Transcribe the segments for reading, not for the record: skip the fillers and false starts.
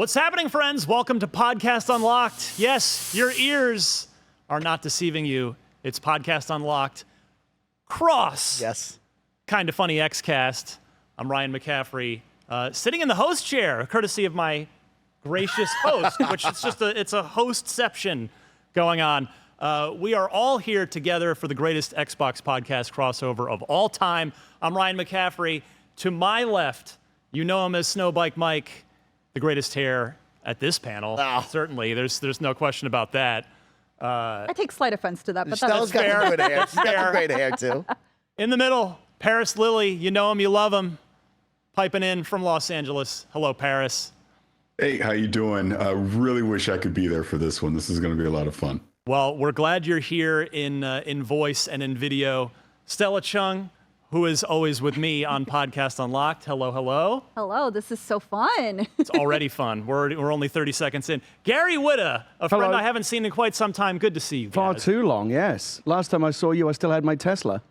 What's happening, friends? Welcome to Podcast Unlocked. Yes, your ears are not deceiving you. It's Podcast Unlocked. Yes. KindaFunny Xcast. I'm Ryan McCaffrey, sitting in the host chair, courtesy of my gracious host, which is just it's a hostception going on. We are all here together for the greatest Xbox podcast crossover of all time. I'm Ryan McCaffrey. To my left, you know him as Snowbike Mike, the greatest hair at this panel. Oh. Certainly, there's no question about that. I take slight offense to that, but Stella's that's got fair. some good hair. She's got some great hair, too. In the middle, Parris Lilly. You know him, you love him. Piping in from Los Angeles. Hello, Parris. Hey, how you doing? Really wish I could be there for this one. This is going to be a lot of fun. Well, we're glad you're here in voice and in video. Stella Chung, who is always with me on Podcast Unlocked. Hello, hello. Hello, this is so fun. It's already fun. We're only 30 seconds in. Gary Witta, a friend Hello. I haven't seen in quite some time. Good to see you Far guys. too long, yes. Last time I saw you, I still had my Tesla.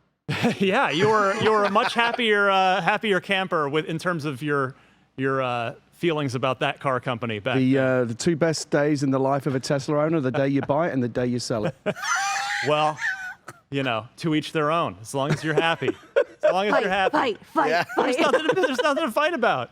Yeah, you were a much happier camper in terms of your feelings about that car company back then. The two best days in the life of a Tesla owner, the day you buy it and the day you sell it. Well, you know, to each their own. As long as you're happy. As long as you're happy. Fight. There's nothing to fight about.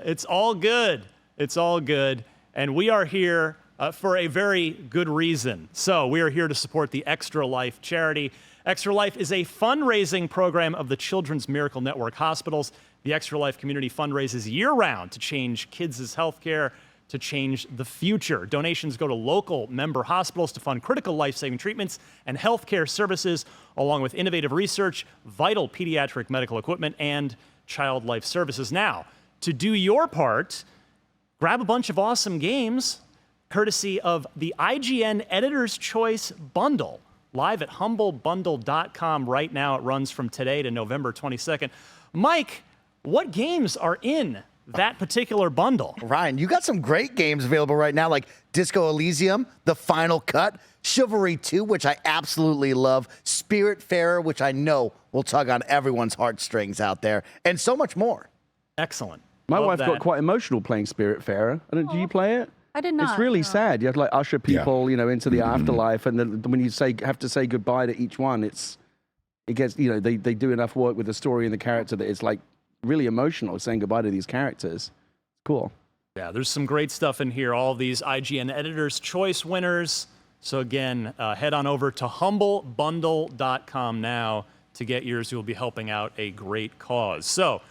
It's all good. It's all good. And we are here for a very good reason. So we are here to support the Extra Life charity. Extra Life is a fundraising program of the Children's Miracle Network hospitals. The Extra Life community fundraises year-round to change kids' health care, to change the future. Donations go to local member hospitals to fund critical life-saving treatments and healthcare services, along with innovative research, vital pediatric medical equipment, and child life services. Now, to do your part, grab a bunch of awesome games, courtesy of the IGN Editor's Choice Bundle, live at humblebundle.com right now. It runs from today to November 22nd. Mike, what games are in that particular bundle? Ryan, you got some great games available right now, like Disco Elysium, The Final Cut, Chivalry 2, which I absolutely love, Spiritfarer, which I know will tug on everyone's heartstrings out there, and so much more. Excellent. My Love wife that. got quite emotional playing Spiritfarer. Do you play it? I did not. It's really no. sad. You have to like usher people, into the afterlife, and then when you have to say goodbye to each one, it gets, they do enough work with the story and the character that it's like really emotional saying goodbye to these characters. Cool. Yeah, there's some great stuff in here. All of these IGN Editor's Choice winners. So again, head on over to humblebundle.com now to get yours. You'll be helping out a great cause. So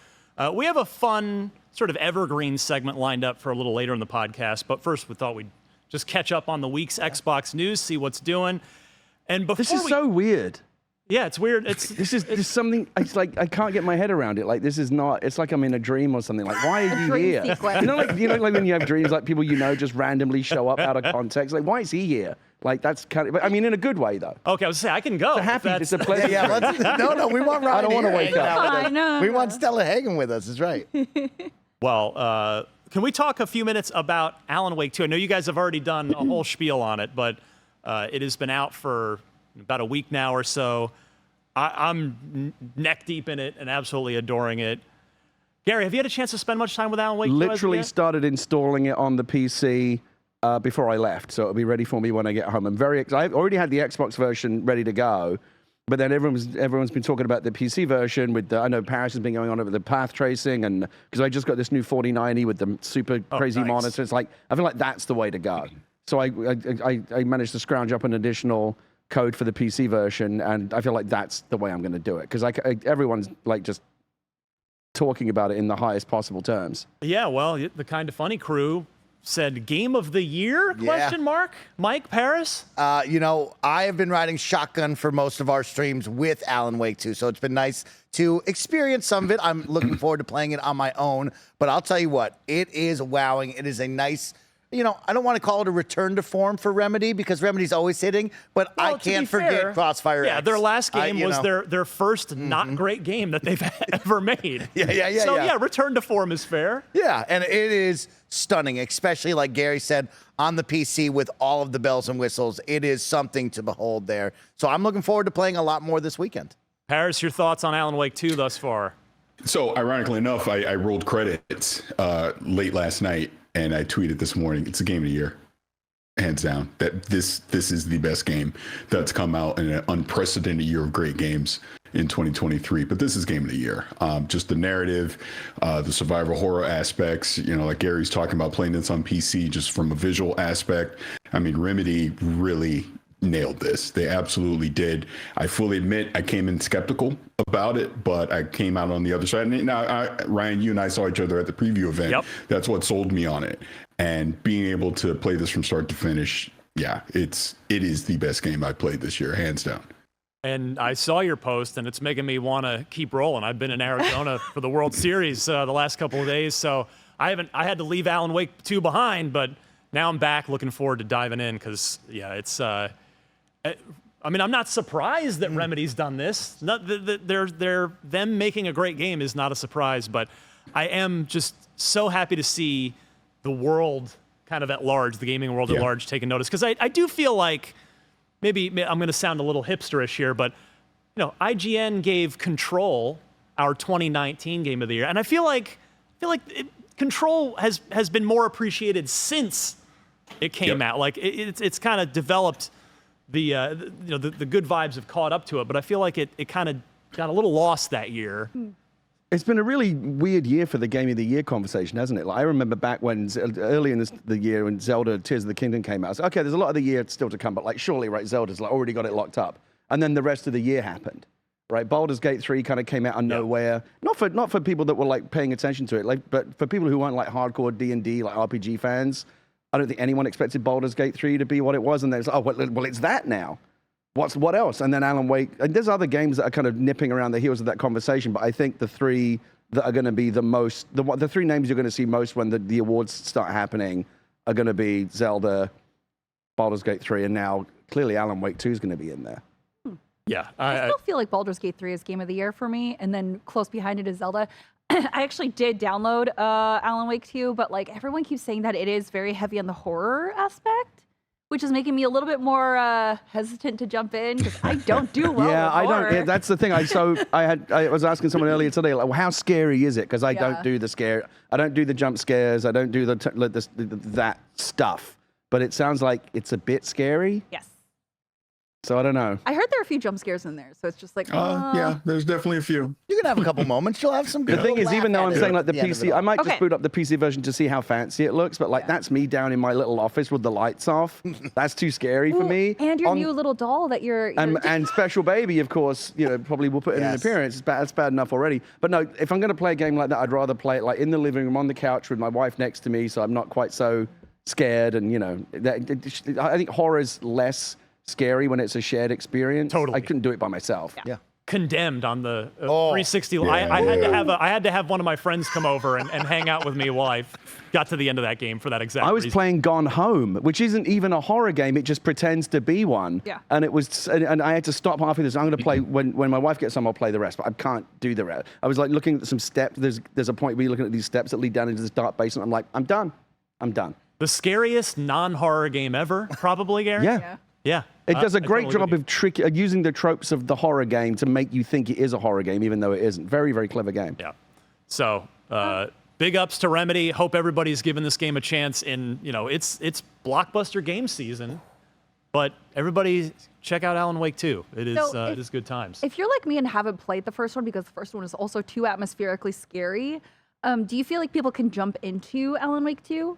we have a fun sort of evergreen segment lined up for a little later in the podcast. But first, we thought we'd just catch up on the week's Xbox news, see what's doing. And before This is so weird. Yeah, it's weird. This is something. It's like I can't get my head around it. Like this is not. It's like I'm in a dream or something. Like why are you dream here? sequence. Like when you have dreams, like people just randomly show up out of context. Like why is he here? Like that's kind of. But I mean, in a good way though. Okay, I was saying I can go. It's a happy. It's a pleasure. No, we want Ryan. I don't want to here wake hanging up. out with us. Fine, no, We no. want Stella hanging with us. Is right. Well, can we talk a few minutes about Alan Wake 2? I know you guys have already done a whole spiel on it, but it has been out for about a week now or so. I'm neck deep in it and absolutely adoring it. Gary, have you had a chance to spend much time with Alan Wake 2? Literally started installing it on the PC before I left, so it'll be ready for me when I get home. I'm very excited. I already had the Xbox version ready to go, but then everyone's been talking about the PC version. I know Parris has been going on over the path tracing, and because I just got this new 4090 with the super crazy nice. monitor. It's like I feel like that's the way to go. So I managed to scrounge up an additional code for the PC version, and I feel like that's the way I'm going to do it because everyone's like just talking about it in the highest possible terms. Yeah, well, the KindaFunny crew said Game of the Year? Yeah. Question mark? Mike, Parris? I have been riding shotgun for most of our streams with Alan Wake 2, so it's been nice to experience some of it. I'm looking forward to playing it on my own, but I'll tell you what, it is wowing. It is a nice, I don't want to call it a return to form for Remedy because Remedy's always hitting, but Well, I can't forget Crossfire Yeah, X. their last game was their first not great game that they've ever made. Yeah. So, return to form is fair. Yeah, and it is stunning, especially like Gary said, on the PC with all of the bells and whistles. It is something to behold there. So I'm looking forward to playing a lot more this weekend. Parris, your thoughts on Alan Wake 2 thus far? So ironically enough, I rolled credits late last night, and I tweeted this morning, it's a game of the year. Hands down, that this is the best game that's come out in an unprecedented year of great games in 2023. But this is game of the year. Just the narrative, the survival horror aspects. Like Gary's talking about playing this on PC, just from a visual aspect. I mean, Remedy really nailed this. They absolutely did. I fully admit I came in skeptical about it, but I came out on the other side. And now, Ryan, you and I saw each other at the preview event. Yep. That's what sold me on it. And being able to play this from start to finish, yeah, it is the best game I played this year, hands down. And I saw your post, and it's making me want to keep rolling. I've been in Arizona for the World Series the last couple of days, so I had to leave Alan Wake 2 behind, but now I'm back, looking forward to diving in because, yeah, it's. I mean, I'm not surprised that Remedy's done this. Them making a great game is not a surprise, but I am just so happy to see the world kind of at large, the gaming world at large, taking notice. Because I do feel like maybe I'm going to sound a little hipsterish here, but IGN gave Control our 2019 game of the year, and I feel like Control has been more appreciated since it came out. Like it's kind of developed. The good vibes have caught up to it, but I feel like it kind of got a little lost that year. It's been a really weird year for the Game of the Year conversation, hasn't it? Like, I remember back when early in the year when Zelda Tears of the Kingdom came out. I was like, okay, there's a lot of the year still to come, but like surely, right, Zelda's like already got it locked up. And then the rest of the year happened, right? Baldur's Gate 3 kind of came out of nowhere. Not for people that were like paying attention to it, but for people who weren't like hardcore D&D, like RPG fans. I don't think anyone expected Baldur's Gate 3 to be what it was, and there's well, it's that now. What else? And then Alan Wake. And there's other games that are kind of nipping around the heels of that conversation, but I think the three that are going to be the three names you're going to see most when the awards start happening are going to be Zelda, Baldur's Gate 3, and now clearly Alan Wake 2 is going to be in there. Yeah, I still feel like Baldur's Gate 3 is game of the year for me, and then close behind it is Zelda. I actually did download Alan Wake 2, but like everyone keeps saying that it is very heavy on the horror aspect, which is making me a little bit more hesitant to jump in because I don't do well. Yeah, with I horror. don't. Yeah, that's the thing. I was asking someone earlier today, like, well, how scary is it? Because I don't do the scare. I don't do the jump scares. I don't do that stuff. But it sounds like it's a bit scary. Yes. So I don't know. I heard there are a few jump scares in there, so it's just like. Yeah, there's definitely a few. You're gonna have a couple moments. You'll have some good. The thing is, even though I'm saying like the PC, I might Okay. just boot up the PC version to see how fancy it looks, but like that's me down in my little office with the lights off. That's too scary for me. And your new little doll that you're and Special Baby, of course, probably will put in an appearance. That's bad enough already. But no, if I'm going to play a game like that, I'd rather play it like in the living room on the couch with my wife next to me, so I'm not quite so scared. And I think horror's less scary when it's a shared experience. Totally. I couldn't do it by myself. Yeah. Condemned on the 360. I had to have one of my friends come over and hang out with me while I got to the end of that game for that exact I was reason. playing Gone Home, which isn't even a horror game. It just pretends to be one. Yeah. And it was, and I had to stop halfway through this. I'm going to play when my wife gets home. I'll play the rest, but I can't do the rest. I was like looking at some steps. There's a point where you're looking at these steps that lead down into this dark basement. I'm like, I'm done. The scariest non-horror game ever, probably, Gary? Yeah. It does a I great totally job of using the tropes of the horror game to make you think it is a horror game, even though it isn't. Very, very clever game. Yeah. So, big ups to Remedy. Hope everybody's given this game a chance in, it's blockbuster game season, but everybody check out Alan Wake 2. It is good times. If you're like me and haven't played the first one because the first one is also too atmospherically scary, do you feel like people can jump into Alan Wake 2?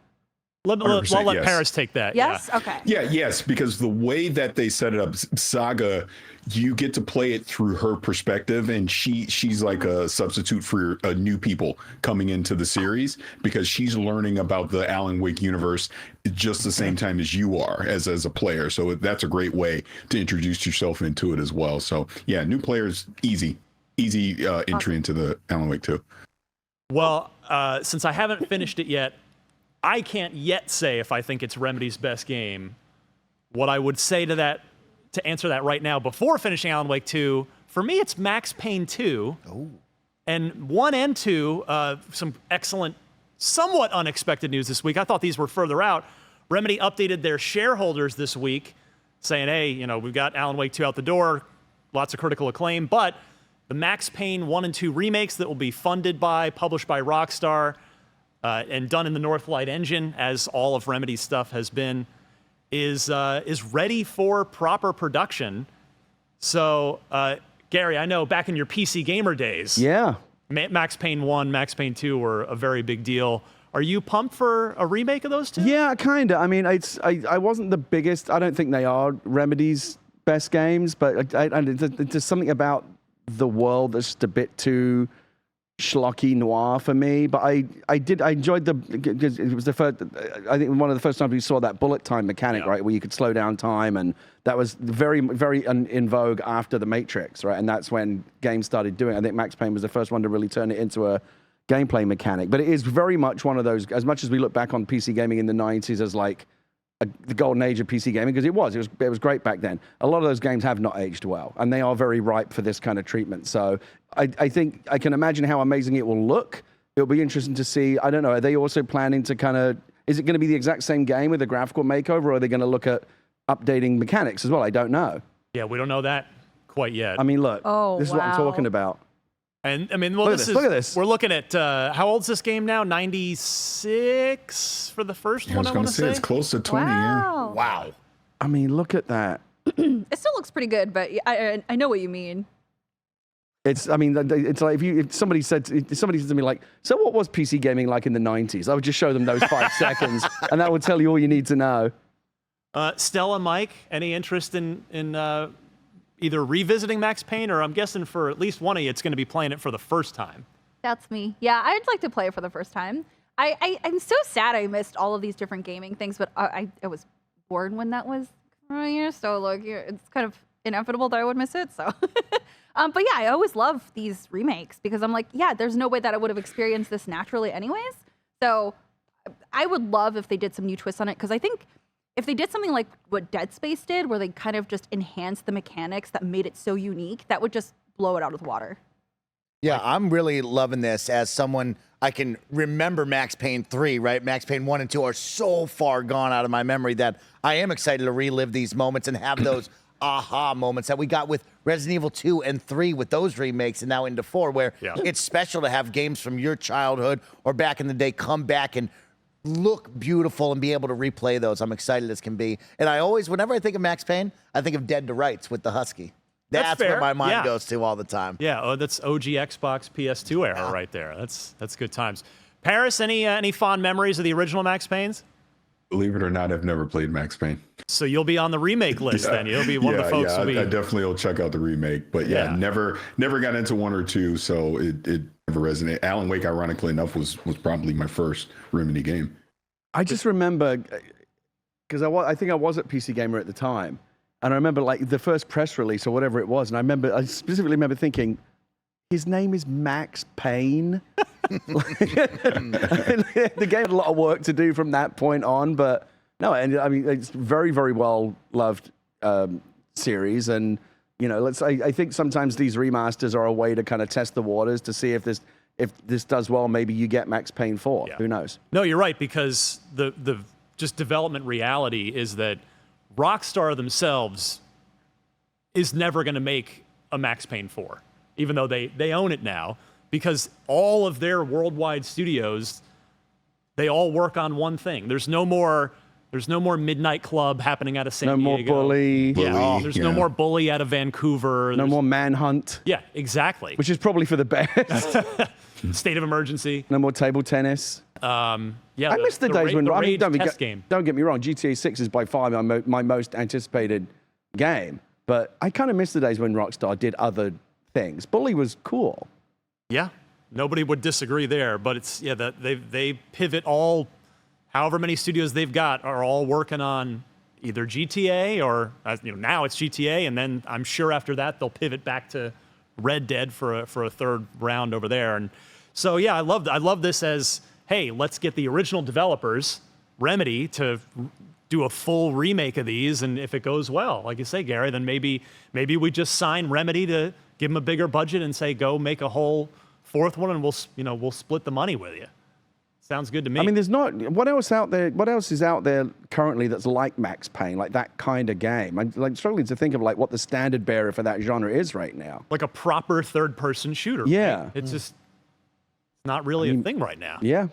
I'll let 100% yes. Parris take that. Yes? Yeah. Okay. Yeah, yes, because the way that they set it up, Saga, you get to play it through her perspective, and she's like a substitute for new people coming into the series because she's learning about the Alan Wake universe just the same time as you are as a player. So that's a great way to introduce yourself into it as well. So yeah, new players, easy entry into the Alan Wake 2. Well, since I haven't finished it yet, I can't yet say if I think it's Remedy's best game. What I would say to answer that right now, before finishing Alan Wake 2, for me, it's Max Payne 2. Oh. And 1 and 2, some excellent, somewhat unexpected news this week. I thought these were further out. Remedy updated their shareholders this week, saying, hey, we've got Alan Wake 2 out the door, lots of critical acclaim, but the Max Payne 1 and 2 remakes that will be funded by, published by Rockstar, and done in the Northlight engine, as all of Remedy's stuff has been, is ready for proper production. So, Gary, I know back in your PC gamer days, Yeah. Max Payne 1, Max Payne 2 were a very big deal. Are you pumped for a remake of those two? Yeah, kind of. I mean, I wasn't the biggest. I don't think they are Remedy's best games, but there's something about the world that's just a bit too schlocky noir for me. But I enjoyed because it was the first. I think one of the first times we saw that bullet time mechanic, right, where you could slow down time, and that was very, very in vogue after the Matrix, right? And that's when games started doing it. I think Max Payne was the first one to really turn it into a gameplay mechanic. But it is very much one of those, as much as we look back on PC gaming in the 90s as like the golden age of PC gaming, because it was great back then. A lot of those games have not aged well, and they are very ripe for this kind of treatment. So I think I can imagine how amazing it will look. It'll be interesting to see. I don't know, are they also planning to kind of, is it going to be the exact same game with a graphical makeover, or are they going to look at updating mechanics as well? I don't know. Yeah, we don't know that quite yet. I mean, look, Oh, this is what I'm wow. talking about. And I mean, well, Look at this. We're looking at how old's this game now? 96 for the first I one. was I going want to to say it's close to 20. Yeah. Wow. Wow. I mean, look at that. It still looks pretty good, but I know what you mean. It's like if somebody said to me like, so what was PC gaming like in the 90s? I would just show them those 5 seconds, and that would tell you all you need to know. Stella, Mike, any interest in either revisiting Max Payne, or I'm guessing for at least one of you, it's going to be playing it for the first time? That's me. Yeah, I'd like to play it for the first time. I'm so sad I missed all of these different gaming things, but I was born when that was here, so like it's kind of inevitable that I would miss it. So, but yeah, I always love these remakes because I'm like, yeah, there's no way that I would have experienced this naturally anyways. So I would love if they did some new twists on it, because I think if they did something like what Dead Space did, where they kind of just enhanced the mechanics that made it so unique, that would just blow it out of the water. Yeah, I'm really loving this as someone. I can remember Max Payne 3, right? Max Payne 1 and 2 are so far gone out of my memory that I am excited to relive these moments and have those aha moments that we got with Resident Evil 2 and 3 with those remakes, and now into 4, where it's special to have games from your childhood or back in the day come back and look beautiful and be able to replay those. I'm excited as can be. And I always, whenever I think of Max Payne, I think of Dead to Rights with the Husky. That's fair. where my mind Yeah. goes to all the time. Yeah, that's OG Xbox PS2 era right there. That's good times. Parris, any fond memories of the original Max Paynes? Believe it or not, I've never played Max Payne. So you'll be on the remake list then. You'll be one of the folks. Yeah, who I definitely will check out the remake. But yeah, never got into 1 or 2, so it never resonated. Alan Wake, ironically enough, was probably my first Remedy game. I just remember, because I think I was at PC Gamer at the time, and I remember like the first press release or whatever it was, and I specifically remember thinking, his name is Max Payne. The game had a lot of work to do from that point on, but no, and I mean it's very, very well loved series, and you know, I think sometimes these remasters are a way to kind of test the waters to see if this does well. Maybe you get Max Payne 4. Yeah. Who knows? No, you're right, because the just development reality is that Rockstar themselves is never going to make a Max Payne 4, even though they own it now, because all of their worldwide studios, they all work on one thing. There's no more Midnight Club happening out of San Diego. No more Bully. Yeah, there's no more Bully out of Vancouver. No more Manhunt. Yeah, exactly. Which is probably for the best. State of emergency. No more table tennis. Yeah, I miss the days when the Rage don't test game. get me wrong. GTA 6 is by far my most anticipated game, but I kind of miss the days when Rockstar did other things. Bully was cool. Yeah, nobody would disagree there. But it's that they pivot all. However many studios they've got are all working on either GTA or now it's GTA, and then I'm sure after that they'll pivot back to Red Dead for a third round over there. And so yeah, I love this as, hey, let's get the original developers, Remedy, to do a full remake of these, and if it goes well, like you say, Gary, then maybe we just sign Remedy to give them a bigger budget and say, go make a whole fourth one, and we'll split the money with you. Sounds good to me. I mean, there's not what else out there. What else is out there currently that's like Max Payne, like that kind of game? I'm like struggling to think of like what the standard bearer for that genre is right now. Like a proper third-person shooter. Yeah. Right? It's just not really a thing right now. Yeah.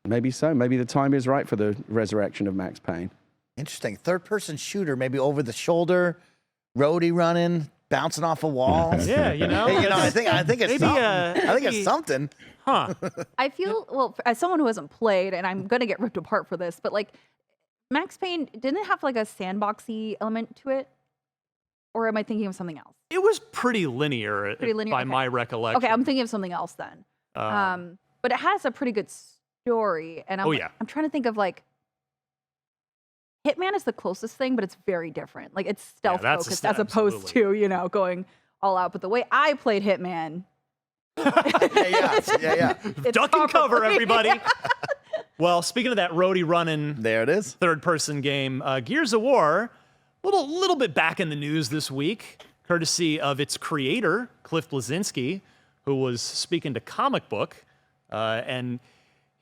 Maybe so. Maybe the time is right for the resurrection of Max Payne. Interesting. Third-person shooter, maybe over the shoulder, roadie running, bouncing off of walls. Yeah, you know. I think it's Maybe, something. I think it's something. Huh. I feel, well, as someone who hasn't played, and I'm going to get ripped apart for this, but like Max Payne, didn't it have like a sandboxy element to it? Or am I thinking of something else? It was pretty linear, by Okay. my recollection. Okay, I'm thinking of something else then. But it has a pretty good story. And Oh, yeah. I'm trying to think of like, Hitman is the closest thing, but it's very different. Like it's stealth that's focused as opposed absolutely. to, you know, going all out. But the way I played Hitman, Yeah. it's Duck and cover, comparable. everybody. Well, speaking of that roadie running There it is. third-person game, Gears of War, little bit back in the news this week, courtesy of its creator, Cliff Bleszinski, who was speaking to Comic Book, and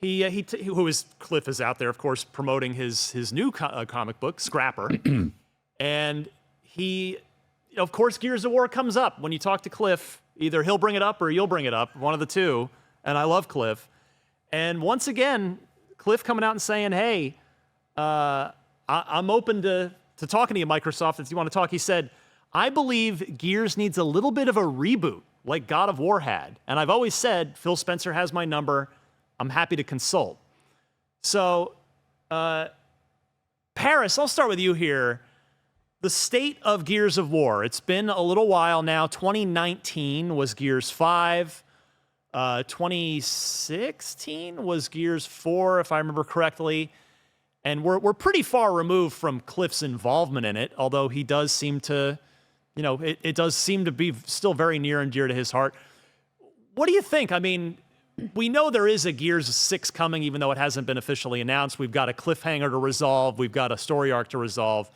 Cliff is out there, of course, promoting his new comic book, Scrapper, and he, of course, Gears of War comes up when you talk to Cliff. Either he'll bring it up or you'll bring it up, one of the two. And I love Cliff. And once again, Cliff coming out and saying, "Hey, I'm open to talking to you, Microsoft, if you want to talk." He said, "I believe Gears needs a little bit of a reboot, like God of War had. And I've always said, Phil Spencer has my number. I'm happy to consult." So, Parris, I'll start with you here. The state of Gears of War. It's been a little while now. 2019 was Gears 5. 2016 was Gears 4, if I remember correctly. And we're pretty far removed from Cliff's involvement in it, although he does seem to, you know, it does seem to be still very near and dear to his heart. What do you think? I mean, we know there is a Gears 6 coming, even though it hasn't been officially announced. We've got a cliffhanger to resolve. We've got a story arc to resolve.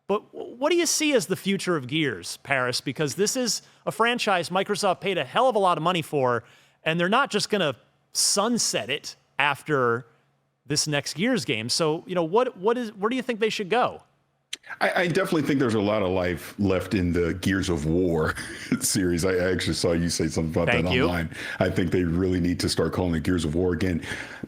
But what do you see as the future of Gears, Parris? Because this is a franchise Microsoft paid a hell of a lot of money for, and they're not just going to sunset it after this next Gears game. So, you know, where do you think they should go? I definitely think there's a lot of life left in the Gears of War series. I actually saw you say something about Thank that you. online. I think they really need to start calling it Gears of War again.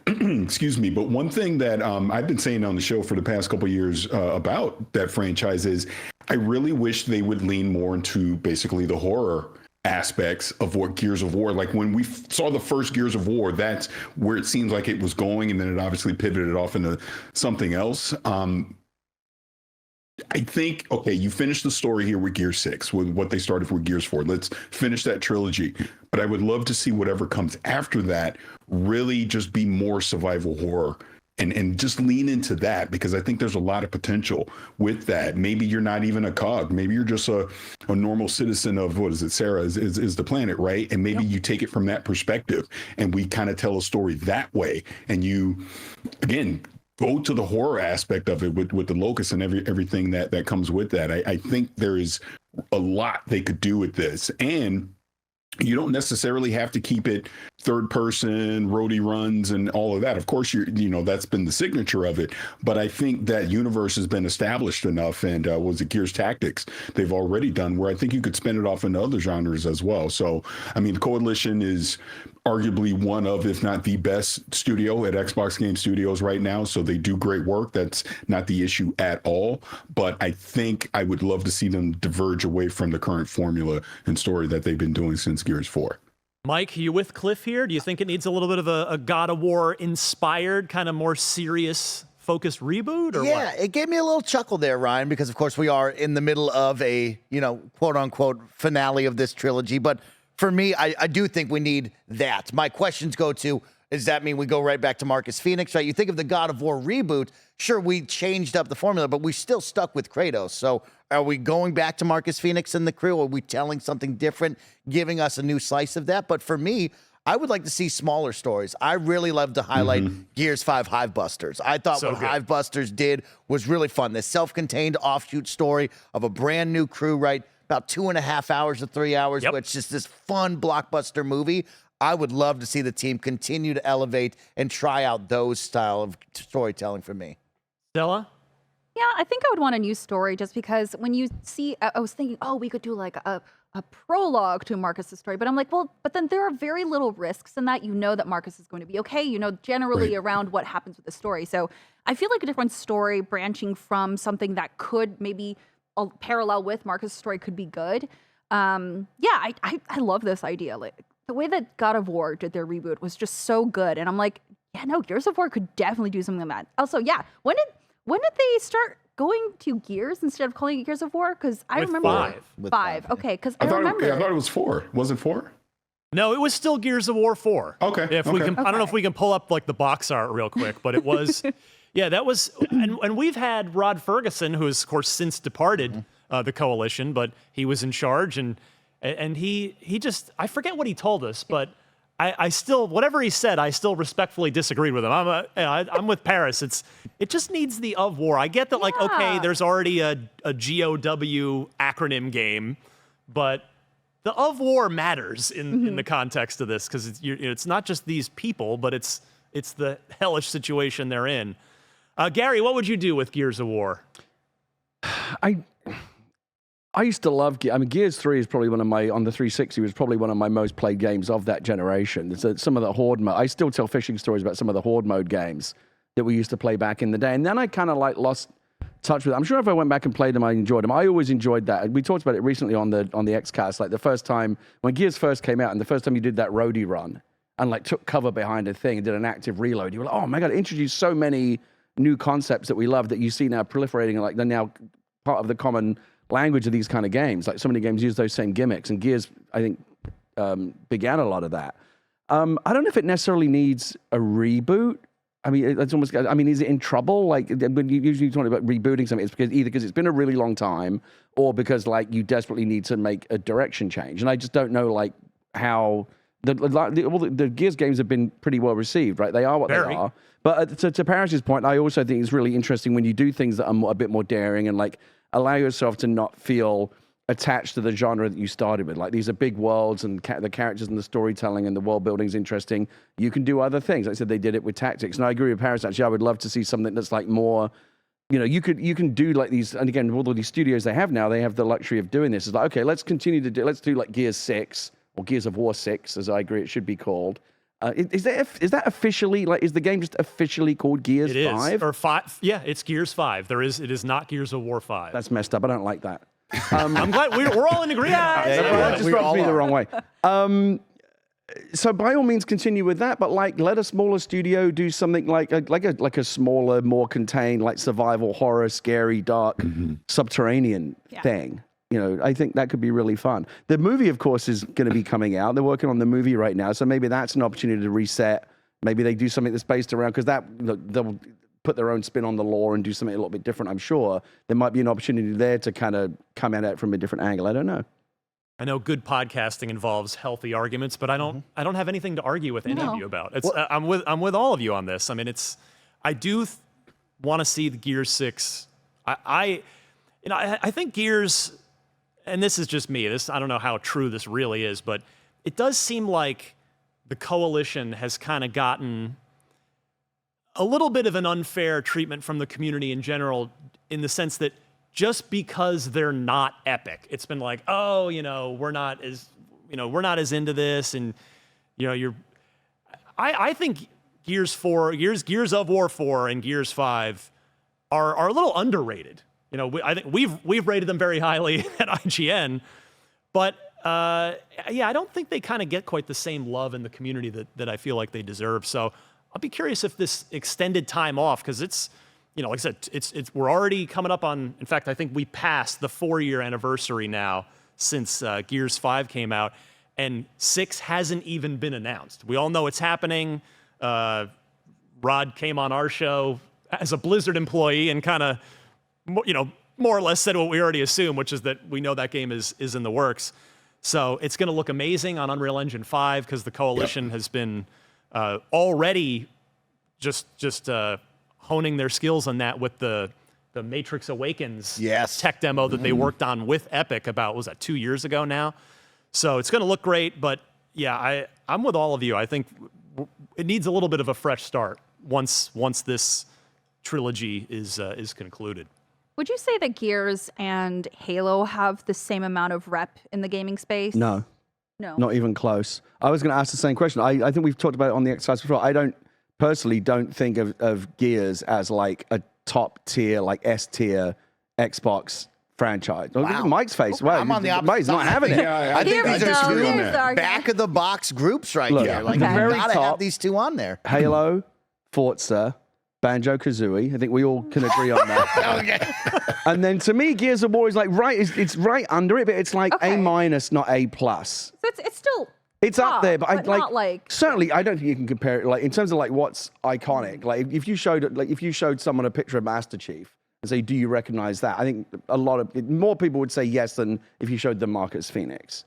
Excuse me. But one thing that I've been saying on the show for the past couple of years about that franchise is I really wish they would lean more into basically the horror aspects of what Gears of War, like when we saw the first Gears of War, that's where it seems like it was going, and then it obviously pivoted off into something else. I think, okay, you finished the story here with Gears 6, with what they started with Gears 4. Let's finish that trilogy. But I would love to see whatever comes after that really just be more survival horror and just lean into that, because I think there's a lot of potential with that. Maybe you're not even a cog. Maybe you're just a normal citizen of, what is it, Sarah, is the planet, right? And maybe you take it from that perspective and we kind of tell a story that way. And you, again, go to the horror aspect of it with the locust and everything that comes with that. I think there is a lot they could do with this. And you don't necessarily have to keep it third person, roadie runs and all of that. Of course, that's been the signature of it. But I think that universe has been established enough, and was it Gears Tactics they've already done, where I think you could spin it off into other genres as well. So, I mean, the Coalition is arguably one of, if not the best studio at Xbox Game Studios right now. So they do great work. That's not the issue at all. But I think I would love to see them diverge away from the current formula and story that they've been doing since Gears 4. Mike, are you with Cliff here? Do you think it needs a little bit of a God of War inspired, kind of more serious focused reboot, or Yeah, what? it gave me a little chuckle there, Ryan, because of course we are in the middle of a, quote unquote finale of this trilogy. But for me, I do think we need that. My questions go to, does that mean we go right back to Marcus Phoenix, right? You think of the God of War reboot, sure, we changed up the formula, but we still stuck with Kratos. So are we going back to Marcus Phoenix and the crew? Are we telling something different, giving us a new slice of that? But for me, I would like to see smaller stories. I really love to highlight Gears 5 Hivebusters. I thought So what good. Hivebusters did was really fun. This self-contained offshoot story of a brand new crew, right? About 2.5 hours to 3 hours, Yep. but it's just this fun blockbuster movie. I would love to see the team continue to elevate and try out those style of storytelling for me. Stella? Yeah, I think I would want a new story just because when you see, I was thinking, oh, we could do like a a prologue to Marcus's story. But I'm like, well, but then there are very little risks in that. You know that Marcus is going to be okay. You know, generally around what happens with the story. So I feel like a different story branching from something that could maybe parallel with Marcus's story could be good. I love this idea. Like the way that God of War did their reboot was just so good. And I'm like, yeah, no, Gears of War could definitely do something like that. Also, yeah, when did they start going to Gears instead of calling it Gears of War? Because I remember five. Okay, because I remember. I thought it was 4. Was it 4? No, it was still Gears of War 4. Okay. If we can, I don't know if we can pull up like the box art real quick, but it was, yeah, that was, and we've had Rod Ferguson, who has of course since departed the coalition, but he was in charge, and he just, I forget what he told us, but I still, whatever he said, I still respectfully disagreed with him. I'm with Parris. It just needs the of war. I get that, like, okay, there's already a GOW acronym game, but the of war matters in the context of this, because it's not just these people, but it's the hellish situation they're in. Gary, what would you do with Gears of War? I used to love, Gears 3 is probably on the 360 was probably one of my most played games of that generation. Some of the Horde mode, I still tell fishing stories about some of the Horde mode games that we used to play back in the day. And then I kind of like lost touch with it. I'm sure if I went back and played them, I enjoyed them. I always enjoyed that. We talked about it recently on the Xcast, like the first time, when Gears first came out and the first time you did that roadie run and like took cover behind a thing and did an active reload, you were like, oh my God, it introduced so many new concepts that we love that you see now proliferating, and like they're now part of the common language of these kind of games. Like so many games use those same gimmicks, and Gears, I think, began a lot of that. I don't know if it necessarily needs a reboot. I mean, it's almost, I mean, is it in trouble? Like when you usually talk about rebooting something, it's because it's been a really long time, or because like you desperately need to make a direction change. And I just don't know like how the Gears games have been pretty well received, right? They are what they are. But to Parris's point, I also think it's really interesting when you do things that are a bit more daring and like allow yourself to not feel attached to the genre that you started with. Like these are big worlds, and the characters and the storytelling and the world building is interesting. You can do other things. Like I said, they did it with tactics. And I agree with Parris, actually. I would love to see something that's like more, you can do like these, and again, with all these studios they have now, they have the luxury of doing this. It's like, okay, let's do like Gears 6 or Gears of War 6, as I agree it should be called. Is that officially, like, is the game just officially called Gears 5? It is, or 5. Yeah, it's Gears 5. It is not Gears of War 5. That's messed up. I don't like that. I'm glad we're all in agreement. That just rubs me the wrong way. So by all means, continue with that, but like let a smaller studio do something like a smaller, more contained, like survival horror, scary, dark, subterranean thing. I think that could be really fun. The movie, of course, is going to be coming out. They're working on the movie right now, so maybe that's an opportunity to reset. Maybe they do something that's based around, because they'll put their own spin on the lore and do something a little bit different, I'm sure. There might be an opportunity there to kind of come at it from a different angle. I don't know. I know good podcasting involves healthy arguments, but I don't have anything to argue with any of you about. I'm with all of you on this. I mean, I do want to see the Gears 6. I think Gears, and this is just me, I don't know how true this really is, but it does seem like the Coalition has kind of gotten a little bit of an unfair treatment from the community in general, in the sense that just because they're not Epic, it's been like, oh, we're not as into this, and I think Gears of War 4 and Gears 5 are a little underrated. I think we've rated them very highly at IGN, but I don't think they kind of get quite the same love in the community that I feel like they deserve. So I'll be curious if this extended time off, because it's, like I said, we're already coming up on, in fact, I think we passed the 4-year anniversary now since Gears 5 came out, and 6 hasn't even been announced. We all know it's happening. Rod came on our show as a Blizzard employee and kind of, more or less said what we already assumed, which is that we know that game is in the works. So it's going to look amazing on Unreal Engine 5, because the Coalition has been already just honing their skills on that with the Matrix Awakens tech demo that they worked on with Epic about, was that 2 years ago now? So it's going to look great, but yeah, I'm with all of you. I think it needs a little bit of a fresh start once this trilogy is concluded. Would you say that Gears and Halo have the same amount of rep in the gaming space? No. No. Not even close. I was going to ask the same question. I think we've talked about it on the Xcast before. I personally don't think of Gears as like a top tier, like S tier Xbox franchise. Look at Mike's face. Wow, I'm on the opposite Mike's not side. having it. I think these are two Here's the argument. back of the box groups right Look, here. Like, the you very gotta have top- these two on there. Halo, Forza, Banjo-Kazooie. I think we all can agree on that. Okay. And then to me, Gears of War is like it's right under it, but it's like Okay. A minus, not A plus. So it's still It's up top, there, but I not like certainly I don't think you can compare it like in terms of like what's iconic. Like if you showed someone a picture of Master Chief and say, "Do you recognize that?" I think more people would say yes than if you showed them Marcus Phoenix.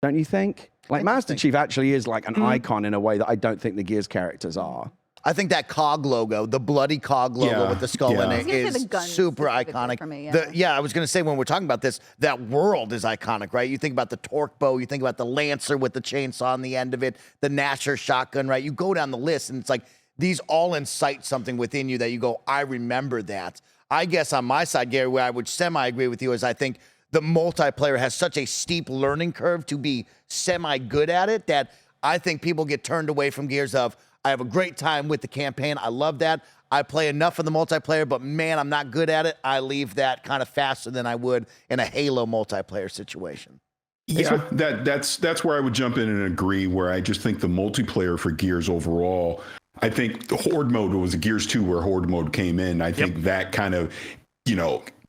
Don't you think? Like Master Chief actually is like an icon in a way that I don't think the Gears characters are. I think that COG logo, the bloody COG logo with the skull in I was it, gonna say is the gun super specifically iconic. for me, yeah. I was going to say when we're talking about this, that world is iconic, right? You think about the torque bow, you think about the Lancer with the chainsaw on the end of it, the Nasher shotgun, right? You go down the list and it's like these all incite something within you that you go, I remember that. I guess on my side, Gary, where I would semi-agree with you is I think the multiplayer has such a steep learning curve to be semi-good at it that I think people get turned away from Gears of, I have a great time with the campaign. I love that. I play enough of the multiplayer, but man, I'm not good at it. I leave that kind of faster than I would in a Halo multiplayer situation. Yeah, that's where I would jump in and agree, where I just think the multiplayer for Gears overall, I think the Horde mode was Gears 2 where Horde mode came in. I think that kind of,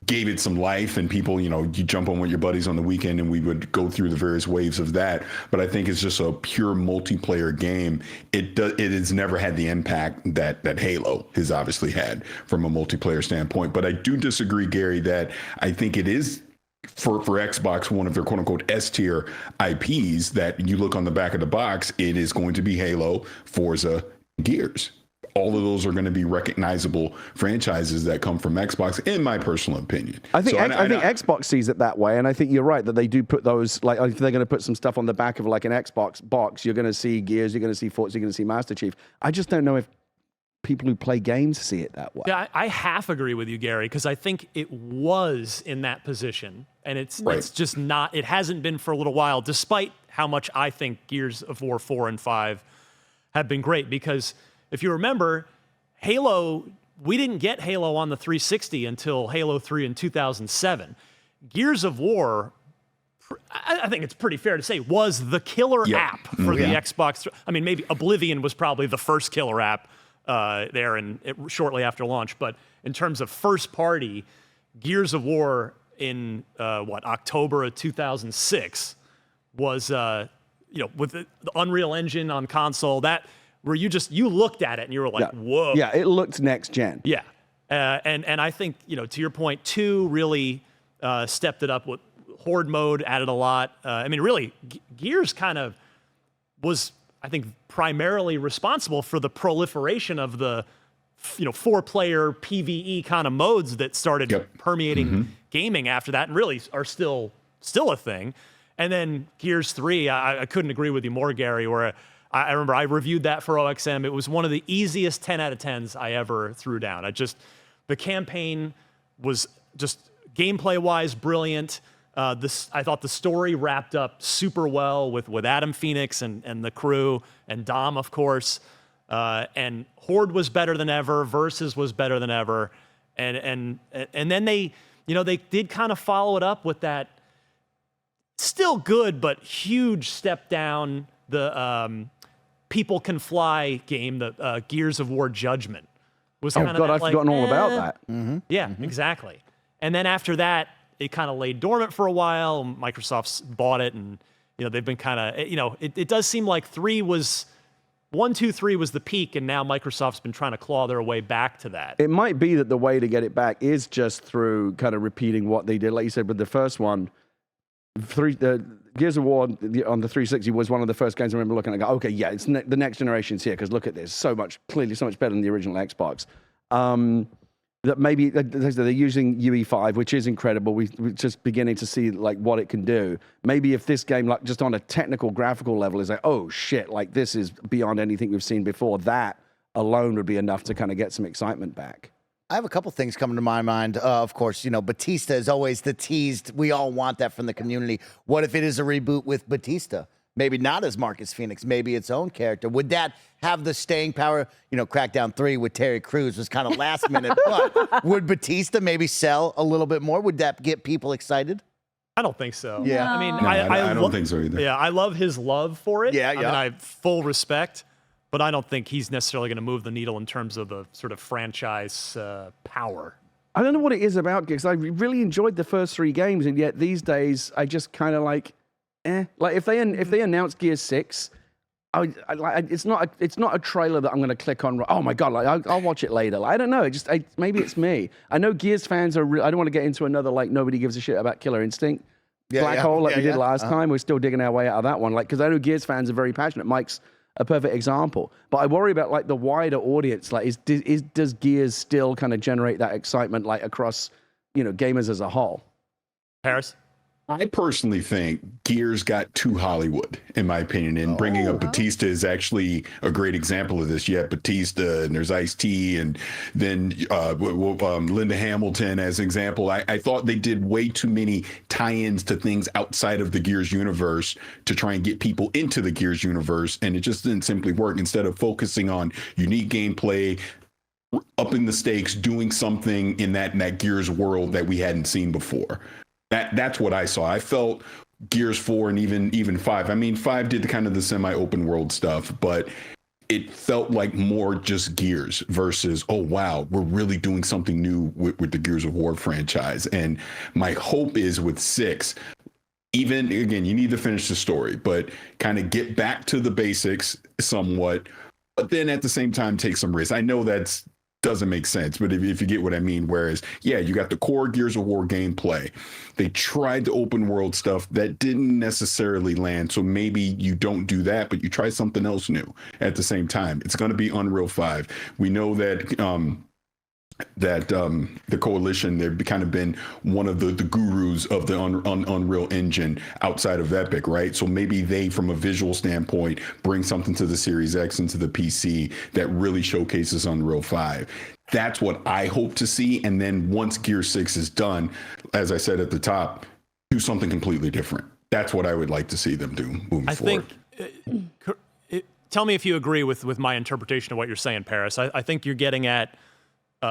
gave it some life, and people, you jump on with your buddies on the weekend and we would go through the various waves of that. But I think it's just a pure multiplayer game. It has never had the impact that Halo has obviously had from a multiplayer standpoint. But I do disagree, Gary, that I think it is for Xbox one of their quote unquote S tier IPs that you look on the back of the box, it is going to be Halo, Forza, Gears. All of those are going to be recognizable franchises that come from Xbox, in my personal opinion. I think Xbox sees it that way, and I think you're right that they do put those, like if they're going to put some stuff on the back of like an Xbox box, you're going to see Gears, you're going to see Forza, you're going to see Master Chief. I just don't know if people who play games see it that way. Yeah, I half agree with you, Gary, because I think it was in that position, and it's just not. It hasn't been for a little while, despite how much I think Gears of War 4 and 5 have been great, because if you remember, Halo, we didn't get Halo on the 360 until Halo 3 in 2007. Gears of War, I think it's pretty fair to say, was the killer app for the Xbox. I mean, maybe Oblivion was probably the first killer app there and shortly after launch. But in terms of first party, Gears of War in October of 2006 was with the Unreal Engine on console, that where you looked at it and you were like, whoa. Yeah, it looked next gen. Yeah. And I think, to your point, 2 really stepped it up with Horde mode, added a lot. I mean, really, Gears kind of was, I think, primarily responsible for the proliferation of the, 4-player PvE kind of modes that started permeating gaming after that and really are still a thing. And then Gears 3, I couldn't agree with you more, Gary, where I remember I reviewed that for OXM. It was one of the easiest 10 out of 10s I ever threw down. The campaign was just gameplay-wise brilliant. I thought the story wrapped up super well with Adam Phoenix and the crew and Dom, of course. And Horde was better than ever. Versus was better than ever. And then they did kind of follow it up with that still good but huge step down, the People Can Fly game, the Gears of War Judgment. Was I've forgotten all about that. Yeah, exactly. And then after that, it kind of laid dormant for a while. Microsoft bought it, and they've been kind of it does seem like 3 was 1, 2, 3 was the peak, and now Microsoft's been trying to claw their way back to that. It might be that the way to get it back is just through kind of repeating what they did, like you said, with the first one. Gears of War on the 360 was one of the first games I remember looking at. Okay, yeah, it's the next generation's here because look at this, clearly so much better than the original Xbox. That maybe they're using UE5, which is incredible. We're just beginning to see like what it can do. Maybe if this game, like just on a technical, graphical level, is like, oh shit, like this is beyond anything we've seen before. That alone would be enough to kind of get some excitement back. I have a couple things coming to my mind. Of course, Batista is always the teased. We all want that from the community. What if it is a reboot with Batista? Maybe not as Marcus Phoenix, maybe its own character. Would that have the staying power? Crackdown 3 with Terry Crews was kind of last minute, but would Batista maybe sell a little bit more? Would that get people excited? I don't think so. Yeah. No. I mean, I don't think so either. Yeah, I love his love for it. Yeah, I mean, I have full respect, but I don't think he's necessarily going to move the needle in terms of the sort of franchise power. I don't know what it is about Gears. I really enjoyed the first 3 games, and yet these days I just kind of like, Like if they announce Gears 6, it's not a trailer that I'm going to click on. Oh my god! I'll watch it later. I don't know. Maybe it's me. I know Gears fans are. I don't want to get into another nobody gives a shit about Killer Instinct black hole we did last time. We're still digging our way out of that one. Because I know Gears fans are very passionate. Mike's a perfect example. But I worry about the wider audience. Does Gears still kind of generate that excitement across gamers as a whole? Parris? I personally think Gears got too Hollywood, in my opinion, and bringing up Batista is actually a great example of this. You have Batista, and there's Ice-T, and then Linda Hamilton as an example. I thought they did way too many tie-ins to things outside of the Gears universe to try and get people into the Gears universe, and it just didn't simply work. Instead of focusing on unique gameplay, upping the stakes, doing something in that Gears world that we hadn't seen before. That's what I saw. I felt Gears 4 and even 5. I mean, 5 did the semi-open world stuff, but it felt like more just Gears versus, oh, wow, we're really doing something new with the Gears of War franchise. And my hope is with 6, even, again, you need to finish the story, but kind of get back to the basics somewhat, but then at the same time take some risks. I know that's doesn't make sense, but if you get what I mean, whereas, you got the core Gears of War gameplay. They tried the open world stuff that didn't necessarily land, so maybe you don't do that, but you try something else new at the same time. It's going to be Unreal 5. We know that the Coalition, they've kind of been one of the gurus of the Unreal Engine outside of Epic, right? So maybe they, from a visual standpoint, bring something to the Series X and to the PC that really showcases Unreal 5. That's what I hope to see. And then once Gear 6 is done, as I said at the top, do something completely different. That's what I would like to see them do moving forward. Tell me if you agree with my interpretation of what you're saying, Parris. I think you're getting at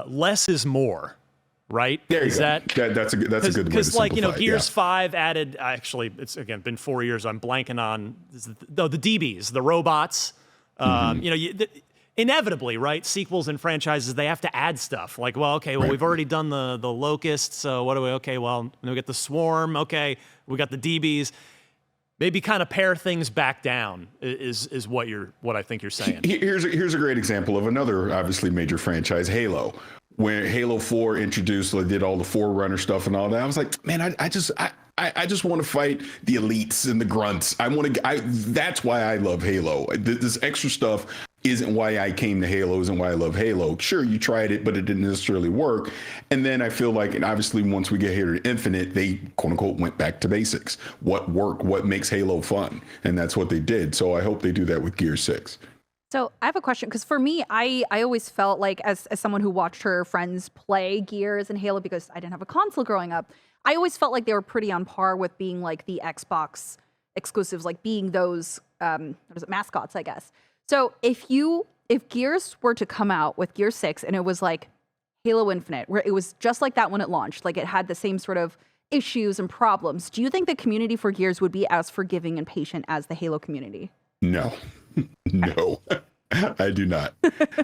less is more, right? There you go. That's a good way to simplify. Because Gears 5 added, actually, it's again been 4 years. I'm blanking on the DBs, the robots. Inevitably, right? Sequels and franchises, they have to add stuff. We've already done the Locust, so what do we? Okay, well, we get the Swarm. Okay, we got the DBs. Maybe kind of pare things back down is what I think you're saying. Here's a great example of another obviously major franchise, Halo. When Halo 4 introduced, did all the Forerunner stuff and all that, I was like, man, I just want to fight the elites and the grunts. That's why I love Halo. This extra stuff isn't why I came to Halo, isn't why I love Halo. Sure, you tried it, but it didn't necessarily work. And then I feel like, and obviously once we get here to Infinite, they quote unquote went back to basics. What worked, what makes Halo fun? And that's what they did. So I hope they do that with Gear 6. So I have a question, because for me, I always felt like, as someone who watched her friends play Gears and Halo, because I didn't have a console growing up, I always felt like they were pretty on par with being the Xbox exclusives, being those mascots, I guess. So if Gears were to come out with Gear 6 and it was like Halo Infinite, where it was just like that when it launched, it had the same sort of issues and problems, do you think the community for Gears would be as forgiving and patient as the Halo community? No. No, I do not.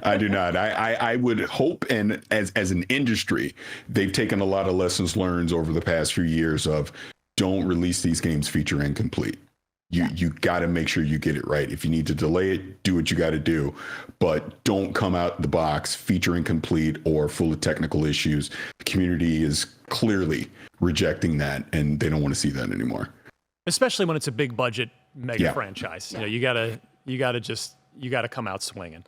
I do not. I would hope, and as an industry, they've taken a lot of lessons learned over the past few years of don't release these games feature incomplete. You got to make sure you get it right. If you need to delay it, do what you got to do, but don't come out the box feature incomplete or full of technical issues. The community is clearly rejecting that, and they don't want to see that anymore. Especially when it's a big budget mega franchise. You gotta come out swinging.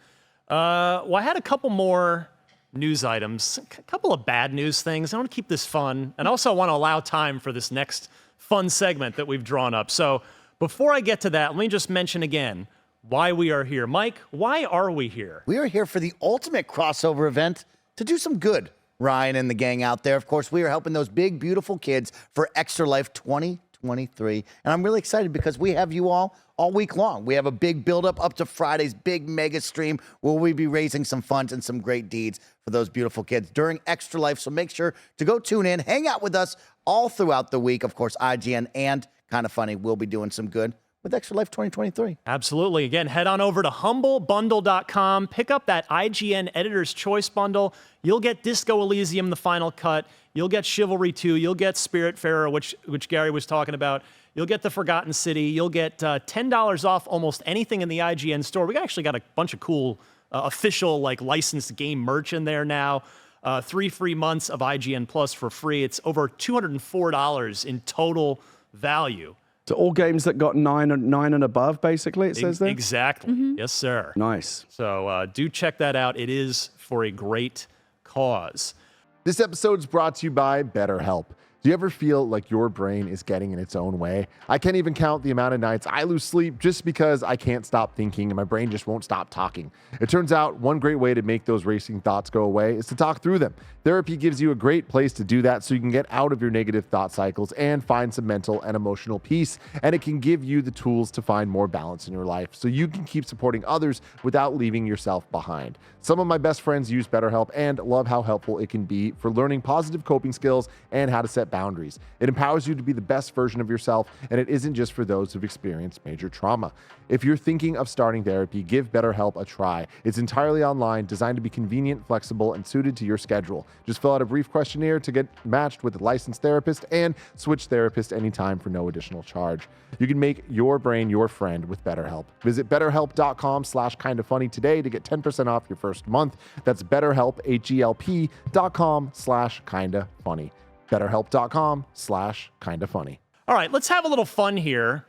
I had a couple more news items, a couple of bad news things. I want to keep this fun, and also want to allow time for this next fun segment that we've drawn up. So before I get to that, let me just mention again why we are here. Mike, why are we here? We are here for the ultimate crossover event to do some good Ryan and the gang out there. Of course, we are helping those big, beautiful kids for Extra Life 2023. And I'm really excited because we have you all week long. We have a big buildup up to Friday's big mega stream where we'll be raising some funds and some great deeds for those beautiful kids during Extra Life. So make sure to go tune in, hang out with us all throughout the week. Of course, IGN and KindaFunny will be doing some good with Extra Life 2023. Absolutely. Again, head on over to humblebundle.com. Pick up that IGN Editor's Choice bundle. You'll get Disco Elysium, the final cut. You'll get Chivalry 2. You'll get Spiritfarer, which Gary was talking about. You'll get The Forgotten City. You'll get $10 off almost anything in the IGN store. We actually got a bunch of cool official licensed game merch in there now. 3 free months of IGN Plus for free. It's over $204 in total value. So all games that got 9 and above, basically, it says there? Exactly. Mm-hmm. Yes, sir. Nice. So do check that out. It is for a great cause. This episode is brought to you by BetterHelp. Do you ever feel like your brain is getting in its own way? I can't even count the amount of nights I lose sleep just because I can't stop thinking and my brain just won't stop talking. It turns out one great way to make those racing thoughts go away is to talk through them. Therapy gives you a great place to do that so you can get out of your negative thought cycles and find some mental and emotional peace. And it can give you the tools to find more balance in your life so you can keep supporting others without leaving yourself behind. Some of my best friends use BetterHelp and love how helpful it can be for learning positive coping skills and how to set boundaries. It empowers you to be the best version of yourself, and it isn't just for those who've experienced major trauma. If you're thinking of starting therapy, give BetterHelp a try. It's entirely online, designed to be convenient, flexible, and suited to your schedule. Just fill out a brief questionnaire to get matched with a licensed therapist and switch therapist anytime for no additional charge. You can make your brain your friend with BetterHelp. Visit betterhelp.com/kindafunny today to get 10% off your first month. That's BetterHelp, HELP.com/kindafunny. BetterHelp.com/kindafunny. All right, let's have a little fun here.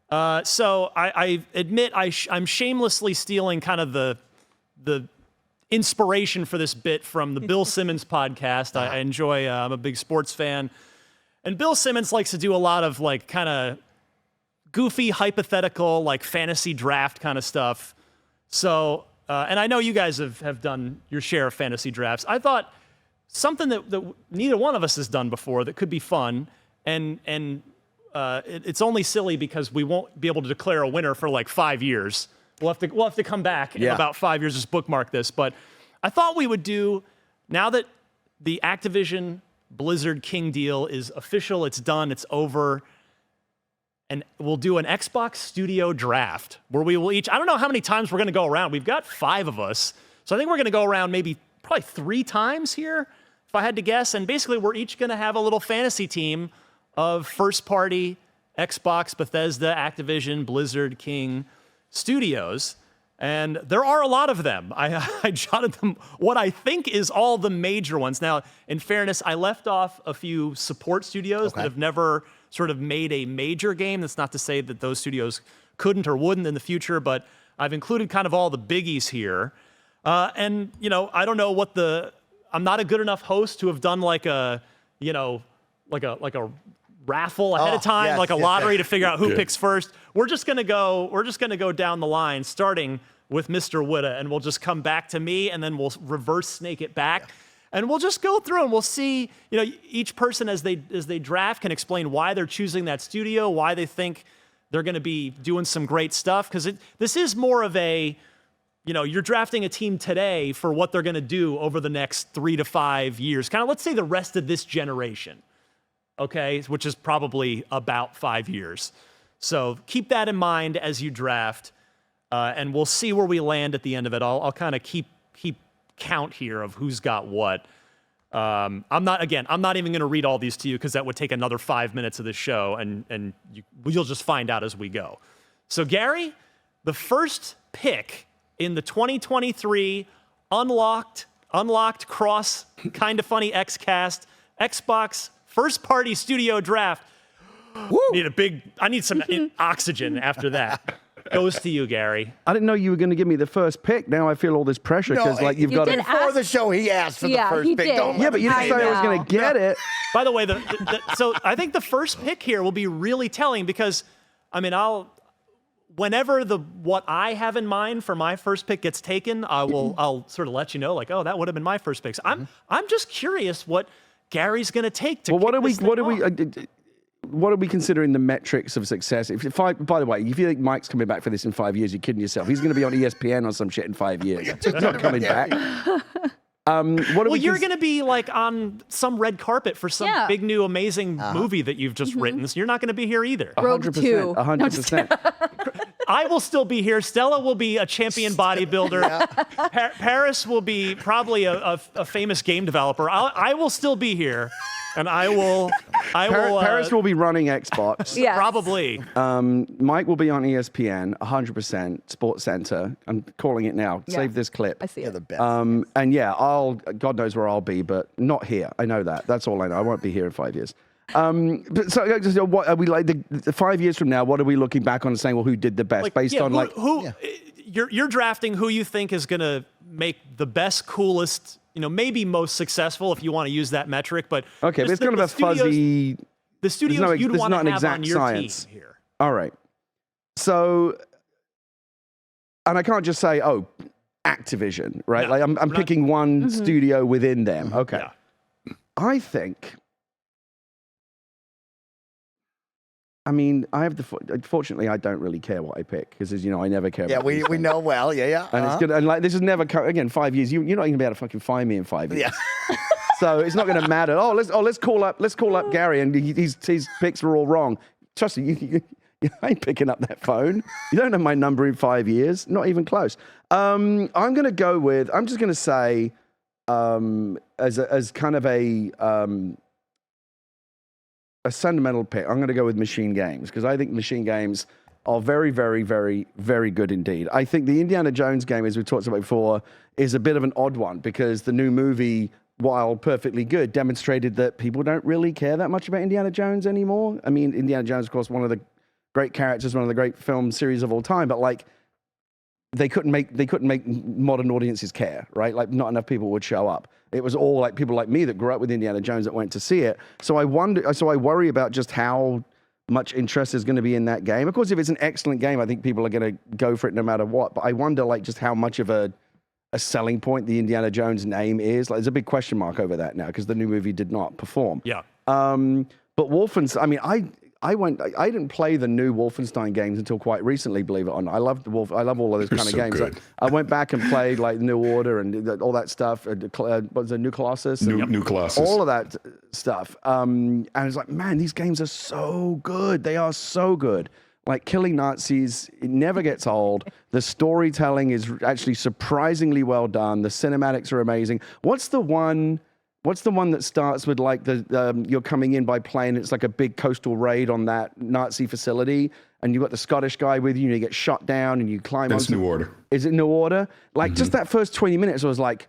So I admit I'm shamelessly stealing kind of the inspiration for this bit from the Bill Simmons podcast. I enjoy, I'm a big sports fan. And Bill Simmons likes to do a lot of kind of goofy, hypothetical, fantasy draft kind of stuff. So, and I know you guys have done your share of fantasy drafts. I thought something that neither one of us has done before that could be fun, and it's only silly because we won't be able to declare a winner for 5 years. We'll have to come back in about 5 years, just bookmark this. But I thought we would do, now that the Activision Blizzard King deal is official, it's done, it's over, and we'll do an Xbox Studio draft where we will each, I don't know how many times we're going to go around. We've got 5 of us. So I think we're going to go around probably 3 times here, if I had to guess. And basically, we're each going to have a little fantasy team of first-party Xbox, Bethesda, Activision, Blizzard, King studios. And there are a lot of them. I jotted them what I think is all the major ones. Now, in fairness, I left off a few support studios that have never sort of made a major game. That's not to say that those studios couldn't or wouldn't in the future, but I've included kind of all the biggies here. And, I don't know I'm not a good enough host to have done like a raffle ahead of time, a lottery to figure out who picks first. We're just gonna go down the line, starting with Mr. Witta, and we'll just come back to me, and then we'll reverse snake it back. And we'll just go through and we'll see, each person as they draft can explain why they're choosing that studio, why they think they're gonna be doing some great stuff. Because this is more of a, you're drafting a team today for what they're gonna do over the next 3 to 5 years. Kind of, let's say the rest of this generation, okay? Which is probably about 5 years. So keep that in mind as you draft, and we'll see where we land at the end of it. I'll kind of keep count here of who's got what. I'm not even going to read all these to you because that would take another 5 minutes of this show, and you'll just find out as we go. So Gary, the first pick in the 2023 Unlocked Cross KindaFunny Xcast Xbox First Party Studio Draft. I need some oxygen after that. Goes to you, Gary. I didn't know you were going to give me the first pick. Now I feel all this pressure because you've got did it. Before the show, he asked for the first pick. Did. Don't Yeah, but you didn't say I was going to get it. By the way, so I think the first pick here will be really telling because, whenever what I have in mind for my first pick gets taken, I'll sort of let you know, like, oh, that would have been my first pick. So I'm just curious what Gary's going to take to. Well, kick what are we considering the metrics of success? By the way, if you think Mike's coming back for this in 5 years, you're kidding yourself. He's going to be on ESPN or some shit in 5 years. He's not coming back. You're going to be like on some red carpet for some big new amazing movie that you've just written, so you're not going to be here either. Rogue 2. 100%. I will still be here. Stella will be a champion bodybuilder. Parris will be probably a famous game developer. I will still be here, and I will. Parris will be running Xbox. Yes. Probably. Mike will be on ESPN, 100%, Sports Center. I'm calling it now. Yeah. Save this clip. I see You're it. the best. And yeah, God knows where I'll be, but not here. I know that. That's all I know. I won't be here in 5 years. So what are we like the 5 years from now? What are we looking back on and saying, well, who did the best You're drafting who you think is going to make the best, coolest, maybe most successful if you want to use that metric. But okay, but it's kind of a fuzzy. The studios you'd want to have on your science team here. All right. So, and I can't just say, Activision, right? No, I'm picking one studio within them. Okay. Yeah. I think. I mean, fortunately, I don't really care what I pick because, as you know, I never care. Yeah, about we these things. know well. Yeah. And it's good. And like, this is never again 5 years. You're not even gonna be able to fucking find me in 5 years. Yeah. So it's not going to matter. Let's call up Gary, and his picks were all wrong. Trust me, you ain't picking up that phone. You don't have my number in 5 years. Not even close. I'm going to go with. I'm just going to say, as kind of a sentimental pick, I'm going to go with Machine Games because I think Machine Games are very, very, very, very good indeed. I think the Indiana Jones game, as we talked about before, is a bit of an odd one because the new movie, while perfectly good, demonstrated that people don't really care that much about Indiana Jones anymore. I mean, Indiana Jones, of course, one of the great characters, one of the great film series of all time, but like they couldn't make modern audiences care, right? Like not enough people would show up. It was all like people like me that grew up with Indiana Jones that went to see it. So I worry about just how much interest is going to be in that game. Of course, if it's an excellent game, I think people are going to go for it no matter what. But I wonder like just how much of a selling point the Indiana Jones name is. Like, there's a big question mark over that now because the new movie did not perform. Yeah. But Wolfenstein, I mean, I didn't play the new Wolfenstein games until quite recently, believe it or not. I love all of those kind of games. Like, I went back and played like New Order and all that stuff. What was it, New Colossus? New Colossus. All of that stuff. And it's like, man, these games are so good. They are so good. Like killing Nazis, it never gets old. The storytelling is actually surprisingly well done. The cinematics are amazing. What's the one that starts with like you're coming in by plane? It's like a big coastal raid on that Nazi facility, and you've got the Scottish guy with you, and you get shot down, and you climb. That's New Order. Is it New Order? Like just that first 20 minutes, I was like,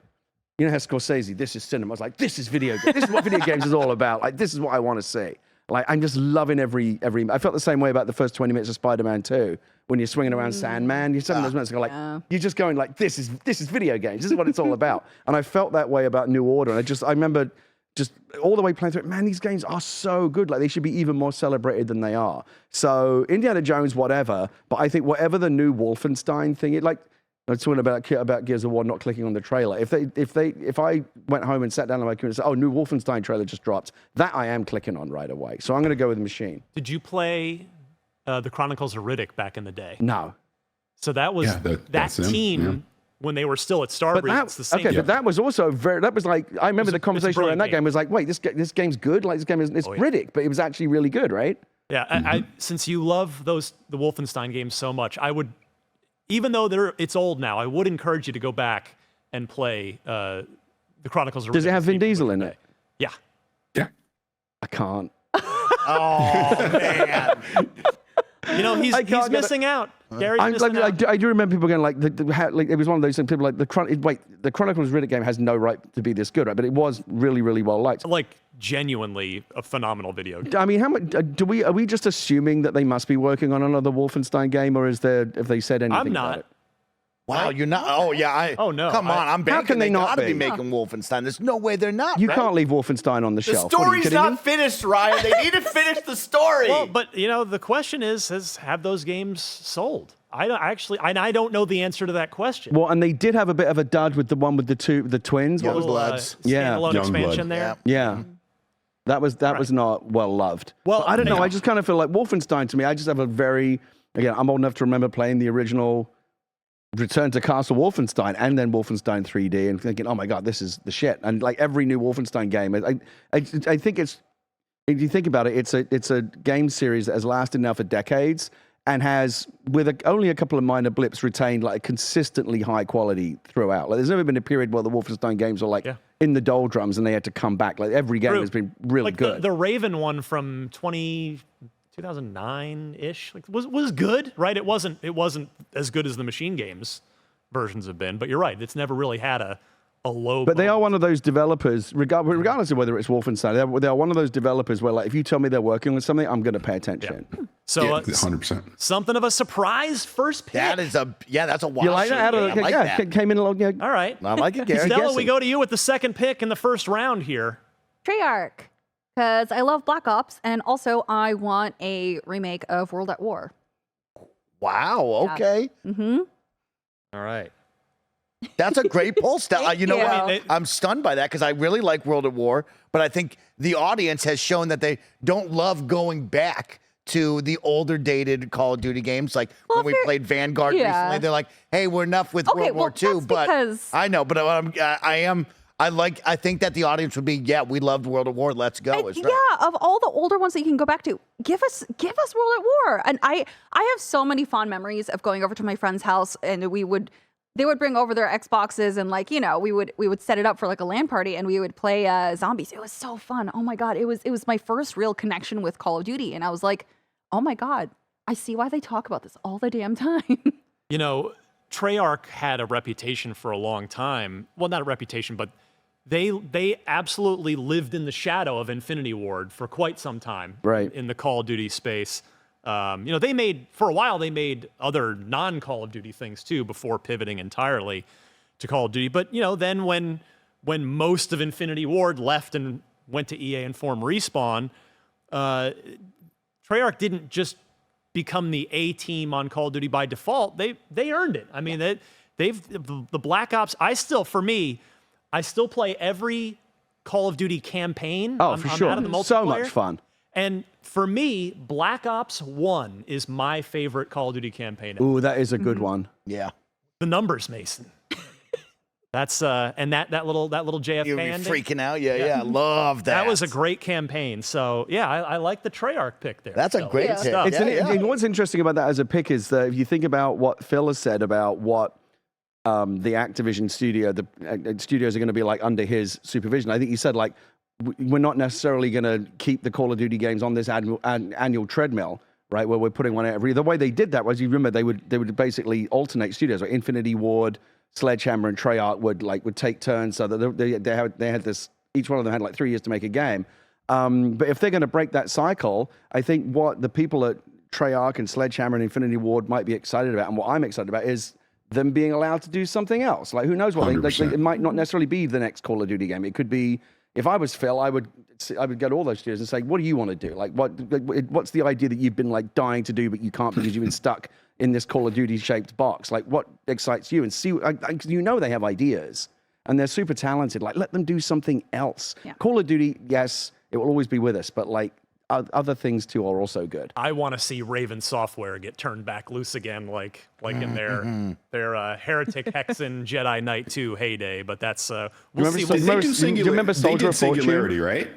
you know how Scorsese, this is cinema. I was like, this is video games. This is what video games is all about. Like this is what I want to see. Like I'm just loving every. I felt the same way about the first 20 minutes of Spider-Man 2 when you're swinging around Sandman. You're 7 those minutes ago, like you're just going like this is video games. This is what it's all about. And I felt that way about New Order. And I remember just all the way playing through it. Man, these games are so good. Like they should be even more celebrated than they are. So Indiana Jones, whatever. But I think whatever the new Wolfenstein thing, I was talking about Gears of War not clicking on the trailer. If I went home and sat down on my computer and said, "Oh, new Wolfenstein trailer just dropped," that I am clicking on right away. So I'm going to go with Machine. Did you play the Chronicles of Riddick back in the day? No. So that was that team when they were still at Starbreeze. It's the same. Okay, but that was also that was like I remember the conversation around that game was like, wait, this game's good. Like this game is Riddick, but it was actually really good, right? Yeah. I since you love the Wolfenstein games so much, I would. Even though it's old now, I would encourage you to go back and play the Chronicles of Riddick. Does it have Vin Diesel in it? Yeah. Yeah. I can't. Oh man. He's missing out. Gary's missing out. I do remember people going like it was one of those things. People like the Chronicles of Riddick game has no right to be this good, right? But it was really, really well liked. Like genuinely a phenomenal video game. I mean, how much are we just assuming that they must be working on another Wolfenstein game, or have they said anything? I'm not. About it? Wow, you're not. Oh yeah. Oh no. Come on, I'm banking. How can they not gotta be? be making Wolfenstein? There's no way they're not. You right? can't leave Wolfenstein on the The shelf. What, are you story's kidding me? not finished, Ryan. They need to finish the story. Well, but the question is, have those games sold? I don't know the answer to that question. Well, and they did have a bit of a dud with the one with the twins. Young What was Bloods. Standalone Young expansion Blood. there. Yeah. That was not well loved. Well, But I don't know. yeah. I just kind of feel like Wolfenstein to me. I just have a very again. I'm old enough to remember playing the original Return to Castle Wolfenstein and then Wolfenstein 3D and thinking, oh my god, this is the shit. And like every new Wolfenstein game, I think it's if you think about it, it's a game series that has lasted now for decades and has, with only a couple of minor blips, retained like consistently high quality throughout. Like there's never been a period where the Wolfenstein games were like in the doldrums and they had to come back. Like every game has been really like good. The Raven one from 2009-ish was good, right? It wasn't as good as the Machine Games versions have been, but you're right. It's never really had a low. But they are one of those developers, regardless of whether it's Wolfenstein, they are one of those developers where, like, if you tell me they're working on something, I'm going to pay attention. Yeah. So, 100%. Something of a surprise first pick. That's a wild You like that? I like that. Came in along. Yeah. All right. I like it, Gary. Stella, we go to you with the second pick in the first round here. Treyarch, because I love Black Ops, and also I want a remake of World at War. Wow. Okay. Mm-hmm. All right. That's a great poll, Stella. You know you. what? I'm stunned by that because I really like World at War, but I think the audience has shown that they don't love going back to the older dated Call of Duty games. Like when we played Vanguard recently, they're like, hey, we're enough with World War II. But I know, but I think that the audience would be, we loved World at War. Let's go. Of all the older ones that you can go back to, give us World at War. And I have so many fond memories of going over to my friend's house, and they would bring over their Xboxes, and like, you know, we would set it up for like a LAN party, and we would play zombies. It was so fun. Oh my god, it was my first real connection with Call of Duty, and I was like, oh my god, I see why they talk about this all the damn time. You know, Treyarch had a reputation for a long time. Well, not a reputation, but they absolutely lived in the shadow of Infinity Ward for quite some time, right, in the Call of Duty space. You know, they made other non-Call of Duty things too before pivoting entirely to Call of Duty. But, you know, then when most of Infinity Ward left and went to EA and formed Respawn, Treyarch didn't just become the A team on Call of Duty by default. They earned it. I mean, the Black Ops, I still play every Call of Duty campaign. Oh, for sure. So much fun. And for me, Black Ops 1 is my favorite Call of Duty campaign. Ooh, that is a good one. Yeah. The numbers, Mason. That's and that little JFK You're ending. freaking out. Yeah. Love that. That was a great campaign. So yeah, I like the Treyarch pick there. That's a great pick. And what's interesting about that as a pick is that if you think about what Phil has said about what the Activision studio, the studios are going to be like under his supervision, I think he said like, we're not necessarily going to keep the Call of Duty games on this annual treadmill, right? Where we're putting one out every. The way they did that was, you remember, they would basically alternate studios. Like Infinity Ward, Sledgehammer, and Treyarch would take turns, so that they had this. Each one of them had like 3 years to make a game. But if they're going to break that cycle, I think what the people at Treyarch and Sledgehammer and Infinity Ward might be excited about, and what I'm excited about, is them being allowed to do something else. Like who knows what? It might not necessarily be the next Call of Duty game. It could be. If I was Phil, I would go to all those studios and say, what do you want to do? Like, what's the idea that you've been like dying to do, but you can't because you've been stuck in this Call of Duty shaped box? Like, what excites you? And see, you know, they have ideas and they're super talented. Like, let them do something else. Yeah. Call of Duty, yes, it will always be with us, but like other things too are also good. I want to see Raven Software get turned back loose again, like in their Heretic Hexen Jedi Knight 2 heyday. But that's we'll see. You remember Soldier of Singularity, right?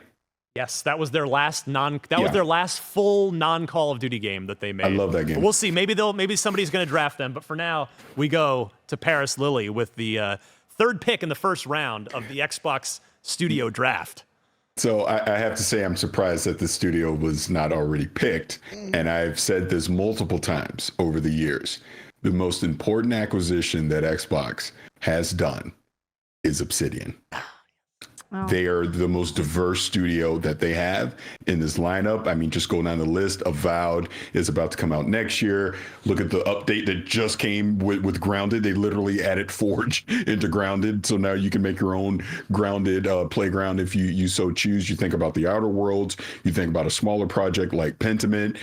Yes, that was their last was their last full non-Call of Duty game that they made. I love that game. But we'll see. Maybe somebody's going to draft them. But for now, we go to Parris Lilly with the third pick in the first round of the Xbox Studio Draft. So I have to say I'm surprised that the studio was not already picked. And I've said this multiple times over the years. The most important acquisition that Xbox has done is Obsidian. They are the most diverse studio that they have in this lineup. I mean, just going down the list, Avowed is about to come out next year. Look at the update that just came with Grounded. They literally added Forge into Grounded. So now you can make your own Grounded playground if you so choose. You think about the Outer Worlds. You think about a smaller project like Pentiment.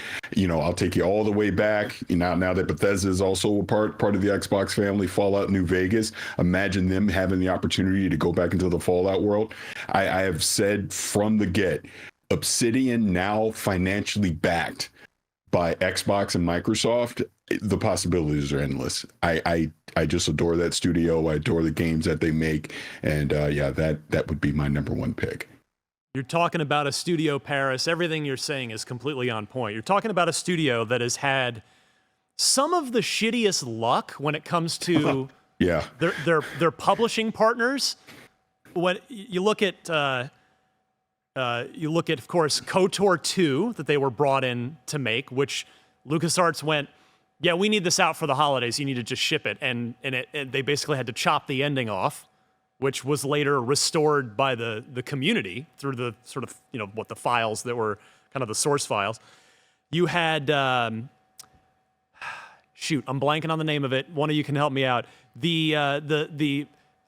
I'll take you all the way back. Now that Bethesda is also a part of the Xbox family, Fallout New Vegas. Imagine them having the opportunity to go back into the Fallout world. I have said from the get, Obsidian now financially backed by Xbox and Microsoft, the possibilities are endless. I just adore that studio. I adore the games that they make. And that would be my number one pick. You're talking about a studio, Parris. Everything you're saying is completely on point. You're talking about a studio that has had some of the shittiest luck when it comes to their publishing partners. When you look at, of course, KOTOR 2 that they were brought in to make, which LucasArts went, yeah, we need this out for the holidays. You need to just ship it. And they basically had to chop the ending off, which was later restored by the community through the sort of, the files that were kind of the source files. You had, shoot, I'm blanking on the name of it. One of you can help me out.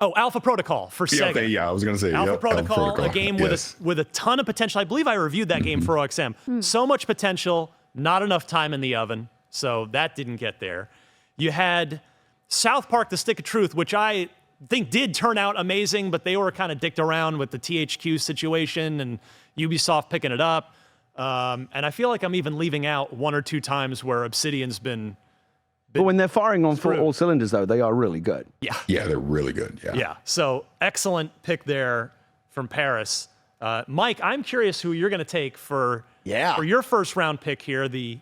Alpha Protocol for Sega. Yeah, I was going to say Alpha Protocol, a game with a ton of potential. I believe I reviewed that game for OXM. So much potential, not enough time in the oven, so that didn't get there. You had South Park: The Stick of Truth, which I think did turn out amazing, but they were kind of dicked around with the THQ situation and Ubisoft picking it up. And I feel like I'm even leaving out one or two times where Obsidian's been. But when they're firing on all cylinders, though, they are really good. Yeah. Yeah, they're really good. Yeah. So excellent pick there from Parris. Mike, I'm curious who you're going to take for your first round pick here, the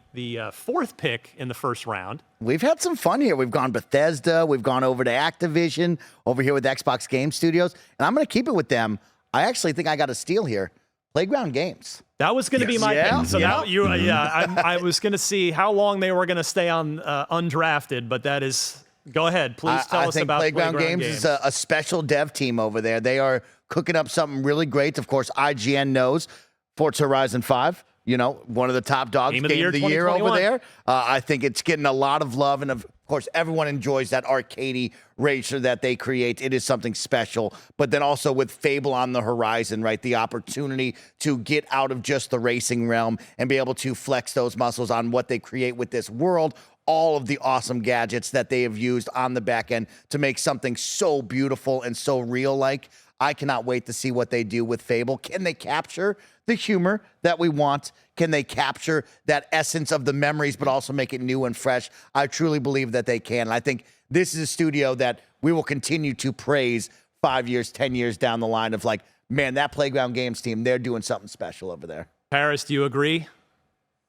fourth pick in the first round. We've had some fun here. We've gone Bethesda. We've gone over to Activision, over here with Xbox Game Studios. And I'm going to keep it with them. I actually think I got a steal here. Playground Games. That was going to be my pick. So I was going to see how long they were going to stay on undrafted, but that is. Go ahead, please tell us about Playground Games. Is a special dev team over there. They are cooking up something really great. Of course, IGN knows Forza Horizon 5. One of the top dogs, game of the year over there. I think it's getting a lot of love, and of course, everyone enjoys that arcadey racer that they create. It is something special. But then also with Fable on the horizon, right? The opportunity to get out of just the racing realm and be able to flex those muscles on what they create with this world. All of the awesome gadgets that they have used on the back end to make something so beautiful and so real-like. I cannot wait to see what they do with Fable. Can they capture the humor that we want? Can they capture that essence of the memories, but also make it new and fresh? I truly believe that they can. And I think this is a studio that we will continue to praise 5 years, 10 years down the line of like, man, that Playground Games team, they're doing something special over there. Parris, do you agree?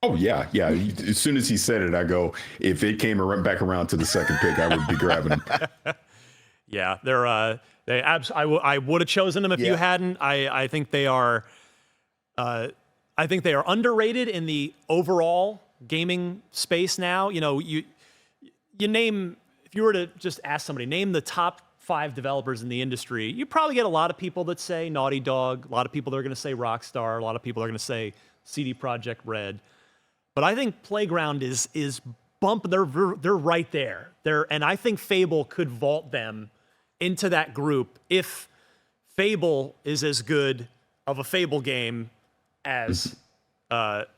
Oh, yeah. As soon as he said it, I go, if it came back around to the second pick, I would be grabbing him. Yeah, I would have chosen them if you hadn't. I think they are underrated in the overall gaming space now. You name, if you were to just ask somebody, name the top 5 developers in the industry, you probably get a lot of people that say Naughty Dog, a lot of people that are going to say Rockstar, a lot of people are going to say CD Projekt Red. But I think Playground is they're right there. And I think Fable could vault them into that group if Fable is as good of a Fable game as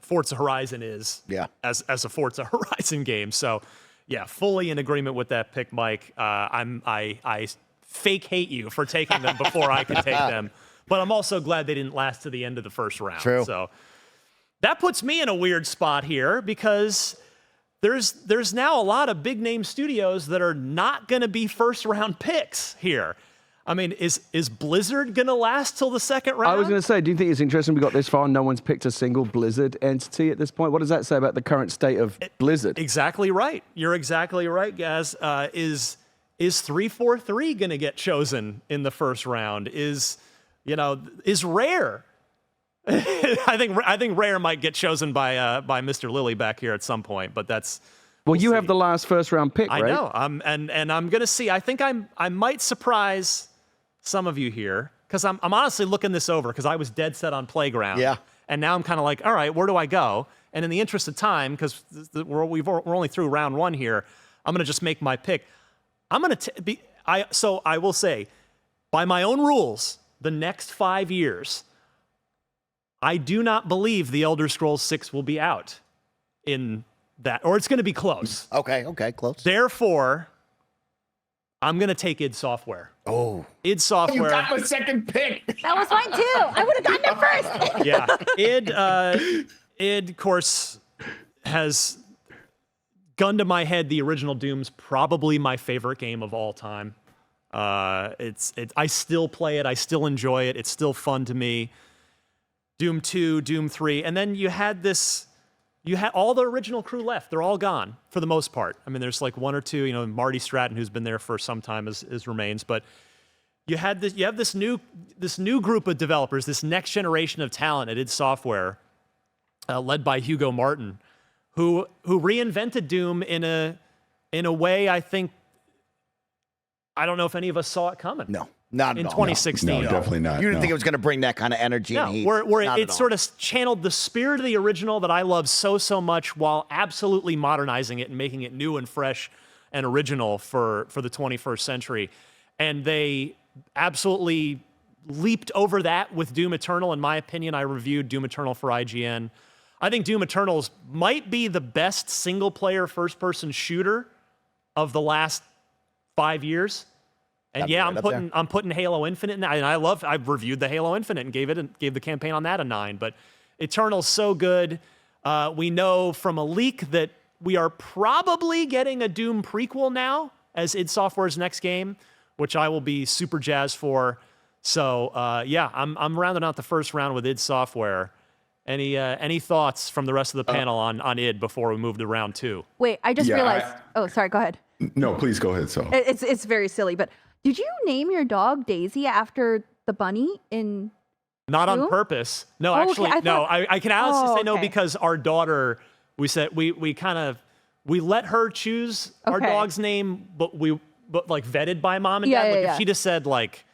Forza Horizon is as a Forza Horizon game. So yeah, fully in agreement with that pick, Mike. I fake hate you for taking them before I could take them, but I'm also glad they didn't last to the end of the first round. True. So that puts me in a weird spot here because there's now a lot of big name studios that are not going to be first round picks here. I mean, is Blizzard going to last till the second round? I was going to say, do you think it's interesting we got this far and no one's picked a single Blizzard entity at this point? What does that say about the current state of Blizzard? Exactly right. You're exactly right, Gaz. Is 343 going to get chosen in the first round? Is Rare? I think Rare might get chosen by Mr. Lilly back here at some point, but that's. Well, you have the last first round pick, right? I know. And I'm gonna see. I think I might surprise some of you here. because I'm honestly looking this over because I was dead set on Playground. Yeah. And now I'm kind of like, all right, where do I go? And in the interest of time, because we're only through round 1 here, I'm going to just make my pick. I'm going to so I will say, by my own rules, the next 5 years, I do not believe The Elder Scrolls 6 will be out in that, or it's going to be close. Okay, close. Therefore, I'm going to take id Software. Oh. id Software. You got my second pick. That was mine too. I would have gotten it first. Yeah. id, of course, has gun to my head, the original Doom's probably my favorite game of all time. I still play it. I still enjoy it. It's still fun to me. Doom 2, Doom 3, and then you had all the original crew left. They're all gone for the most part. I mean, there's like 1 or 2, Marty Stratton, who's been there for some time, is remains, but you have this new group of developers, this next generation of talent at id Software, led by Hugo Martin, who reinvented Doom in a way I think I don't know if any of us saw it coming. No, not at in all. 2016. No, definitely not. You didn't no. think it was going to bring that kind of energy and heat. Where Not it at all. sort of channeled the spirit of the original that I love so much while absolutely modernizing it and making it new and fresh and original for the 21st century. And they absolutely leaped over that with Doom Eternal. In my opinion, I reviewed Doom Eternal for IGN. I think Doom Eternal might be the best single-player first-person shooter of the last 5 years. And That'd be yeah, right up there. I'm putting Halo Infinite in that. And I've reviewed the Halo Infinite and gave the campaign on that a 9. But Eternal's so good. We know from a leak that we are probably getting a Doom prequel now as id Software's next game, which I will be super jazzed for. So yeah, I'm rounding out the first round with id Software. Any thoughts from the rest of the panel on id before we move to round 2? Wait, I just Yeah, realized. Oh, sorry. Go ahead. No, please go ahead, so. It's very silly, but did you name your dog Daisy after the bunny in? Not on Doom? purpose. No, Oh, okay, actually, I no. thought- I can honestly say no okay. because our daughter, we said we let her choose our Okay. dog's name, but like vetted by mom and Yeah, dad. yeah, Like yeah. if she just said like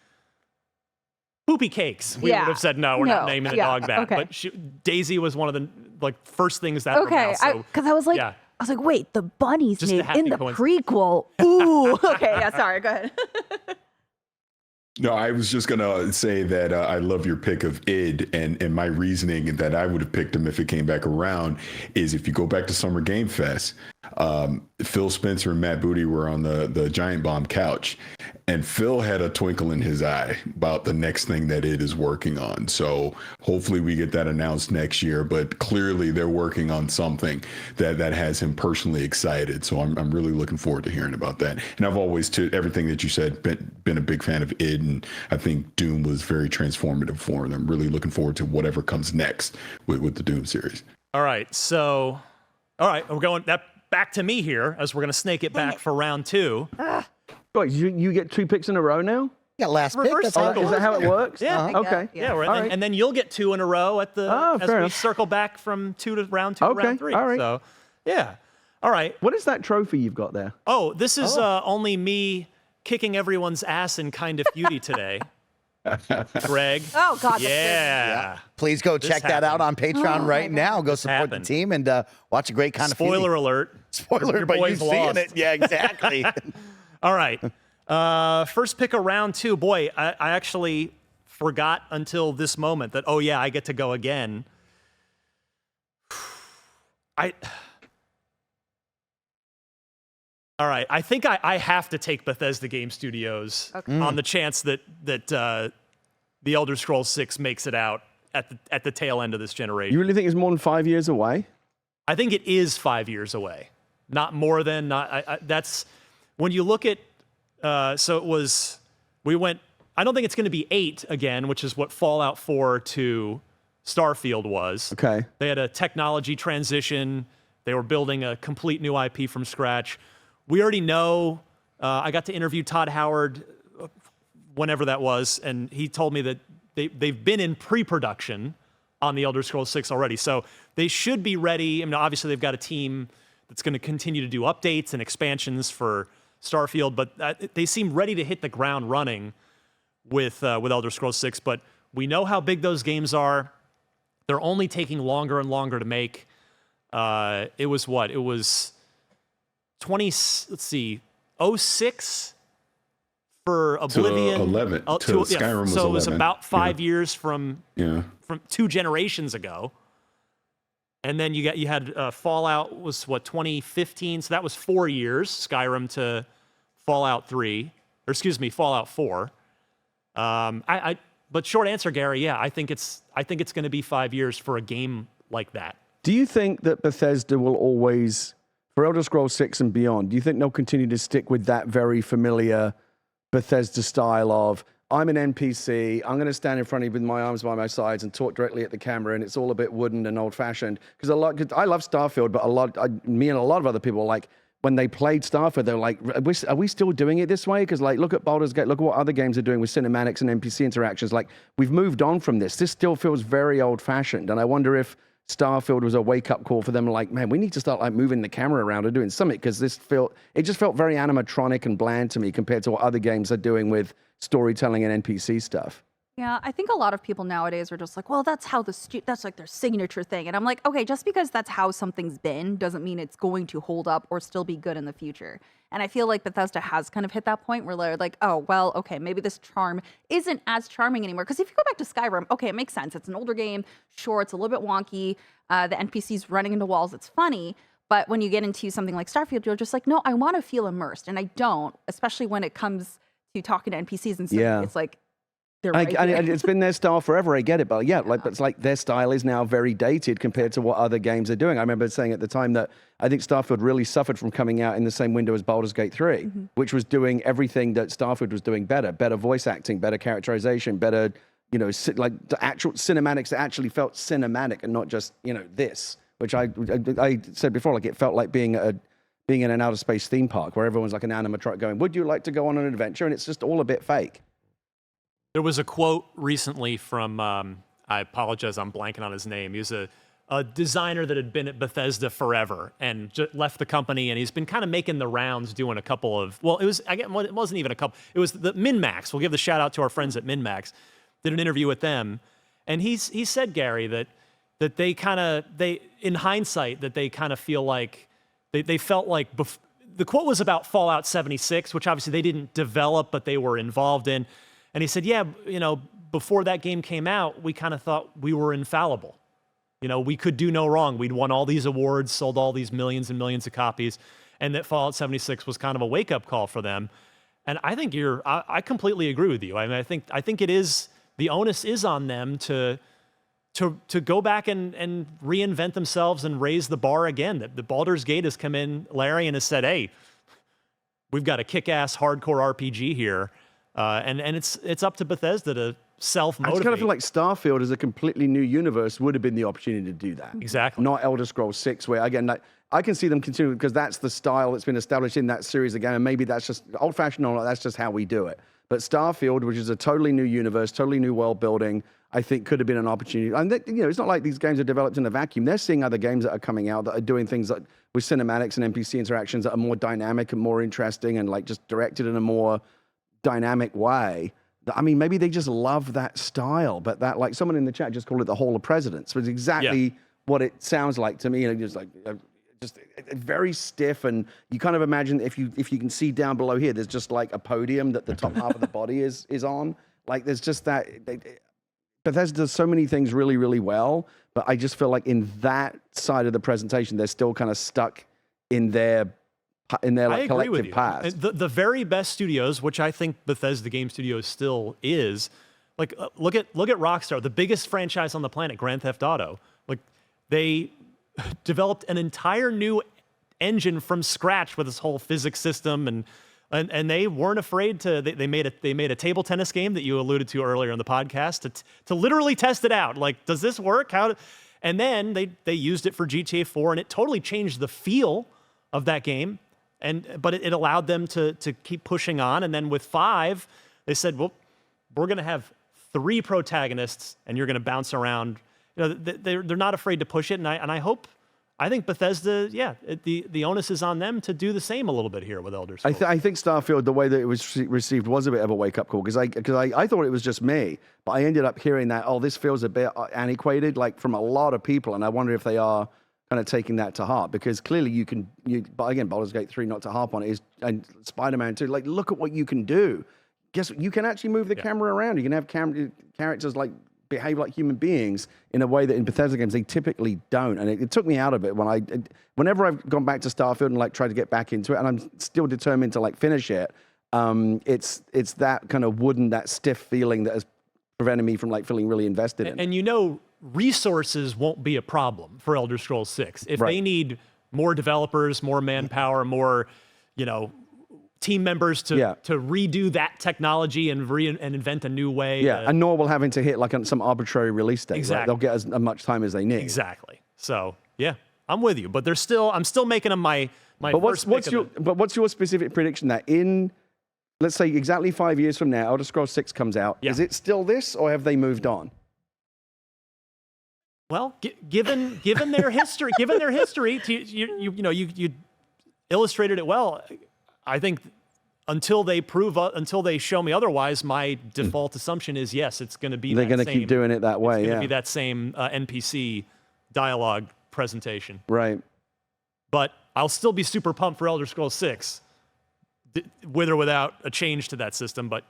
Poopy Cakes, we Yeah. would have said no, we're not No, naming the yeah, dog that. okay. But Daisy was one of the like first things that her Okay, mouth, so, because I was like, yeah. wait, the bunny's Just a name happy in the coincidence. prequel. Ooh, okay, yeah, sorry, go ahead. No, I was just gonna say that I love your pick of id, and my reasoning that I would have picked him if it came back around is if you go back to Summer Game Fest, Phil Spencer and Matt Booty were on the Giant Bomb couch, and Phil had a twinkle in his eye about the next thing that id is working on. So hopefully we get that announced next year, but clearly they're working on something that has him personally excited. So I'm really looking forward to hearing about that. And I've always, to everything that you said, been a big fan of id, and I think Doom was very transformative for him. I'm really looking forward to whatever comes next with the Doom series. All right, we're going back to me here as we're going to snake it back for round 2. Wait, you get 2 picks in a row now? Yeah, last pick. Reverse That's how it cycle. Is that how it works? Yeah. Okay. Yeah, Yeah. right. All right. And then you'll get 2 in a row at the Oh, as fair we enough. circle back from round 2 to Okay, round 3. all right. So, yeah. All right. What is that trophy you've got there? Oh, this is only me kicking everyone's ass in Kind of Feudy today. Greg. Oh, God. that's good. Yeah. Please go check that out on Patreon Oh, right my now. Go support happened. the team and watch a great kind of Spoiler alert. Spoiler, Your but boy's you've seen lost. it. Yeah, exactly. All right. First pick of round 2. Boy, I actually forgot until this moment that, oh, yeah, I get to go again. All right, I think I have to take Bethesda Game Studios on the chance that The Elder Scrolls 6 makes it out at the tail end of this generation. You really think it's more than 5 years away? I think it is 5 years away, not more than. That's when you look at. So it was. We went. I don't think it's going to be 8 again, which is what Fallout 4 to Starfield was. Okay. They had a technology transition. They were building a complete new IP from scratch. We already know. I got to interview Todd Howard whenever that was, and he told me that they've been in pre-production on The Elder Scrolls 6 already. So they should be ready. I mean, obviously they've got a team that's going to continue to do updates and expansions for Starfield, but they seem ready to hit the ground running with Elder Scrolls 6, but we know how big those games are. They're only taking longer and longer to make. It was what? It was 06 for Oblivion. 11. Skyrim was 11. So it was about 5 years from 2 generations ago. And then you had Fallout was what, 2015? So that was 4 years, Skyrim to Fallout 3, or excuse me, Fallout 4. But short answer, Gary, yeah, I think it's going to be 5 years for a game like that. Do you think that Bethesda will always, for Elder Scrolls 6 and beyond, do you think they'll continue to stick with that very familiar Bethesda style of, I'm an NPC, I'm going to stand in front of you with my arms by my sides and talk directly at the camera, and it's all a bit wooden and old-fashioned? Because I love Starfield, but me and a lot of other people, like, when they played Starfield, they're like, are we still doing it this way? Because, like, look at Baldur's Gate, look at what other games are doing with cinematics and NPC interactions. Like, we've moved on from this. This still feels very old-fashioned, and I wonder if Starfield was a wake-up call for them, like, man, we need to start, like, moving the camera around or doing something, because it just felt very animatronic and bland to me compared to what other games are doing with storytelling and NPC stuff. Yeah, I think a lot of people nowadays are just like, well, that's how that's like their signature thing. And I'm like, okay, just because that's how something's been doesn't mean it's going to hold up or still be good in the future. And I feel like Bethesda has kind of hit that point where they're like, oh, well, okay, maybe this charm isn't as charming anymore. Because if you go back to Skyrim, okay, it makes sense. It's an older game. Sure, it's a little bit wonky. The NPCs running into walls, it's funny. But when you get into something like Starfield, you're just like, no, I want to feel immersed. And I don't, especially when it comes to talking to NPCs and stuff. Yeah. It's like, and it's been their style forever. I get it, but but it's like their style is now very dated compared to what other games are doing. I remember saying at the time that I think Starfield really suffered from coming out in the same window as Baldur's Gate 3, which was doing everything that Starfield was doing better voice acting, better characterization, better, like the actual cinematics that actually felt cinematic and not just, this, which I said before, like it felt like being in an outer space theme park where everyone's like an animatronic going, would you like to go on an adventure? And it's just all a bit fake. There was a quote recently from, I apologize, I'm blanking on his name. He was a designer that had been at Bethesda forever and left the company, and he's been kind of making the rounds doing a couple of, well, it wasn't even a couple, it was the MinMax. We'll give the shout out to our friends at MinMax. Did an interview with them, and he said, Gary, that they in hindsight, that they kind of feel like, they felt like, the quote was about Fallout 76, which obviously they didn't develop, but they were involved in. And he said, yeah, before that game came out, we kind of thought we were infallible. We could do no wrong. We'd won all these awards, sold all these millions and millions of copies, and that Fallout 76 was kind of a wake-up call for them. And I think I completely agree with you. I mean, I think it is, the onus is on them to go back and reinvent themselves and raise the bar again. The Baldur's Gate has come in, Larry, and has said, hey, we've got a kick-ass hardcore RPG here. And it's up to Bethesda to self-motivate. I just kind of feel like Starfield as a completely new universe would have been the opportunity to do that. Exactly. Not Elder Scrolls 6, where, again, like, I can see them continuing because that's the style that's been established in that series again, and maybe that's just old-fashioned or not, that's just how we do it. But Starfield, which is a totally new universe, totally new world building, I think could have been an opportunity. And it's not like these games are developed in a vacuum. They're seeing other games that are coming out that are doing things like with cinematics and NPC interactions that are more dynamic and more interesting and like just directed in a more dynamic way. I mean, maybe they just love that style, but that, like someone in the chat just called it the Hall of Presidents, was exactly what it sounds like to me. And just like just very stiff, and you kind of imagine if you can see down below here, there's just like a podium that the top half of the body is on. Like there's just that. Bethesda does so many things really, really well, but I just feel like in that side of the presentation, they're still kind of stuck in their like collective past. The very best studios, which I think Bethesda Game Studios still is, like look at Rockstar, the biggest franchise on the planet, Grand Theft Auto. Like they developed an entire new engine from scratch with this whole physics system, and they weren't afraid to. They made a table tennis game that you alluded to earlier in the podcast to literally test it out. Like, does this work? And then they used it for GTA 4, and it totally changed the feel of that game. But it allowed them to keep pushing on. And then with 5, they said, well, we're going to have 3 protagonists, and you're going to bounce around. They're not afraid to push it. And I hope I think Bethesda, the onus is on them to do the same a little bit here with Elder Scrolls. I think Starfield, the way that it was received was a bit of a wake-up call because I thought it was just me, but I ended up hearing that, this feels a bit antiquated, like from a lot of people, and I wonder if they are kind of taking that to heart because clearly but again, Baldur's Gate 3, not to harp on it, and Spider-Man 2, like look at what you can do. Guess what? You can actually move the camera around. You can have characters like behave like human beings in a way that in Bethesda games they typically don't, and it took me out of it whenever I've gone back to Starfield and like tried to get back into it, and I'm still determined to like finish it. It's that kind of wooden, that stiff feeling that has prevented me from like feeling really invested in. And resources won't be a problem for Elder Scrolls 6 if they need more developers, more manpower, more team members to redo that technology and invent a new way. Yeah, and nor will having to hit like some arbitrary release date. Exactly. Right? They'll get as much time as they need. Exactly. So yeah, I'm with you, but I'm still making them my first pick. But what's your specific prediction that in, let's say exactly 5 years from now, Elder Scrolls 6 comes out? Yeah. Is it still this, or have they moved on? Well, given their history, you illustrated it well. I think until they show me otherwise, my default assumption is yes, it's going to be. They're going to keep doing it that way. It's going to be that same NPC dialogue presentation. Right. But I'll still be super pumped for Elder Scrolls 6, with or without a change to that system. But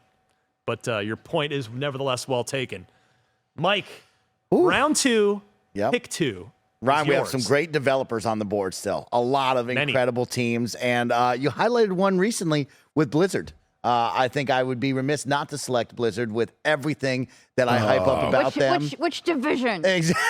your point is nevertheless well taken, Mike. Ooh. Round 2, Yep. pick 2. Ryan, we have some great developers on the board still. A lot of incredible teams. And you highlighted one recently with Blizzard. I think I would be remiss not to select Blizzard with everything that I hype up about them. Which division? Exactly.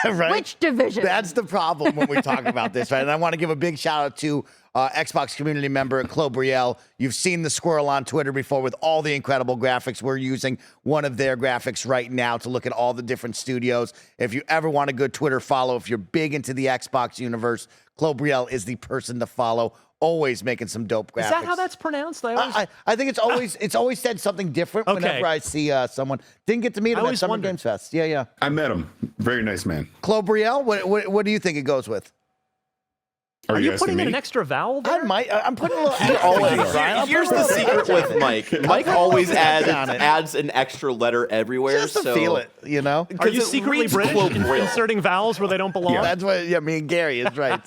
Right? Which division? That's the problem when we talk about this, right? And I want to give a big shout out to Xbox community member Clobriel. You've seen the squirrel on Twitter before with all the incredible graphics. We're using one of their graphics right now to look at all the different studios. If you ever want a good Twitter follow, if you're big into the Xbox universe, Clobriel is the person to follow. Always making some dope graphics. Is that how that's pronounced? I think it's always said something different whenever I see someone. Didn't get to meet him at Summer Games Fest. Yeah. I met him. Very nice man. Clobriel, what do you think it goes with? Are you putting in an extra vowel there? I'm putting a little. Here's the secret with Mike. Mike always adds an extra letter everywhere. Just to feel it, Are you secretly British inserting vowels where they don't belong? That's what. Yeah, me and Gary is right.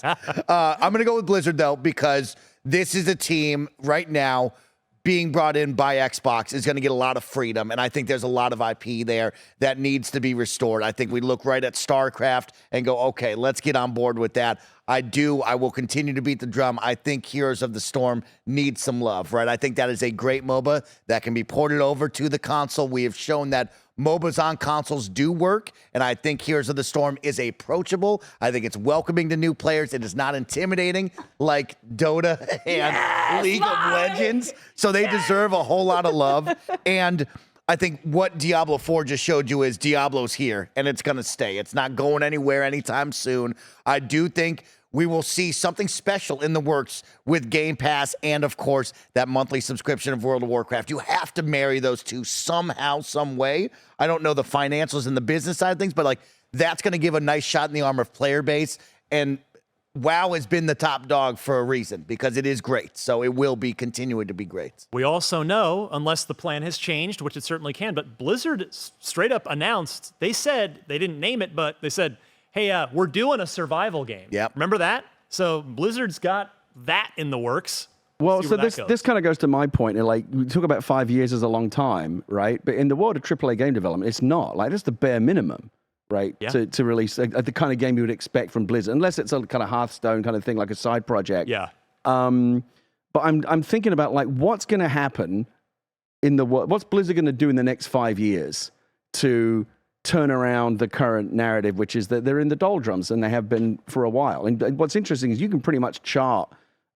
I'm gonna go with Blizzard though because this is a team right now being brought in by Xbox is going to get a lot of freedom, and I think there's a lot of IP there that needs to be restored. I think we look right at StarCraft and go, okay, let's get on board with that. I will continue to beat the drum. I think Heroes of the Storm needs some love, right? I think that is a great MOBA that can be ported over to the console. We have shown that MOBAs on consoles do work, and I think Heroes of the Storm is approachable. I think it's welcoming to new players. It is not intimidating like Dota and League of Legends, so they deserve a whole lot of love. And I think what Diablo 4 just showed you is Diablo's here, and it's going to stay. It's not going anywhere anytime soon. I do think we will see something special in the works with Game Pass and, of course, that monthly subscription of World of Warcraft. You have to marry those two somehow, some way. I don't know the financials and the business side of things, but that's going to give a nice shot in the arm of player base. And WoW has been the top dog for a reason because it is great. So it will be continuing to be great. We also know, unless the plan has changed, which it certainly can, but Blizzard straight up announced, they said, they didn't name it, but they said, hey, we're doing a survival game. Yep. Remember that? So Blizzard's got that in the works. Well, so this kind of goes to my point. We talk about 5 years as a long time, right? But in the world of AAA game development, it's not. That's the bare minimum, right? Yeah. To release the kind of game you would expect from Blizzard, unless it's a kind of Hearthstone kind of thing, like a side project. Yeah. But I'm thinking about what's going to happen in the world. What's Blizzard going to do in the next 5 years to turn around the current narrative, which is that they're in the doldrums and they have been for a while. And what's interesting is you can pretty much chart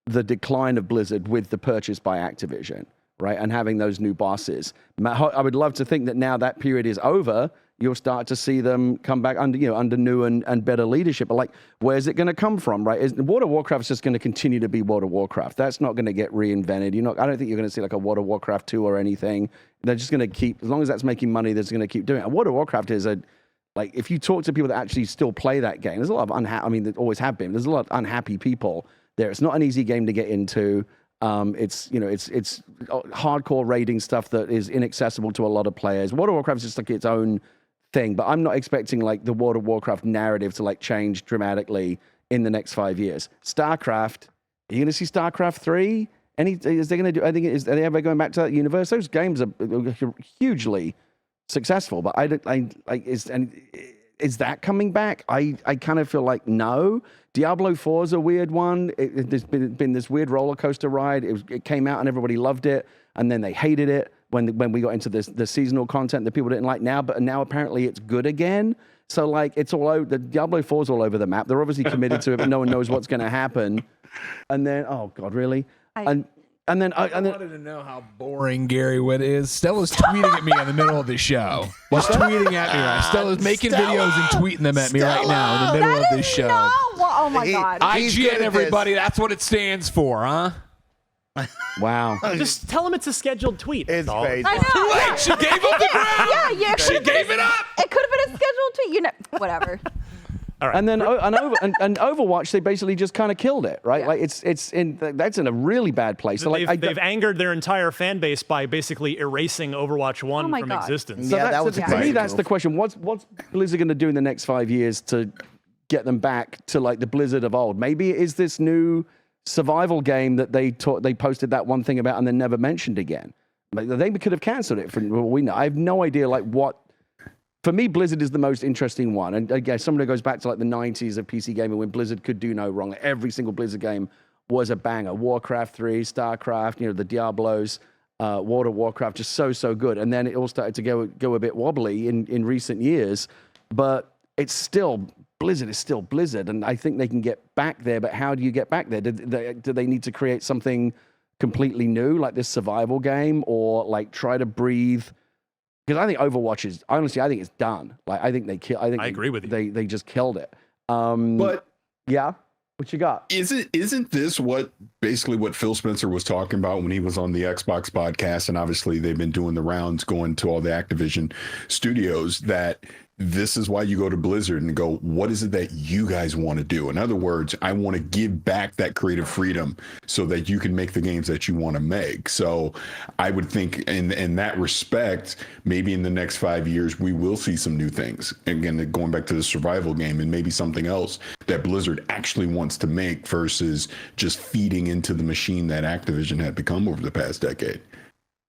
the decline of Blizzard with the purchase by Activision, right? And having those new bosses. I would love to think that now that period is over, you'll start to see them come back under new and better leadership. But where's it going to come from, right? World of Warcraft is just going to continue to be World of Warcraft. That's not going to get reinvented. I don't think you're going to see a World of Warcraft 2 or anything. They're just going to keep, as long as that's making money, they're going to keep doing it. And World of Warcraft is Like, if you talk to people that actually still play that game, there's a lot of unhappy. I mean, there always have been. There's a lot of unhappy people there. It's not an easy game to get into. It's hardcore raiding stuff that is inaccessible to a lot of players. World of Warcraft is just like its own thing, but I'm not expecting like the World of Warcraft narrative to like change dramatically in the next 5 years. StarCraft, are you going to see StarCraft 3? Is they going to do? Are they ever going back to that universe? Those games are hugely successful, but is that coming back? I kind of feel like no. Diablo 4 is a weird one. There's been this weird roller coaster ride. It came out and everybody loved it, and then they hated it when we got into the seasonal content that people didn't like now. But now apparently it's good again. So like it's all over. The Diablo 4 is all over the map. They're obviously committed to it, but no one knows what's going to happen. And then oh god, really? And then I wanted to know how boring Gary Witt is. Stella's tweeting at me in the middle of the show. She's tweeting at me right. Stella's making videos and tweeting them at me right now in the middle of this show. Oh my god. IGN, everybody. That's what it stands for, huh? wow. Just tell him it's a scheduled tweet. It's all. crazy. I know. Wait, she gave up the ground. Yeah. She gave it up. It could have been a scheduled tweet. You know, whatever. All right. And then and Overwatch, they basically just kind of killed it, right? Yeah. Like that's in a really bad place. So like They've angered their entire fan base by basically erasing Overwatch 1 my from God. existence. So Yeah, that was to a me, crazy that's the move. question. What's Blizzard going to do in the next 5 years to get them back to like the Blizzard of old? Maybe it is this new survival game that they posted that one thing about and then never mentioned again. Like, they could have canceled it for all we know. I have no idea like what. For me, Blizzard is the most interesting one. And again, someone who goes back to like the 90s of PC gaming when Blizzard could do no wrong. Like, every single Blizzard game was a banger. Warcraft 3, StarCraft, the Diablos, World of Warcraft, just so good. And then it all started to go a bit wobbly in recent years. But it's still, Blizzard is still Blizzard. And I think they can get back there. But how do you get back there? Do they need to create something completely new, like this survival game, or like try to breathe? Because I think Overwatch is honestly, I think it's done. Like I think I agree with you. They just killed it. But yeah, what you got? Isn't this basically what Phil Spencer was talking about when he was on the Xbox podcast? And obviously they've been doing the rounds, going to all the Activision studios, that this is why you go to Blizzard and go, what is it that you guys want to do? In other words, I want to give back that creative freedom so that you can make the games that you want to make. So I would think in that respect, maybe in the next 5 years, we will see some new things. Again, going back to the survival game and maybe something else that Blizzard actually wants to make versus just feeding into the machine that Activision had become over the past decade.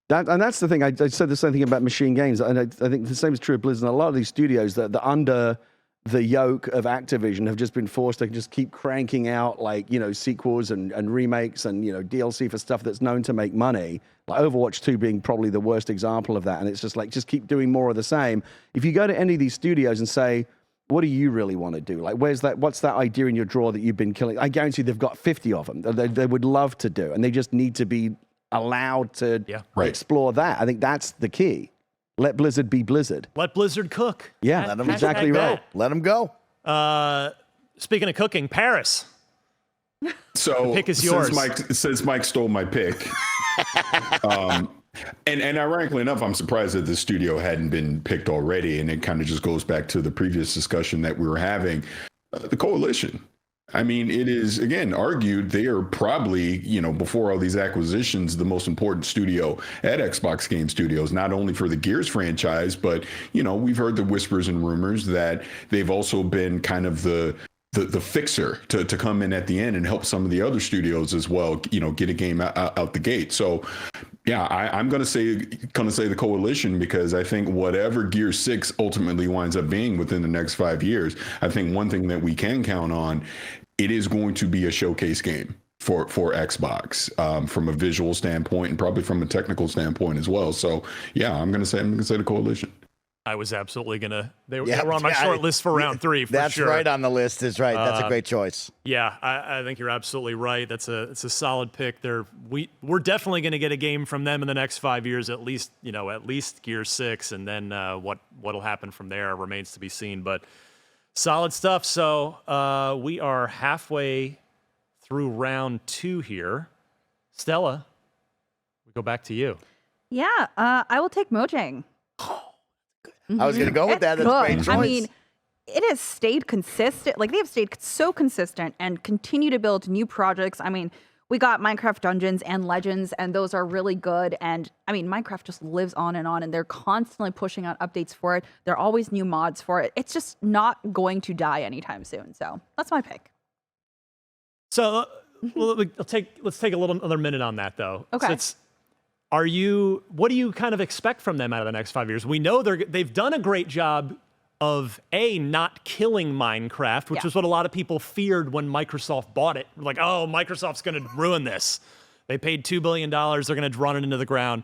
And that's the thing. I said the same thing about machine games, and I think the same is true of Blizzard. And a lot of these studios that under the yoke of Activision have just been forced to just keep cranking out sequels and remakes and DLC for stuff that's known to make money. Like Overwatch 2 being probably the worst example of that. And it's just like just keep doing more of the same. If you go to any of these studios and say, what do you really want to do? Like, what's that idea in your drawer that you've been killing? I guarantee they've got 50 of them that they would love to do, and they just need to be allowed to explore that. I think that's the key. Let Blizzard be Blizzard. Let Blizzard cook. Yeah, Let 'em exactly Hashtag right. Let them go. Speaking of cooking, Parris. So The pick is yours. Since Mike stole my pick, and ironically enough, I'm surprised that the studio hadn't been picked already. And it kind of just goes back to the previous discussion that we were having. The Coalition. I mean, it is, again, argued they are probably, before all these acquisitions, the most important studio at Xbox Game Studios, not only for the Gears franchise, but, we've heard the whispers and rumors that they've also been kind of the fixer to come in at the end and help some of the other studios as well, get a game out the gate. So, yeah, I'm going to say the Coalition, because I think whatever Gears 6 ultimately winds up being within the next 5 years, I think one thing that we can count on, it is going to be a showcase game for Xbox from a visual standpoint and probably from a technical standpoint as well. So, yeah, I'm going to say the Coalition. I was absolutely they were on my short list for round 3 for That's sure. right on the list. Is right. That's a great choice. Yeah, I think you're absolutely right. It's a solid pick. We're definitely going to get a game from them in the next 5 years, at least Gears 6, and then what'll happen from there remains to be seen. But solid stuff. So we are halfway through round 2 here. Stella, we go back to you. Yeah, I will take Mojang. I was going to go with that. It's That's a great good. choice. I mean, it has stayed consistent. Like, they have stayed so consistent and continue to build new projects. I mean, we got Minecraft Dungeons and Legends, and those are really good. And I mean, Minecraft just lives on, and they're constantly pushing out updates for it. There are always new mods for it. It's just not going to die anytime soon. So that's my pick. So let's take another minute on that, though. Okay. So what do you kind of expect from them out of the next 5 years? We know they've done a great job of not killing Minecraft, which is what a lot of people feared when Microsoft bought it. Like, oh, Microsoft's going to ruin this. They paid $2 billion. They're going to run it into the ground.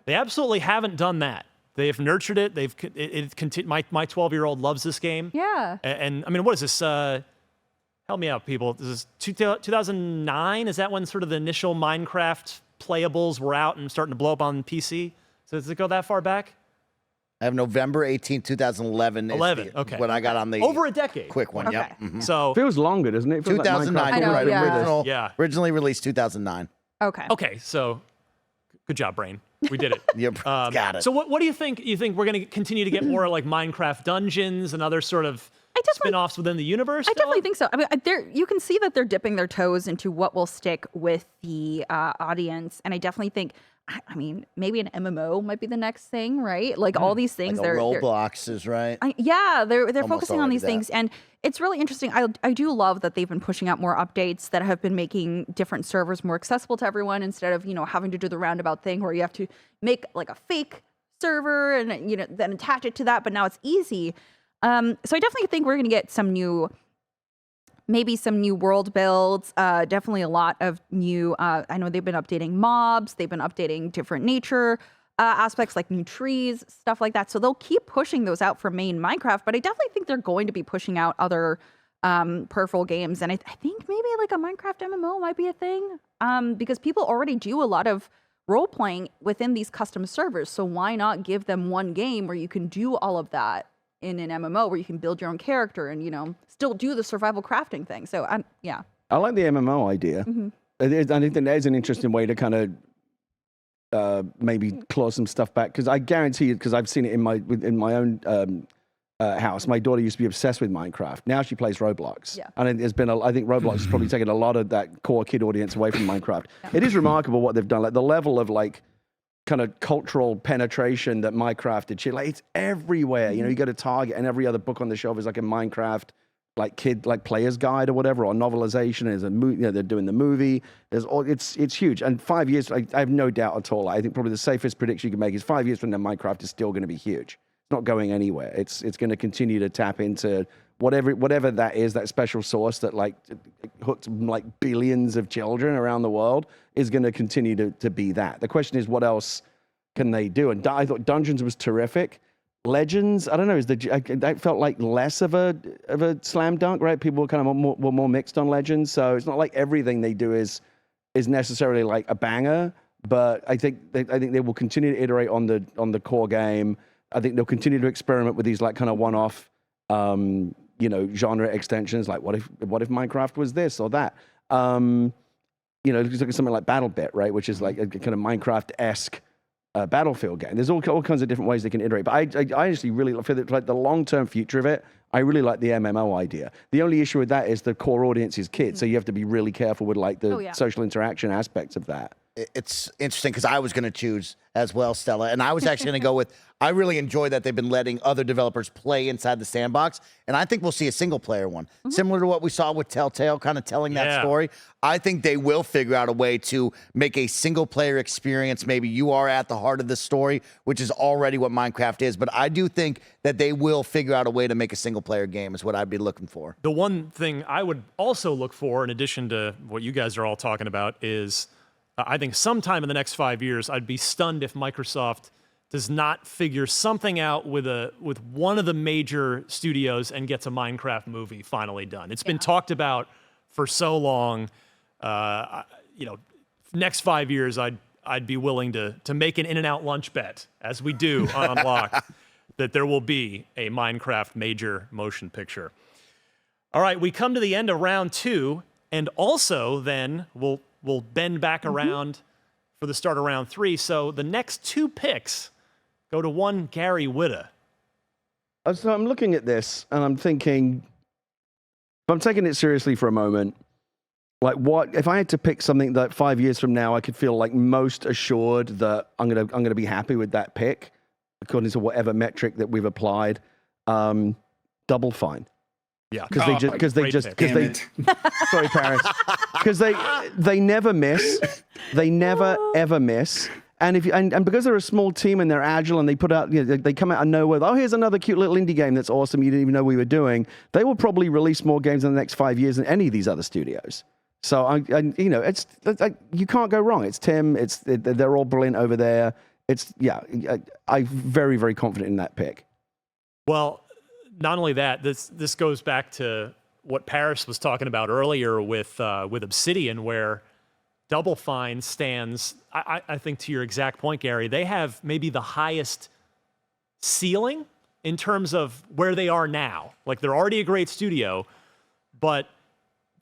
They absolutely haven't done that. They've nurtured it. My 12-year-old loves this game. Yeah. And I mean, what is this? Help me out, people. This is 2009. Is that when sort of the initial Minecraft playables were out and starting to blow up on PC? So does it go that far back? I have November 18, 2011. 11, okay. When I got on the Over a decade. quick one. Okay. Yep. Mhm. So Feels longer, doesn't it? Feels like 2009. I know, right, yeah. Originally released 2009. Okay. so good job, Brain. We did it. Yep. Got it. So what do you think? You think we're going to continue to get more like Minecraft Dungeons and other sort of spin-offs within the universe? I definitely think so. I mean, you can see that they're dipping their toes into what will stick with the audience, and I definitely think, I mean, maybe an MMO might be the next thing, right? Like all these things, Like Roblox is right. they're focusing on already these things, and it's really interesting. I do love that they've been pushing out more updates that have been making different servers more accessible to everyone instead of having to do the roundabout thing where you have to make like a fake server and then attach it to that. But now it's easy. So I definitely think we're going to get maybe some new world builds, definitely a lot of new, I know they've been updating mobs, they've been updating different nature aspects like new trees, stuff like that. So they'll keep pushing those out for main Minecraft, but I definitely think they're going to be pushing out other peripheral games. And I think maybe like a Minecraft MMO might be a thing because people already do a lot of role playing within these custom servers. So why not give them one game where you can do all of that in an MMO where you can build your own character and, still do the survival crafting thing. So, yeah. I like the MMO idea. I think that is an interesting way to kind of maybe claw some stuff back. Because I guarantee you, because I've seen it in my own house. My daughter used to be obsessed with Minecraft. Now she plays Roblox. Yeah. And I think Roblox has probably taken a lot of that core kid audience away from Minecraft. It is remarkable what they've done. Like the level of kind of cultural penetration that Minecraft did. Like it's everywhere. You go to Target and every other book on the shelf is like a Minecraft player's guide or whatever, or novelization. There's a movie, they're doing the movie. It's huge. And 5 years, I have no doubt at all. I think probably the safest prediction you can make is 5 years from now, Minecraft is still going to be huge. It's not going anywhere. It's going to continue to tap into whatever that is, that special sauce that hooked billions of children around the world is going to continue to be that. The question is, what else can they do? And I thought Dungeons was terrific. Legends, I don't know, that felt like less of a slam dunk, right? People were kind of more mixed on Legends, so it's not like everything they do is necessarily like a banger. But I think they will continue to iterate on the core game. I think they'll continue to experiment with these kind of one-off, genre extensions. Like what if Minecraft was this or that? Look at something like BattleBit, right, which is like a kind of Minecraft-esque Battlefield game. There's all kinds of different ways they can iterate. But I actually really feel that the long-term future of it, I really like the MMO idea. The only issue with that is the core audience is kids, so you have to be really careful with the social interaction aspects of that. It's interesting because I was going to choose as well, Stella, and I was actually going to go with, I really enjoy that they've been letting other developers play inside the sandbox, and I think we'll see a single-player one. Similar to what we saw with Telltale, kind of telling that story. I think they will figure out a way to make a single-player experience. Maybe you are at the heart of the story, which is already what Minecraft is, but I do think that they will figure out a way to make a single-player game is what I'd be looking for. The one thing I would also look for, in addition to what you guys are all talking about, is I think sometime in the next 5 years, I'd be stunned if Microsoft does not figure something out with one of the major studios and gets a Minecraft movie finally done. It's been talked about for so long. Next 5 years, I'd be willing to make an In-N-Out lunch bet, as we do on Unlocked, that there will be a Minecraft major motion picture. All right, we come to the end of round 2, and also then we'll bend back around for the start of round 3. So the next 2 picks go to one Gary Whitta. So I'm looking at this and I'm thinking, if I'm taking it seriously for a moment, like what if I had to pick something that 5 years from now I could feel like most assured that I'm gonna be happy with that pick, according to whatever metric that we've applied. Double Fine. Yeah, Because they sorry, Parris, because they never miss, they never ever miss. And and because they're a small team and they're agile and they put out, they come out of nowhere. Oh, here's another cute little indie game that's awesome. You didn't even know we were doing. They will probably release more games in the next 5 years than any of these other studios. So it's you can't go wrong. It's Tim. They're all brilliant over there. I'm very, very confident in that pick. Well, not only that, this goes back to what Parris was talking about earlier with Obsidian, where Double Fine stands, I think, to your exact point, Gary. They have maybe the highest ceiling in terms of where they are now. Like, they're already a great studio, but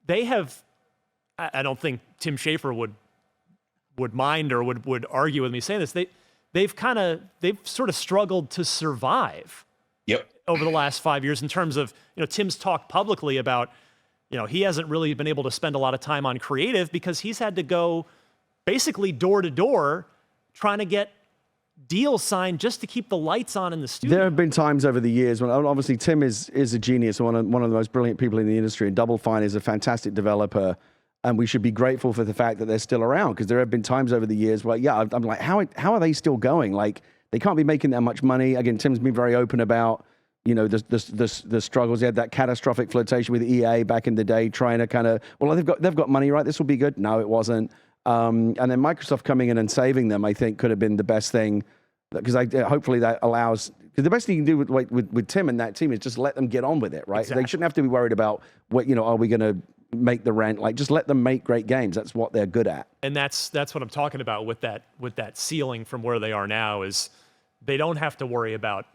they have, I don't think Tim Schafer would mind or would argue with me saying this. They've sort of struggled to survive. Yep. Over the last 5 years in terms of, Tim's talked publicly about, he hasn't really been able to spend a lot of time on creative because he's had to go basically door to door trying to get deals signed just to keep the lights on in the studio. There have been times over the years when obviously Tim is a genius, one of the most brilliant people in the industry, and Double Fine is a fantastic developer. And we should be grateful for the fact that they're still around, because there have been times over the years where, I'm like, how are they still going? Like, they can't be making that much money. Again, Tim's been very open about, the struggles. He had that catastrophic flirtation with EA back in the day, trying to kind of, they've got money, right? This will be good. No, it wasn't. And then Microsoft coming in and saving them, I think, could have been the best thing, because hopefully that allows. Because the best thing you can do with Tim and that team is just let them get on with it, right? Exactly. They shouldn't have to be worried about are we going to make the rent? Like, just let them make great games. That's what they're good at. And that's what I'm talking about with that ceiling from where they are now, is they don't have to worry about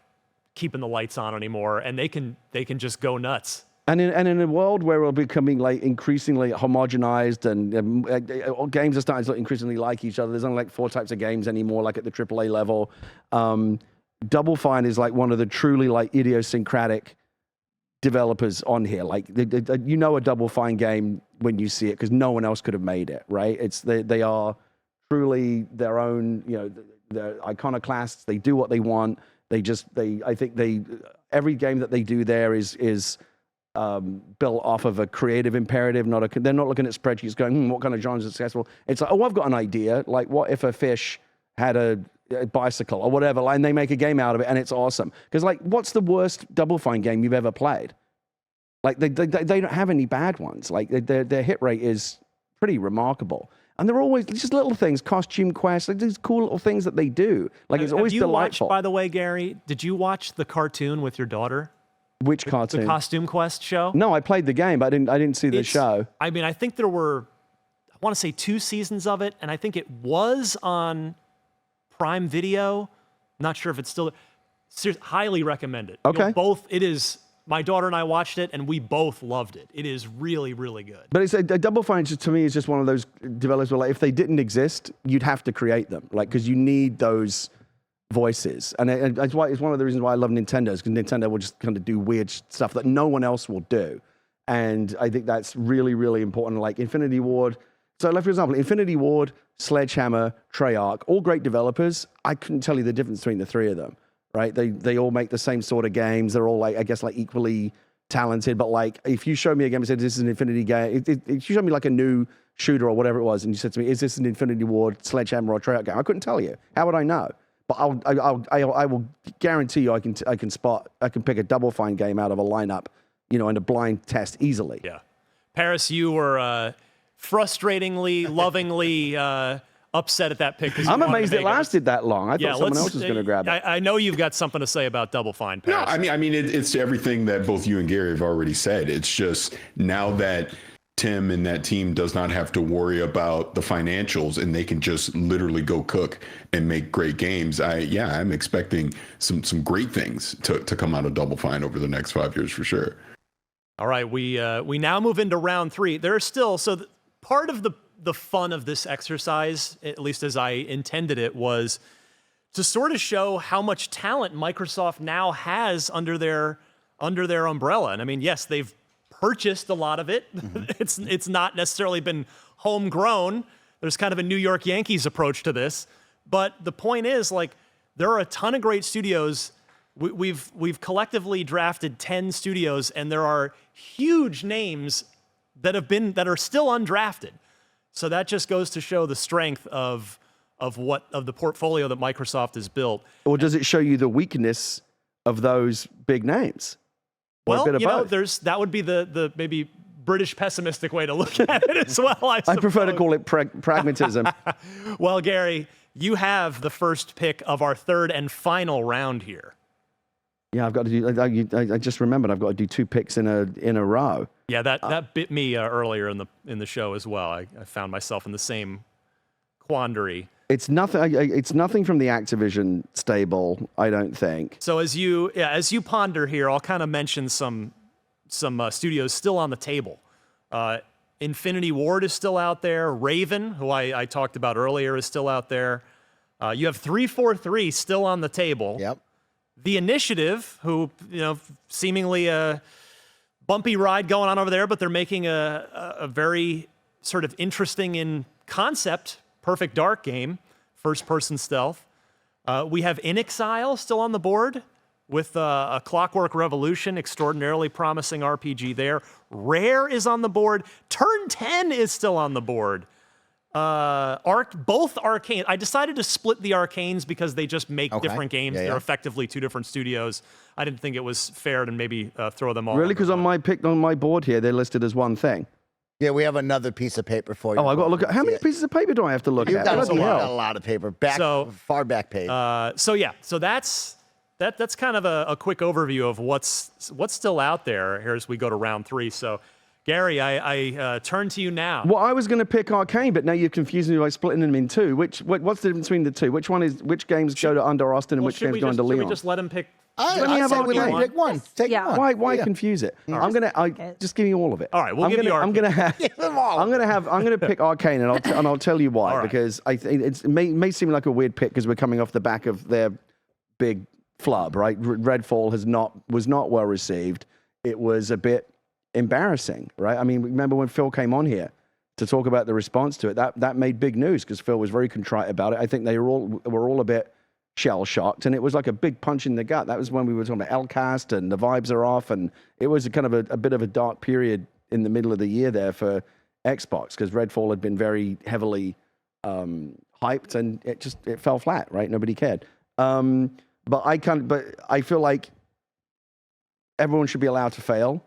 keeping the lights on anymore, and they can just go nuts. And in a world where we're becoming like increasingly homogenized and games are starting to look increasingly like each other, there's only like 4 types of games anymore, like at the AAA level. Double Fine is like one of the truly like idiosyncratic developers on here. Like, a Double Fine game when you see it, because no one else could have made it, right? They are truly their own, they're iconoclasts. They do what they want. I think every game that they do there is built off of a creative imperative. They're not looking at spreadsheets going, what kind of genre is successful? It's like, I've got an idea. Like, what if a fish had a bicycle or whatever, and they make a game out of it and it's awesome? Because, like, what's the worst Double Fine game you've ever played? Like, they don't have any bad ones. Like, their hit rate is pretty remarkable. And they're always just little things, costume quests, like these cool little things that they do. Like, it's always delightful. Watched, by the way, Gary, did you watch the cartoon with your daughter? Which cartoon? The Costume Quest show? No, I played the game, but I didn't see the show. I mean, I think there were, I want to say 2 seasons of it, and I think it was on Prime Video. Not sure if it's still. Highly recommend it. Okay. It is. My daughter and I watched it, and we both loved it. It is really, really good. But it's a Double Fine, to me, is just one of those developers where, like, if they didn't exist, you'd have to create them, like, because you need those voices. And it's one of the reasons why I love Nintendo, is because Nintendo will just kind of do weird stuff that no one else will do. And I think that's really, really important. Like Infinity Ward. So, like, for example, Infinity Ward, Sledgehammer, Treyarch, all great developers. I couldn't tell you the difference between the 3 of them. Right? They all make the same sort of games. They're all, like, I guess, like, equally talented. But, like, if you show me a game and said this is an Infinity game, if you showed me like a new shooter or whatever it was, and you said to me, is this an Infinity Ward, Sledgehammer, or Treyarch game? I couldn't tell you. How would I know? But I will guarantee you I can pick a Double Fine game out of a lineup, in a blind test easily. Yeah. Parris, you were frustratingly, lovingly upset at that pick. I'm amazed it lasted that long. I thought someone else was going to grab it. I know you've got something to say about Double Fine, Parris. No, I mean, it's everything that both you and Gary have already said. It's just now that Tim and that team does not have to worry about the financials, and they can just literally go cook and make great games. I'm expecting some great things to come out of Double Fine over the next 5 years for sure. All right, we now move into round 3. There are still part of the fun of this exercise, at least as I intended it, was to sort of show how much talent Microsoft now has under their umbrella. And I mean, yes, they've purchased a lot of it. It's not necessarily been homegrown. There's kind of a New York Yankees approach to this. But the point is, like, there are a ton of great studios. We've collectively drafted 10 studios, and there are huge names that are still undrafted. So that just goes to show the strength of the portfolio that Microsoft has built. Or does it show you the weakness of those big names? Or a Well, bit of you know, both? that would be the maybe British pessimistic way to look at it as well. I prefer to suppose. call it pragmatism. Well, Gary, you have the first pick of our third and final round here. Yeah, I've got to do. I just remembered I've got to do 2 picks in a row. Yeah, that bit me earlier in the show as well. I found myself in the same quandary. It's nothing. It's nothing from the Activision stable, I don't think. So as you ponder here, I'll kind of mention some studios still on the table. Infinity Ward is still out there. Raven, who I talked about earlier, is still out there. You have 343 still on the table. Yep. The Initiative, who, seemingly a bumpy ride going on over there, but they're making a very sort of interesting in concept Perfect Dark game, first-person stealth. We have In Exile still on the board with a Clockwork Revolution, extraordinarily promising RPG there. Rare is on the board. Turn 10 is still on the board. Both Arcane. I decided to split the Arcanes because they just make different games. Yeah, yeah. They're effectively 2 different studios. I didn't think it was fair to maybe throw them all. Really, under because on my board here, they're listed as one thing. Yeah, we have another piece of paper for you. Oh, I got to look at how many pieces of paper do I have to look You've at? got Bloody hell. a lot of paper. Far back page. So that's kind of a quick overview of what's still out there here as we go to round 3. So, Gary, I turn to you now. Well, I was going to pick Arcane, but now you're confusing me by splitting them in 2. What's the difference between the 2? Which games go to under Austin and which games go under Should Leon? we just let him pick? Let me have we let Arcane. you pick one. Take Yeah. one. Why confuse it? I'm gonna just give you all of it. All right, we'll give you I'm gonna have. them all. I'm gonna pick Arcane, and I'll tell you why. All right. Because it may seem like a weird pick because we're coming off the back of their big flub, right? Redfall was not well received. It was a bit embarrassing, right? I mean, remember when Phil came on here to talk about the response to it? That made big news because Phil was very contrite about it. I think they were all a bit shell-shocked, and it was like a big punch in the gut. That was when we were talking about LCast, and the vibes are off, and it was a kind of a bit of a dark period in the middle of the year there for Xbox, because Redfall had been very heavily hyped, and it fell flat, right? Nobody cared. But I feel like everyone should be allowed to fail.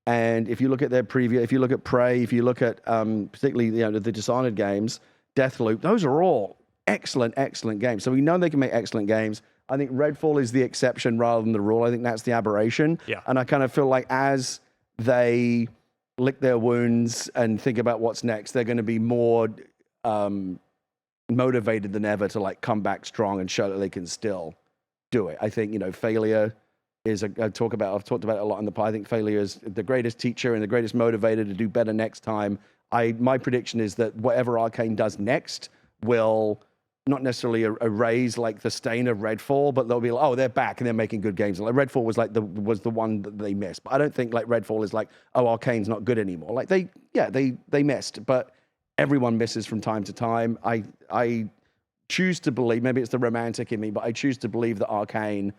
And if you look at their preview, if you look at Prey, if you look at particularly the Dishonored games, Deathloop, those are all excellent games. So we know they can make excellent games. I think Redfall is the exception rather than the rule. I think that's the aberration. Yeah. And I kind of feel like as they lick their wounds and think about what's next, they're going to be more motivated than ever to like come back strong and show that they can still do it. I think, failure is I've talked about it a lot in the pod. I think failure is the greatest teacher and the greatest motivator to do better next time. My prediction is that whatever Arcane does next will not necessarily erase like the stain of Redfall, but they'll be like, oh, they're back and they're making good games. Like Redfall was the one that they missed. But I don't think like Redfall is like, oh, Arcane's not good anymore. Like they missed, but everyone misses from time to time. I choose to believe, maybe it's the romantic in me, but I choose to believe that Arcane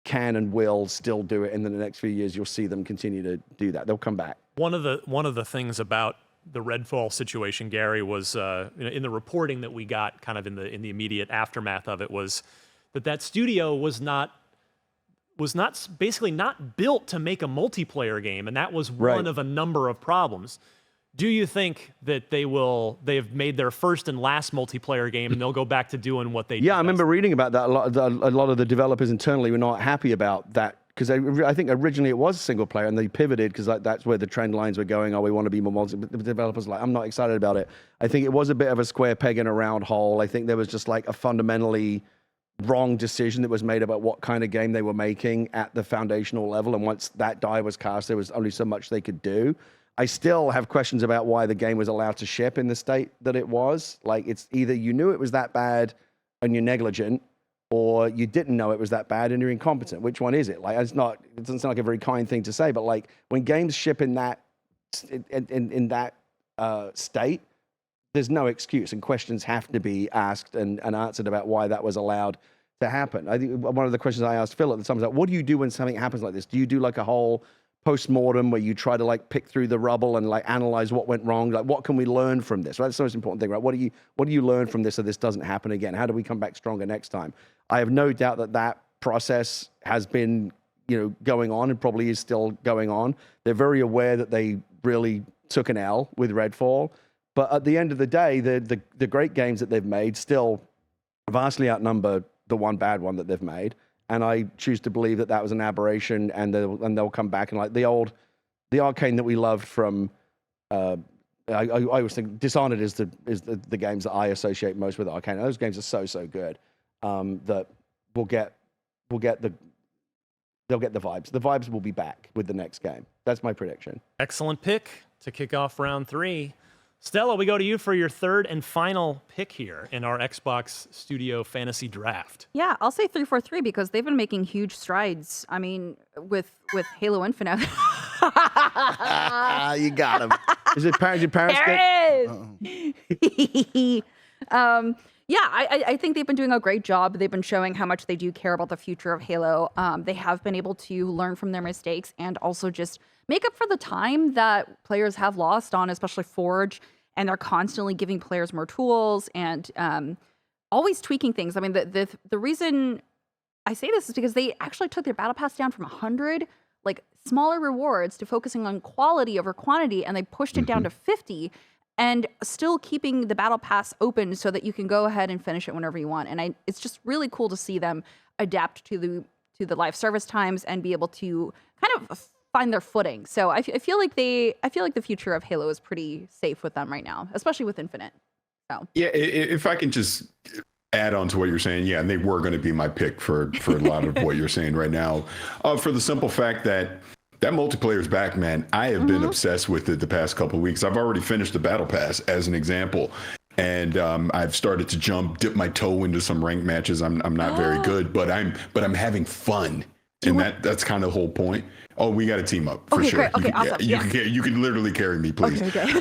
can and will still do it. And in the next few years, you'll see them continue to do that. They'll come back. One of the things about the Redfall situation, Gary, was in the reporting that we got kind of in the immediate aftermath of it was that studio was basically not built to make a multiplayer game, and that was one of a number of problems. Do you think that they have made their first and last multiplayer game and they'll go back to doing what they did? Yeah, I remember reading about that. A lot of the developers internally were not happy about that because I think originally it was single player and they pivoted because that's where the trend lines were going. Oh, we want to be more multi. But the developers were like, I'm not excited about it. I think it was a bit of a square peg in a round hole. I think there was just like a fundamentally wrong decision that was made about what kind of game they were making at the foundational level. And once that die was cast, there was only so much they could do. I still have questions about why the game was allowed to ship in the state that it was. Like, it's either you knew it was that bad and you're negligent, or you didn't know it was that bad and you're incompetent. Which one is it? Like, it doesn't sound like a very kind thing to say, but like when games ship in that state, there's no excuse, and questions have to be asked and answered about why that was allowed to happen. I think one of the questions I asked Phil at the time was like, what do you do when something happens like this? Do you do like a whole post-mortem where you try to like pick through the rubble and like analyze what went wrong? Like, what can we learn from this? Right? That's the most important thing, right? What do you learn from this so this doesn't happen again? How do we come back stronger next time? I have no doubt that process has been, going on and probably is still going on. They're very aware that they really took an L with Redfall, but at the end of the day, the great games that they've made still vastly outnumber the one bad one that they've made. And I choose to believe that was an aberration, and they'll come back and like the Arcane that we loved from. I always think Dishonored is the games that I associate most with Arcane. Those games are so good that they'll get the vibes. The vibes will be back with the next game. That's my prediction. Excellent pick to kick off round 3. Stella, we go to you for your third and final pick here in our Xbox Studio Fantasy Draft. Yeah, I'll say 343 because they've been making huge strides. I mean, with Halo Infinite. You got him. Is it Parris? Yeah, I think they've been doing a great job. They've been showing how much they do care about the future of Halo. They have been able to learn from their mistakes and also just make up for the time that players have lost on, especially Forge. And they're constantly giving players more tools and always tweaking things. I mean, the reason I say this is because they actually took their battle pass down from 100 like smaller rewards to focusing on quality over quantity, and they pushed it down to 50. And still keeping the battle pass open so that you can go ahead and finish it whenever you want. And it's just really cool to see them adapt to the live service times and be able to kind of find their footing. So I feel like the future of Halo is pretty safe with them right now, especially with Infinite. So yeah, if I can just add on to what you're saying, yeah, and they were going to be my pick for a lot of what you're saying right now, for the simple fact that multiplayer's back, man. I have been obsessed with it the past couple of weeks. I've already finished the battle pass as an example. And I've started to dip my toe into some ranked matches. I'm not very good, but I'm having fun. And that's kind of the whole point. Oh, we got to team up for sure. Great. Okay, awesome. You can literally carry me, please. Okay.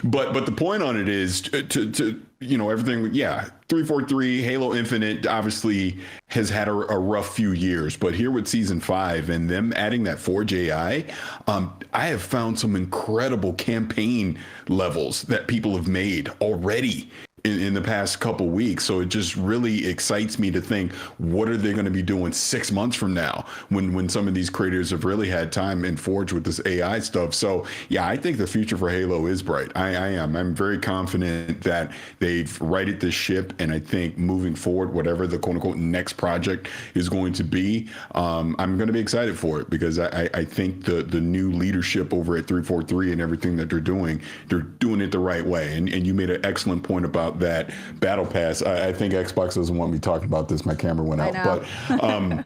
But the point on it is to everything. Yeah, 343 Halo Infinite obviously has had a rough few years, but here with Season 5 and them adding that Forge AI, I have found some incredible campaign levels that people have made already in the past couple weeks. So it just really excites me to think, what are they going to be doing 6 months from now when some of these creators have really had time in Forge with this AI stuff. So yeah, I think the future for Halo is bright. I am. I'm very confident that they've righted this ship, and I think moving forward, whatever the quote unquote next project is going to be, I'm going to be excited for it, because I think the new leadership over at 343 and everything that they're doing it the right way. And you made an excellent point about that battle pass. I think Xbox doesn't want me talking about this. My camera went out. But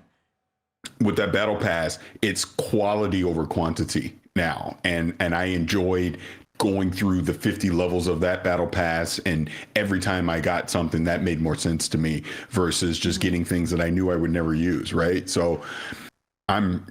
with that battle pass, it's quality over quantity now. And I enjoyed going through the 50 levels of that battle pass, and every time I got something that made more sense to me versus just getting things that I knew I would never use, right? So I'm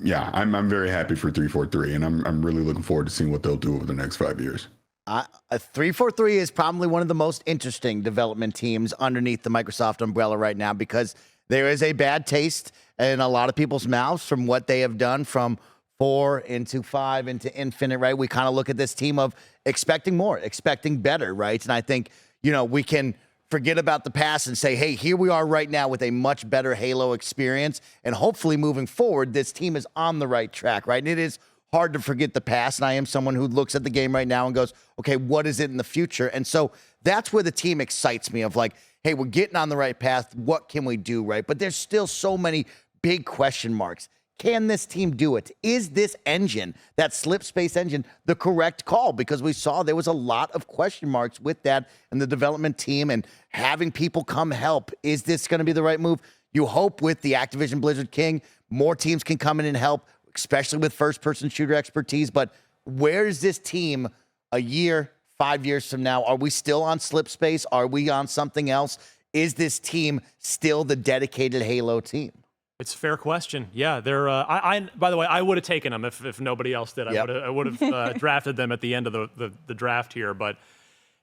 very happy for 343, and I'm really looking forward to seeing what they'll do over the next 5 years. 343 is probably one of the most interesting development teams underneath the Microsoft umbrella right now, because there is a bad taste in a lot of people's mouths from what they have done from 4 into 5 into Infinite, right? We kind of look at this team of expecting more, expecting better, right? And I think, we can forget about the past and say, hey, here we are right now with a much better Halo experience. And hopefully moving forward, this team is on the right track, right? And it is hard to forget the past. And I am someone who looks at the game right now and goes, okay, what is it in the future? And so that's where the team excites me, of like, hey, we're getting on the right path. What can we do, right? But there's still so many big question marks. Can this team do it? Is this engine, that slip space engine, the correct call? Because we saw there was a lot of question marks with that and the development team and having people come help. Is this going to be the right move? You hope with the Activision Blizzard King, more teams can come in and help, especially with first-person shooter expertise. But where is this team a year, 5 years from now? Are we still on slip space? Are we on something else? Is this team still the dedicated Halo team? It's a fair question. Yeah, they're. By the way, I would have taken them if nobody else did. Yep. I would have drafted them at the end of the draft here. But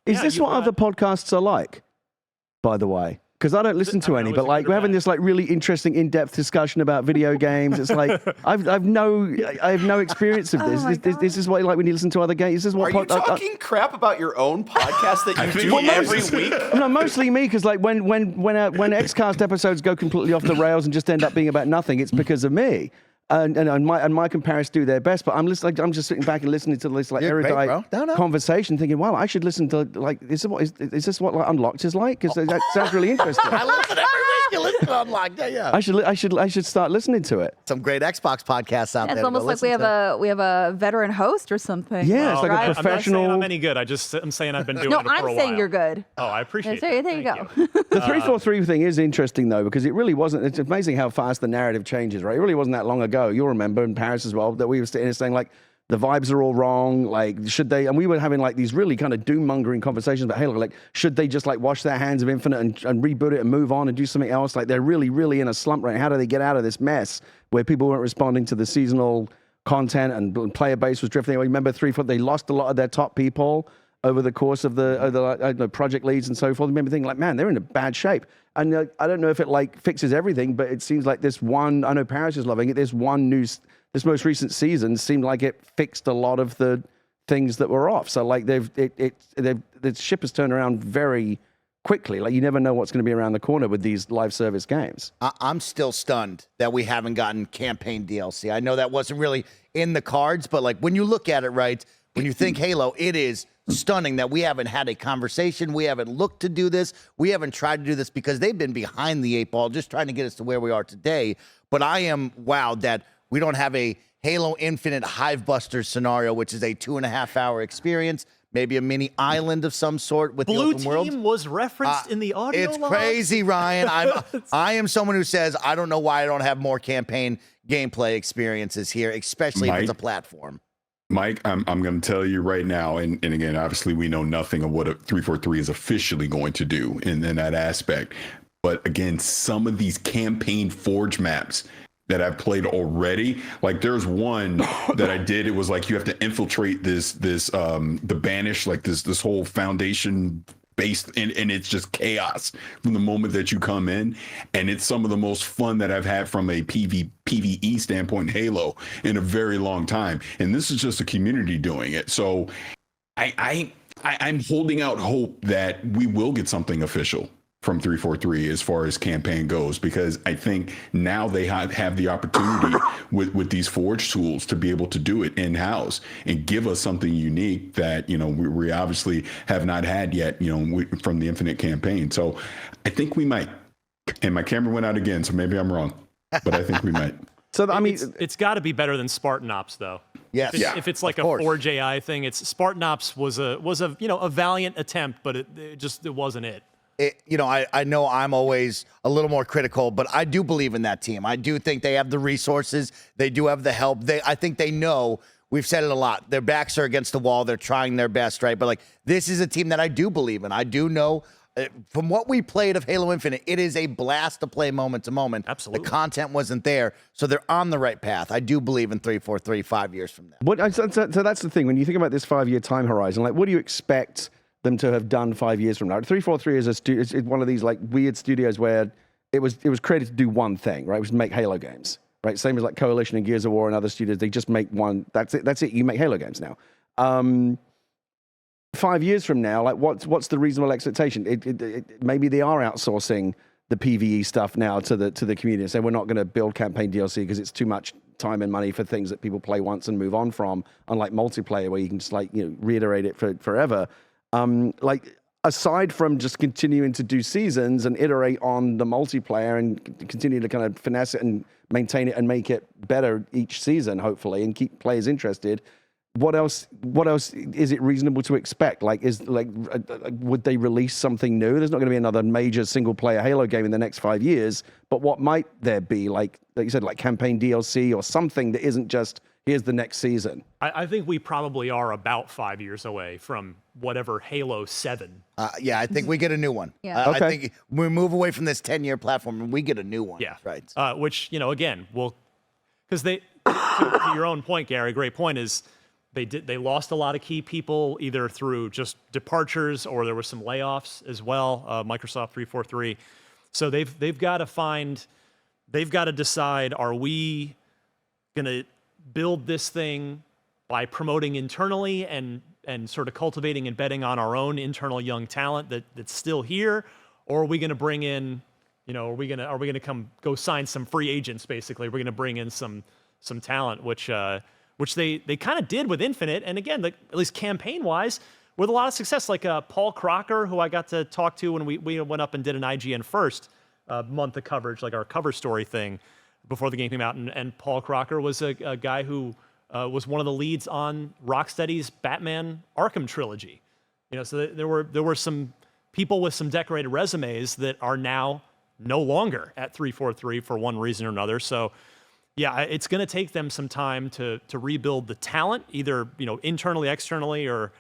Is yeah, this what other podcasts are like, by the way? Because I don't listen to any, but like we're having this like really interesting in-depth discussion about video games. It's like I have no experience of this. This is what like when you listen to other games. This is what Are you talking crap about your own podcast that you do every week? No, mostly me, because like when Xcast episodes go completely off the rails and just end up being about nothing, it's because of me. And Mike and Parris do their best, but I'm just sitting back and listening to this like erudite conversation, thinking, "Wow, I should listen to like is this what like Unlocked is like? Because that sounds really interesting." I listen every week. You listen to Unlocked. Yeah. I should start listening to it. Some great Xbox podcasts out there. It's almost like we have a veteran host or something. Yeah, it's like right? a professional. I'm not saying I'm any good. I'm saying I've been doing No, it for a while. I'm saying you're good. Oh, I appreciate There it. you go. The 343 thing is interesting though, because it really wasn't. It's amazing how fast the narrative changes, right? It really wasn't that long ago. You'll remember in Parris as well that we were sitting there saying like the vibes are all wrong. Like should they? And we were having like these really kind of doom mongering conversations about Halo. Like should they just like wash their hands of Infinite and reboot it and move on and do something else? Like they're really in a slump right now. How do they get out of this mess where people weren't responding to the seasonal content and player base was drifting away? Remember 343? They lost a lot of their top people over the course of the project leads and so forth. I remember thinking like, man, they're in a bad shape. And I don't know if it like fixes everything, but it seems like this one, I know Parris is loving it, this most recent season seemed like it fixed a lot of the things that were off. So like the ship has turned around very quickly. Like you never know what's going to be around the corner with these live service games. I'm still stunned that we haven't gotten campaign DLC. I know that wasn't really in the cards, but like when you look at it, right, when you think Halo, it is stunning that we haven't had a conversation. We haven't looked to do this. We haven't tried to do this because they've been behind the 8 ball, just trying to get us to where we are today. But I am wowed that we don't have a Halo Infinite Hivebusters scenario, which is a 2.5-hour experience, maybe a mini island of some sort with Blue the open world. Team was referenced in the audio It's log. crazy, Ryan. I am someone who says I don't know why I don't have more campaign gameplay experiences here, especially if it's a platform. Mike, I'm going to tell you right now, and again, obviously we know nothing of what a 343 is officially going to do in that aspect. But again, some of these campaign forge maps that I've played already, like there's one that I did. It was like you have to infiltrate the Banish, like this whole Foundation based, and it's just chaos from the moment that you come in. And it's some of the most fun that I've had from a PvE standpoint in Halo in a very long time. And this is just a community doing it. So I'm holding out hope that we will get something official from 343 as far as campaign goes, because I think now they have the opportunity with these Forge tools to be able to do it in-house and give us something unique that, you know, we obviously have not had yet, you know, from the Infinite campaign. So I think we might. And my camera went out again, so maybe I'm wrong, but I think we might. So I mean, it's got to be better than Spartan Ops, though. Yes. If it's like a Forge AI thing, it's Spartan Ops was a a valiant attempt, but it wasn't it. I know I'm always a little more critical, but I do believe in that team. I do think they have the resources. They do have the help. I think they know. We've said it a lot. Their backs are against the wall. They're trying their best, right? But like this is a team that I do believe in. I do know from what we played of Halo Infinite, it is a blast to play moment to moment. Absolutely. The content wasn't there, so they're on the right path. I do believe in 343 5 years from now. So that's the thing. When you think about this 5-year time horizon, like what do you expect them to have done 5 years from now? 343 is one of these like weird studios where it was created to do one thing, right? It was to make Halo games, right? Same as like Coalition and Gears of War and other studios. They just make one. That's it. You make Halo games now. 5 years from now, like what's the reasonable expectation? Maybe they are outsourcing the PvE stuff now to the community and say we're not going to build campaign DLC because it's too much time and money for things that people play once and move on from. Unlike multiplayer where you can just like reiterate it for forever. Like aside from just continuing to do seasons and iterate on the multiplayer and continue to kind of finesse it and maintain it and make it better each season, hopefully, and keep players interested, what else is it reasonable to expect? Would they release something new? There's not going to be another major single player Halo game in the next 5 years, but what might there be? Like you said, like campaign DLC or something that isn't just here's the next season. I think we probably are about 5 years away from whatever Halo 7. Yeah, I think we get a new one. Yeah. Okay. I think we move away from this 10-year platform and we get a new one. Yeah. Right. Which, again, because to your own point, Gary, great point is they lost a lot of key people either through just departures or there were some layoffs as well. Microsoft 343. So they've got to decide, are we going to build this thing by promoting internally and sort of cultivating and betting on our own internal young talent that's still here, or are we going to bring in, are we going to go sign some free agents? Basically, we're going to bring in some talent, which they kind of did with Infinite, and again, at least campaign wise, with a lot of success. Like Paul Crocker, who I got to talk to when we went up and did an IGN first month of coverage, like our cover story thing before the game came out, and Paul Crocker was a guy who was one of the leads on Rocksteady's Batman Arkham trilogy. So there were some people with some decorated resumes that are now no longer at 343 for one reason or another. So yeah, it's going to take them some time to rebuild the talent, either internally, externally, or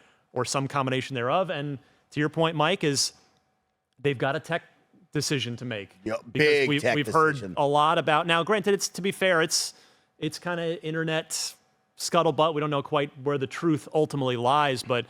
some combination thereof. And to your point, Mike, is they've got a tech decision to make. Yep, because big tech we've heard decision. a lot about. Now, granted, to be fair, it's kind of internet scuttlebutt. We don't know quite where the truth ultimately lies, but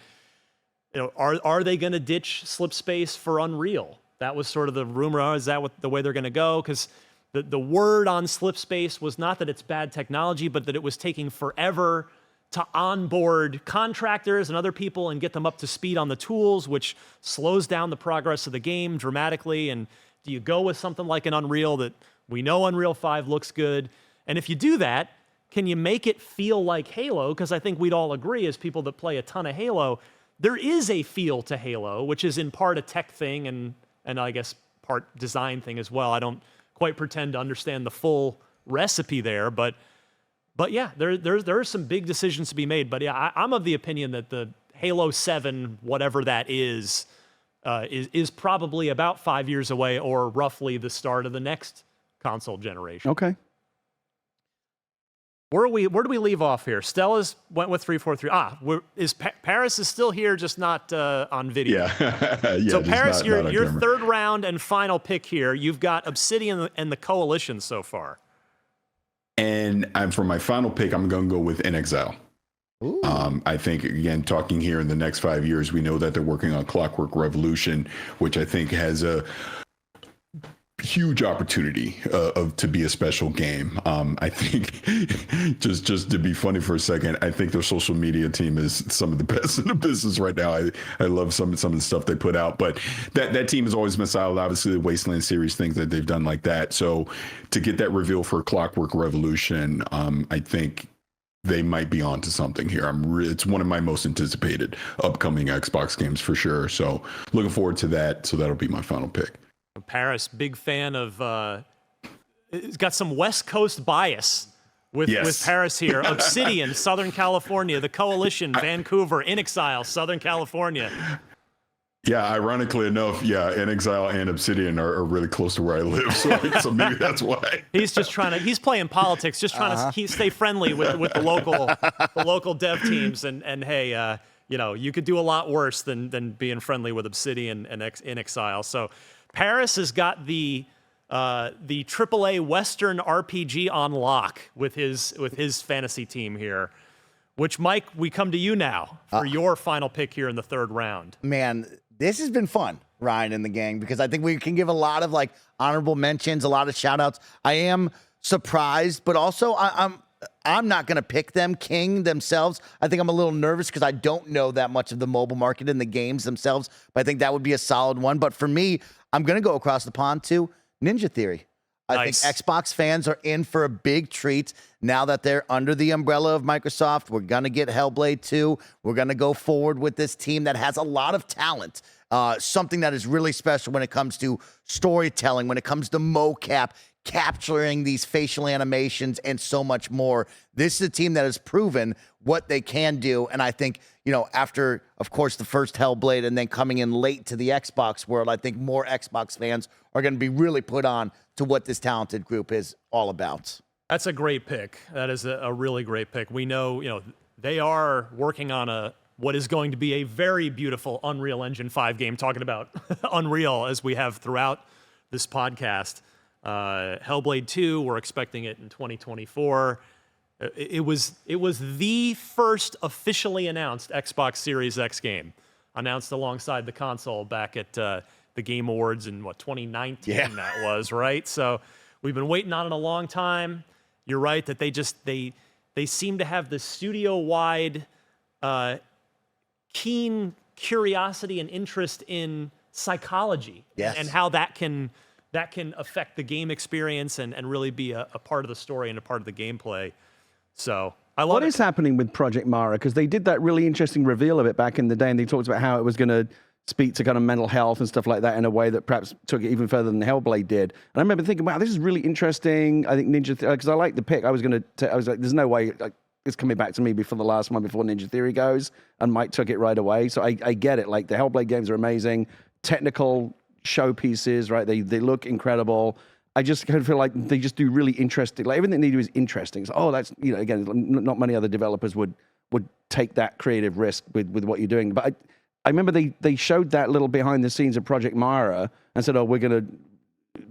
are they going to ditch Slipspace for Unreal? That was sort of the rumor. Is that the way they're going to go? Because the word on Slipspace was not that it's bad technology, but that it was taking forever to onboard contractors and other people and get them up to speed on the tools, which slows down the progress of the game dramatically. And do you go with something like an Unreal that we know Unreal 5 looks good? And if you do that, can you make it feel like Halo? Because I think we'd all agree, as people that play a ton of Halo, there is a feel to Halo, which is in part a tech thing and I guess part design thing as well. I don't quite pretend to understand the full recipe there, but yeah, there are some big decisions to be made. But yeah, I'm of the opinion that the Halo 7, whatever that is probably about 5 years away, or roughly the start of the next console generation. Okay. Where do we leave off here? Stella's went with 343. Parris is still here, just not on video. Yeah. So just Parris, not your on camera. third round and final pick here. You've got Obsidian and the Coalition so far. And for my final pick, I'm going to go with In Exile. I think, again, talking here in the next 5 years, we know that they're working on Clockwork Revolution, which I think has a huge opportunity to be a special game. I think just to be funny for a second, I think their social media team is some of the best in the business right now. I love some of the stuff they put out, but that team has always been solid. Obviously, the Wasteland series, things that they've done like that. So to get that reveal for Clockwork Revolution, I think they might be onto something here. It's one of my most anticipated upcoming Xbox games for sure. So looking forward to that. So that'll be my final pick. Parris, big fan of. It's got some West Coast bias with Parris here. Obsidian, Southern California. The Coalition, Vancouver. In Exile, Southern California. Yeah, ironically enough, In Exile and Obsidian are really close to where I live, so maybe that's why. He's he's playing politics, just trying to stay friendly with the local dev teams, and hey, you could do a lot worse than being friendly with Obsidian and In Exile. So Parris has got the AAA Western RPG on lock with his fantasy team here. Which, Mike, we come to you now for your final pick here in the third round. Man, this has been fun, Ryan and the gang, because I think we can give a lot of honorable mentions, a lot of shout outs. I am surprised, but also I'm not going to pick them, King themselves. I think I'm a little nervous because I don't know that much of the mobile market and the games themselves, but I think that would be a solid one. But for me, I'm going to go across the pond to Ninja Theory. I think Xbox fans are in for a big treat now that they're under the umbrella of Microsoft. We're going to get Hellblade 2. We're going to go forward with this team that has a lot of talent, something that is really special when it comes to storytelling, when it comes to mocap, capturing these facial animations and so much more. This is a team that has proven what they can do. And I think, after, of course, the first Hellblade and then coming in late to the Xbox world, I think more Xbox fans are going to be really put on to what this talented group is all about. That's a great pick. That is a really great pick. We know, they are working on what is going to be a very beautiful Unreal Engine 5 game, talking about Unreal as we have throughout this podcast. Hellblade 2, we're expecting it in 2024. It was the first officially announced Xbox Series X game, announced alongside the console back at the Game Awards in 2019 that was, right? So we've been waiting on it a long time. You're right that they seem to have the studio-wide keen curiosity and interest in psychology and how that can affect the game experience and really be a part of the story and a part of the gameplay. So I love it. What is happening with Project Mara? Because they did that really interesting reveal of it back in the day, and they talked about how it was going to speak to kind of mental health and stuff like that in a way that perhaps took it even further than Hellblade did. And I remember thinking, wow, this is really interesting. I think because I like the pick. I was like, there's no way it's coming back to me before the last one, before Ninja Theory goes. And Mike took it right away. So I get it. Like, the Hellblade games are amazing. Technical showpieces, right? They look incredible. I just kind of feel like they just do really interesting. Like, everything they do is interesting. So, that's, again, not many other developers would take that creative risk with what you're doing. But I remember they showed that little behind the scenes of Project Mara and said, oh, we're going to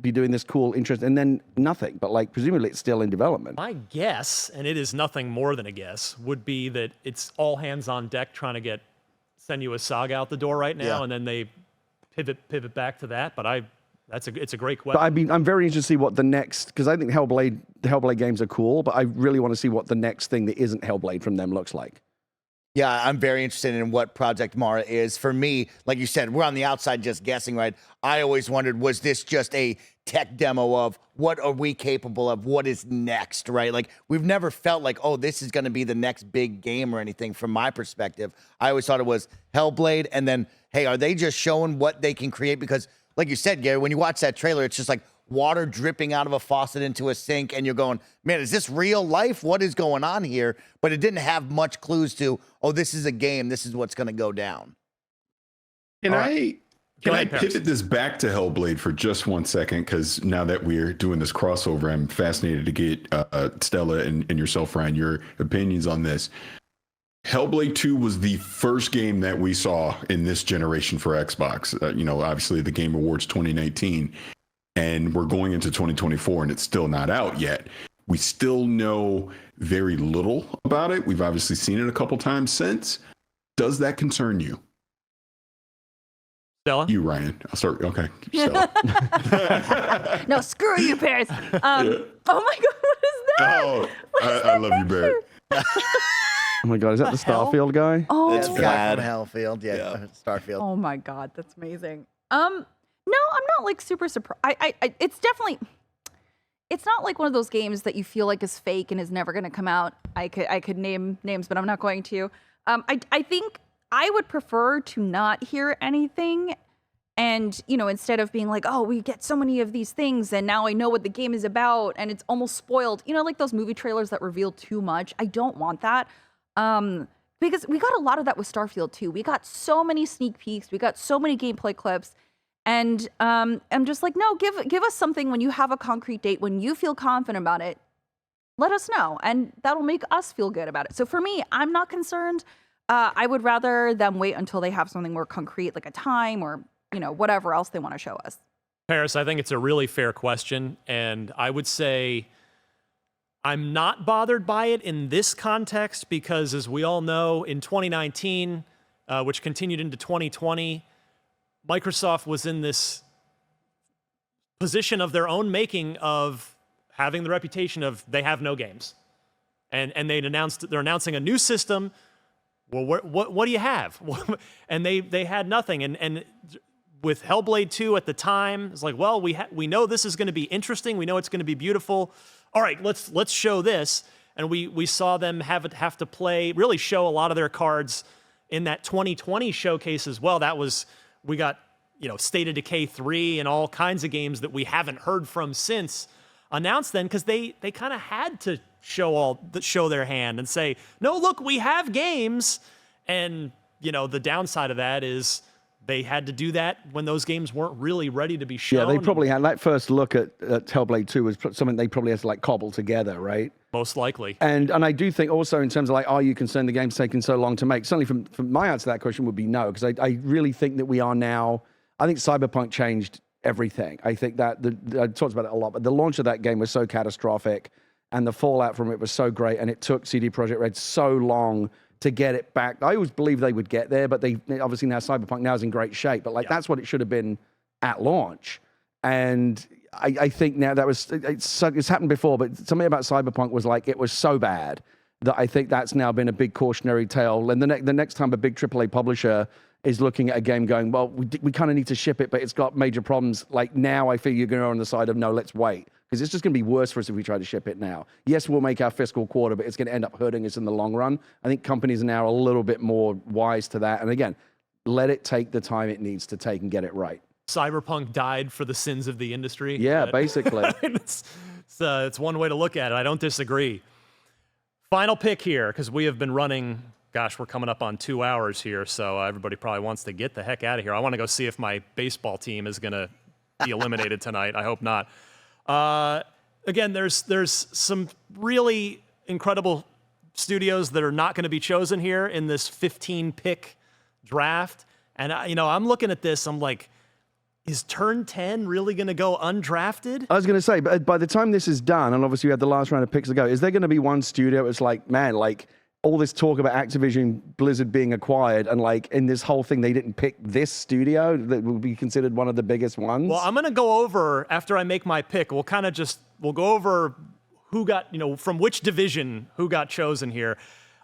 be doing this cool, interest, and then nothing. But presumably it's still in development. My guess, and it is nothing more than a guess, would be that it's all hands on deck trying to get Senua's Saga out the door right now, and then they pivot back to that. But it's a great question. But I'm very interested to see what the next, because I think the Hellblade games are cool, but I really want to see what the next thing that isn't Hellblade from them looks like. Yeah, I'm very interested in what Project Mara is. For me, like you said, we're on the outside just guessing, right? I always wondered, was this just a tech demo of what are we capable of? What is next, right? Like, we've never felt like, oh, this is going to be the next big game or anything from my perspective. I always thought it was Hellblade, and then, hey, are they just showing what they can create? Because, like you said, Gary, when you watch that trailer, it's just like water dripping out of a faucet into a sink, and you're going, man, is this real life? What is going on here? But it didn't have much clues to, oh, this is a game. This is what's going to go down. Can I Parris. pivot this back to Hellblade for just 1 second? Because now that we're doing this crossover, I'm fascinated to get Stella and yourself, Ryan, your opinions on this. Hellblade 2 was the first game that we saw in this generation for Xbox. Obviously the Game Awards 2019. And we're going into 2024 and it's still not out yet. We still know very little about it. We've obviously seen it a couple times since. Does that concern you? Stella? You, Ryan. I'll start. Okay. Stella. No, screw you, Parris. Oh my God, what is that? Oh, I love you, Barrett. Oh my God, is that the Starfield guy? Oh, It's Guy bad. from Hellfield, Starfield. oh my God, that's amazing. No, I'm not super surprised. It's definitely, it's not like one of those games that you feel like is fake and is never going to come out. I could name names, but I'm not going to. I think I would prefer to not hear anything, and instead of being like, oh, we get so many of these things, and now I know what the game is about, and it's almost spoiled. Like those movie trailers that reveal too much. I don't want that. Because we got a lot of that with Starfield too. We got so many sneak peeks. We got so many gameplay clips. And I'm just like, no, give us something when you have a concrete date, when you feel confident about it, let us know. And that'll make us feel good about it. So for me, I'm not concerned. I would rather them wait until they have something more concrete, like a time or, whatever else they want to show us. Parris, I think it's a really fair question. And I would say I'm not bothered by it in this context because, as we all know, in 2019, which continued into 2020, Microsoft was in this position of their own making of having the reputation of they have no games. And they're announcing a new system. Well, what do you have? And they had nothing. And with Hellblade 2 at the time, it's like, well, we know this is going to be interesting. We know it's going to be beautiful. All right, let's show this. And we saw them have to really show a lot of their cards in that 2020 showcase as well. We got, State of Decay 3 and all kinds of games that we haven't heard from since. announce then, because they kind of had to show their hand and say, no, look, we have games. And, the downside of that is they had to do that when those games weren't really ready to be shown. Yeah, they probably had that first look at Hellblade 2 was something they probably had to cobble together, right? Most likely. And I do think also in terms of are you concerned the game's taking so long to make? Certainly from my answer to that question would be no, because I really think that we are now, I think Cyberpunk changed everything. I think that, I talked about it a lot, but the launch of that game was so catastrophic and the fallout from it was so great, and it took CD Projekt Red so long to get it back. I always believed they would get there, but they obviously now Cyberpunk now is in great shape. But that's what it should have been at launch. And I think now it's happened before, but something about Cyberpunk was it was so bad that I think that's now been a big cautionary tale. And the next time a big AAA publisher is looking at a game going, well, we kind of need to ship it, but it's got major problems. Now I feel you're going to go on the side of no, let's wait. Because it's just going to be worse for us if we try to ship it now. Yes, we'll make our fiscal quarter, but it's going to end up hurting us in the long run. I think companies are now a little bit more wise to that. And again, let it take the time it needs to take and get it right. Cyberpunk died for the sins of the industry. Yeah, basically. It's one way to look at it. I don't disagree. Final pick here, because we have been running, we're coming up on 2 hours here, so everybody probably wants to get the heck out of here. I want to go see if my baseball team is going to be eliminated tonight. I hope not. Again, there's some really incredible studios that are not going to be chosen here in this 15-pick draft. And, I'm looking at this, I'm like, is turn 10 really going to go undrafted? I was going to say, but by the time this is done, and obviously we had the last round of picks to go, is there going to be one studio that's all this talk about Activision Blizzard being acquired, and in this whole thing, they didn't pick this studio that will be considered one of the biggest ones? Well, I'm going to go over, after I make my pick, we'll go over who got, from which division, who got chosen here.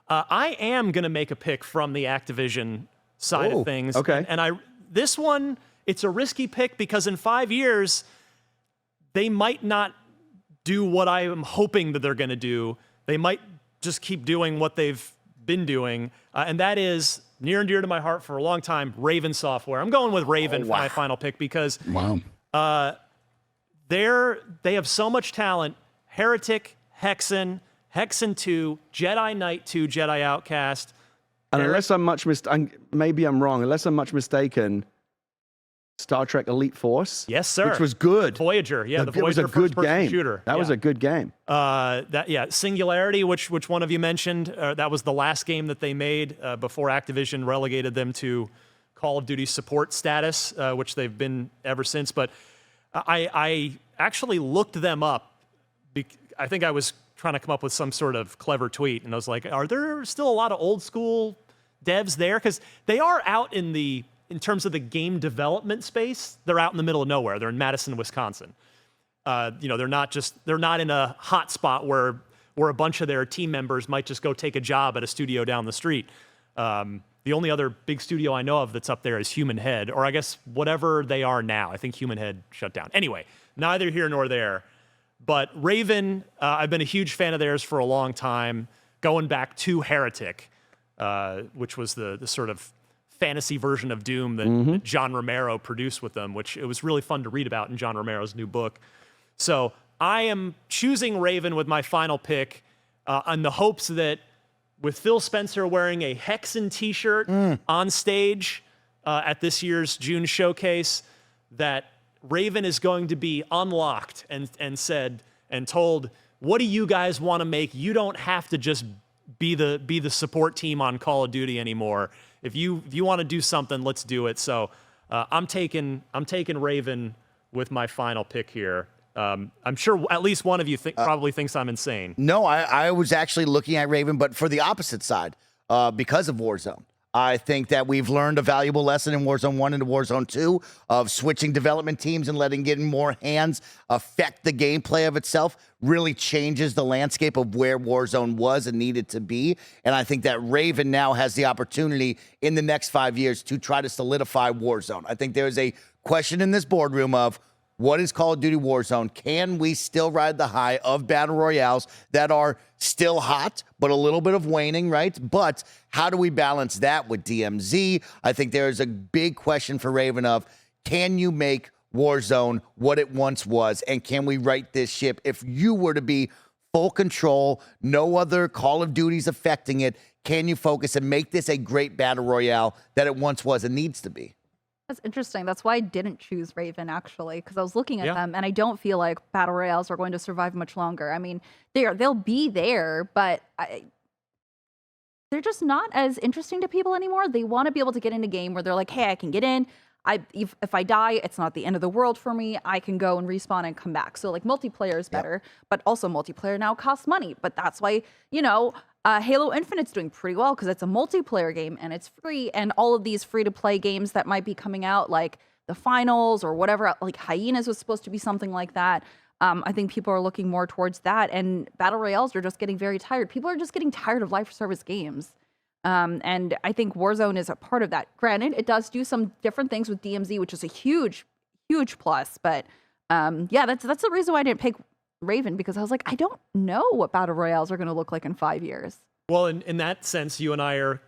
I am going to make a pick from the Activision side of things. Okay. And this one, it's a risky pick because in 5 years, they might not do what I am hoping that they're going to do. They might just keep doing what they've been doing, and that is near and dear to my heart for a long time, Raven Software. I'm going with Raven for my final pick because they have so much talent. Heretic, Hexen 2, Jedi Knight 2, Jedi Outcast. And unless I'm maybe I'm wrong, unless I'm much mistaken, Star Trek Elite Force. Yes, sir. Which was good. Voyager, the Voyager was a good game. Shooter. That was a good game. Singularity, which one of you mentioned? That was the last game that they made before Activision relegated them to Call of Duty support status, which they've been ever since. But I actually looked them up. I think I was trying to come up with some sort of clever tweet, and I was like, are there still a lot of old school devs there? Because they are out in terms of the game development space, they're out in the middle of nowhere. They're in Madison, Wisconsin. They're not in a hot spot where a bunch of their team members might just go take a job at a studio down the street. The only other big studio I know of that's up there is Human Head, or I guess whatever they are now. I think Human Head shut down. Anyway, neither here nor there. But Raven, I've been a huge fan of theirs for a long time, going back to Heretic, which was the sort of fantasy version of Doom that John Romero produced with them, which it was really fun to read about in John Romero's new book. So I am choosing Raven with my final pick on the hopes that with Phil Spencer wearing a Hexen t-shirt on stage at this year's June showcase, that Raven is going to be unlocked and said and told, what do you guys want to make? You don't have to just be the support team on Call of Duty anymore. If you want to do something, let's do it. So I'm taking Raven with my final pick here. I'm sure at least one of you probably thinks I'm insane. No, I was actually looking at Raven, but for the opposite side, because of Warzone. I think that we've learned a valuable lesson in Warzone 1 into Warzone 2 of switching development teams and letting getting more hands affect the gameplay of itself really changes the landscape of where Warzone was and needed to be. And I think that Raven now has the opportunity in the next 5 years to try to solidify Warzone. I think there's a question in this boardroom of, what is Call of Duty Warzone? Can we still ride the high of battle royales that are still hot, but a little bit of waning, right? But how do we balance that with DMZ? I think there is a big question for Raven of, can you make Warzone what it once was? And can we right this ship? If you were to be full control, no other Call of Duty's affecting it, can you focus and make this a great battle royale that it once was and needs to be? That's interesting. That's why I didn't choose Raven, actually, because I was looking at them, and I don't feel like battle royales are going to survive much longer. I mean, they'll be there, but they're just not as interesting to people anymore. They want to be able to get in a game where they're like, hey, I can get in. If I die, it's not the end of the world for me. I can go and respawn and come back. So like multiplayer is better, but also multiplayer now costs money. But that's why, Halo Infinite's doing pretty well because it's a multiplayer game and it's free. And all of these free-to-play games that might be coming out, like the Finals or whatever, like Hyenas was supposed to be something like that. I think people are looking more towards that. And battle royales are just getting very tired. People are just getting tired of live service games. And I think Warzone is a part of that. Granted, it does do some different things with DMZ, which is a huge, huge plus. But that's the reason why I didn't pick Raven, because I was like, I don't know what battle royales are going to look like in 5 years. Well, in that sense, you and I are